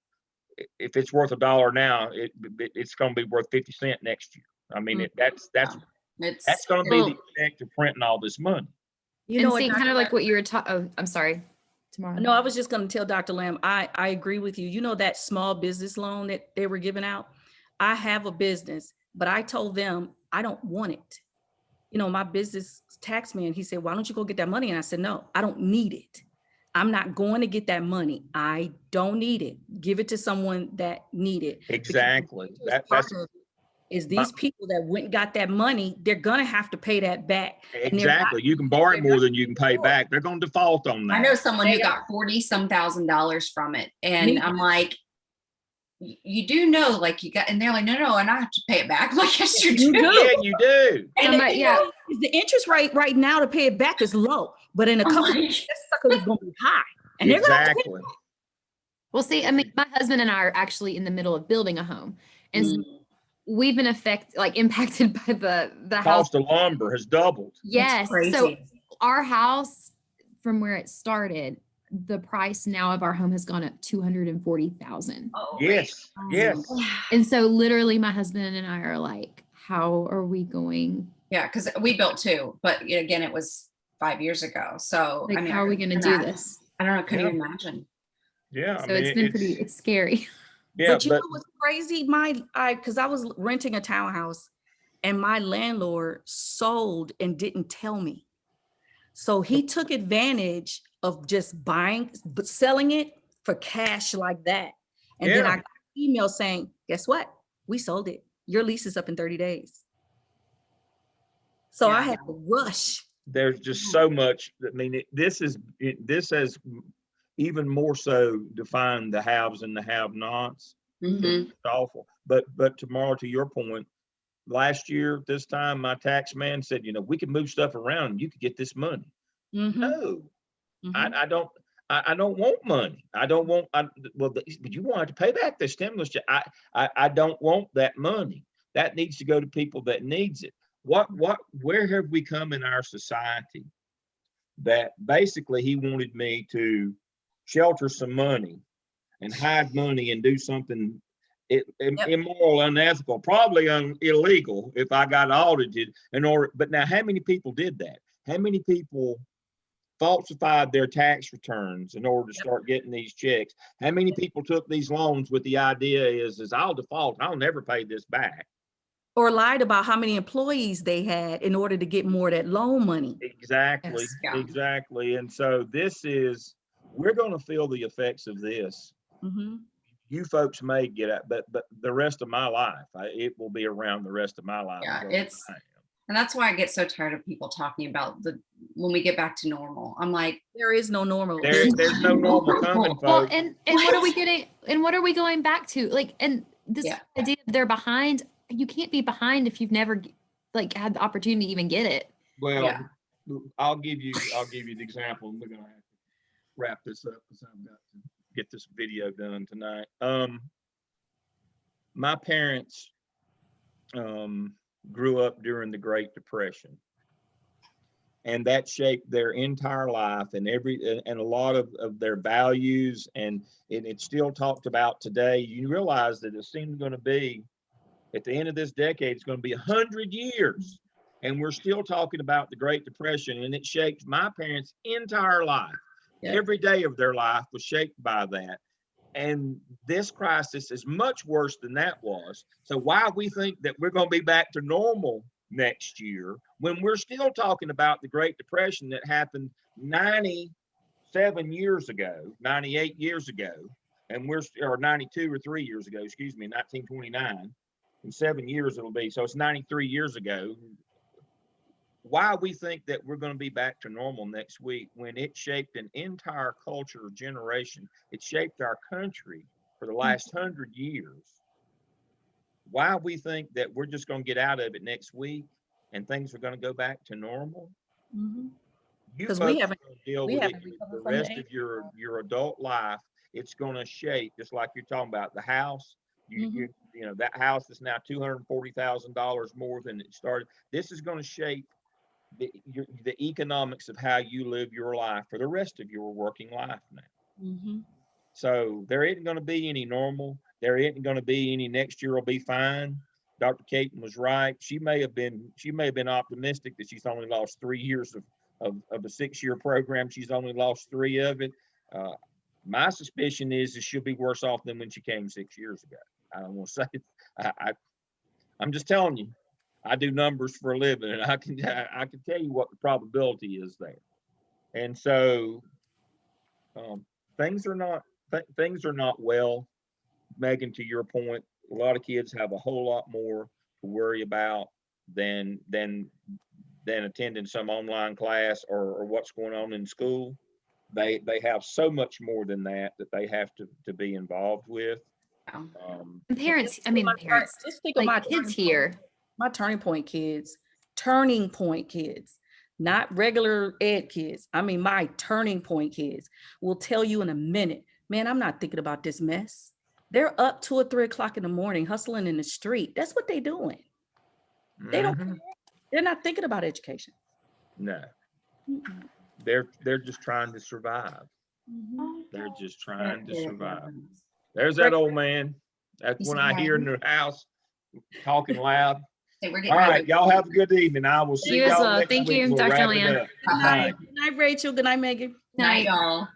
S2: if it's worth $1 now, it's going to be worth 50 cents next year. I mean, that's going to be the effect of printing all this money.
S5: You
S19: And
S5: know,
S19: see,
S5: Dr.
S19: kind of like
S5: Lamb-
S19: what you were talking. Oh, I'm sorry. Tomorrow.
S5: No, I was just going to tell Dr. Lamb, I agree with you. You know, that small business loan that they were giving out, I have a business, but I told them I don't want it. You know, my business tax man, he said, why don't you go get that money? And I said, no, I don't need it. I'm not going to get that money. I don't need it. Give it to someone that need it.
S2: Exactly.
S5: Is these people that went and got that money, they're going to have to pay that back.
S2: Exactly. You can borrow more than you can pay back. They're going to default on that.
S13: I know someone who got 40-some thousand from it. And I'm like, you do know, like you got, and they're like, no, and I have to pay it back. I'm like, yes, you do.
S2: Yeah, you do.
S5: And the interest rate right now to pay it back is low, but in a couple of years, that sucker is going to be high. And they're going to have to pay it back.
S19: Well, see, I mean, my husband and I are actually in the middle of building a home, and so we've been impacted by the house.
S2: Cost of lumber has doubled.
S19: Yes. So our house, from where it started, the price now of our home has gone up $240,000.
S13: Oh,
S2: yes. Yes.
S19: And so literally my husband and I are like, how are we going?
S13: Yeah, because we built two, but again, it was 5 years ago. So
S19: Like,
S13: I mean,
S19: how are we going to do this?
S13: I don't know. Couldn't even imagine.
S2: Yeah.
S19: So it's been it's scary.
S2: Yeah,
S5: but you know what's crazy? Because I was renting a townhouse and my landlord sold and didn't tell me. So he took advantage of just selling it for cash like that. And then I got an email saying, guess what? We sold it. Your lease is up in 30 days. So I had to rush.
S2: There's just so much. I mean, this has even more so defined the haves and the have-nots. It's awful. But tomorrow, to your point, last year this time, my tax man said, we could move stuff around and you could get this money. No, I don't want money. I don't want. But you want to pay back the stimulus check. I don't want that money. That needs to go to people that needs it. Where have we come in our society that basically he wanted me to shelter some money and hide money and do something immoral, unethical, probably illegal if I got audited but now how many people did that? How many people falsified their tax returns in order to start getting these checks? How many people took these loans with the idea is I'll default, I'll never pay this back?
S5: Or lied about how many employees they had in order to get more of that loan money.
S2: Exactly. Yes. Exactly. And so we're going to feel the effects of this. You folks may get it, but the rest of my life, it will be around the rest of my life.
S13: Yeah, and that's why I get so tired of people talking about when we get back to normal. I'm like,
S5: there is no normal.
S2: There's no normal coming, folks.
S19: Well, and what are we getting? And what are we going back to? Like, and this idea of they're behind. You can't be behind if you've never had the opportunity to even get it.
S2: Well, I'll give you the example, and we're gonna have to wrap this up because I've got to get this video done tonight. My parents grew up during the Great Depression, and that shaped their entire life and a lot of their values, and it's still talked about today. You realize that it seems going to be at the end of this decade, it's going to be 100 years, and we're still talking about the Great Depression, and it shaped my parents' entire life. Every day of their life was shaped by that. And this crisis is much worse than that was. So why we think that we're going to be back to normal next year when we're still talking about the Great Depression that happened 97 years ago, 98 years ago, and or 92 or 3 years ago, 1929. In 7 years it'll be, so it's 93 years ago. Why we think that we're going to be back to normal next week when it shaped an entire culture generation, it shaped our country for the last 100 years. Why we think that we're just going to get out of it next week and things are going to go back to normal? You
S5: 'Cause
S2: folks
S5: we
S2: are
S5: haven't-
S2: gonna deal
S5: we
S2: with
S5: haven't
S2: it
S5: recovered
S2: the
S5: from the
S2: rest of your adult life. It's gonna shape, just like you're talking about the house. You know, that house is now $240,000 more than it started. This is gonna shape the economics of how you live your life for the rest of your working life now. So there isn't going to be any normal. There isn't going to be any next year will be fine. Dr. Caton was right. She may have been optimistic that she's only lost 3 years of a 6-year program. She's only lost 3 of it. My suspicion is that she'll be worse off than when she came 6 years ago. I don't want to say it. I'm just telling you. I do numbers for a living, and I can tell you what the probability is there. And so things are not well. Megan, to your point, a lot of kids have a whole lot more to worry about than attending some online class or what's going on in school. They have so much more than that they have to be involved with.
S19: And parents, I mean, parents,
S5: just think of
S19: like
S5: my
S19: kids here.
S5: My turning point kids, not regular ed kids. I mean, my turning point kids will tell you in a minute, man, I'm not thinking about this mess. They're up 2 or 3 o'clock in the morning, hustling in the street. That's what they're doing. They don't care. They're not thinking about education.
S2: No. They're just trying to survive. They're just trying to survive. There's that old man. That's when I hear in the house talking loud. All right, y'all have a good evening. I will see
S19: You as
S2: y'all
S19: well.
S2: next
S19: Thank
S2: week.
S19: you,
S2: We'll
S19: Dr.
S2: wrap it
S19: Leanne.
S2: up.
S5: Good night, Rachel. Good night, Megan.
S19: Night,
S13: y'all.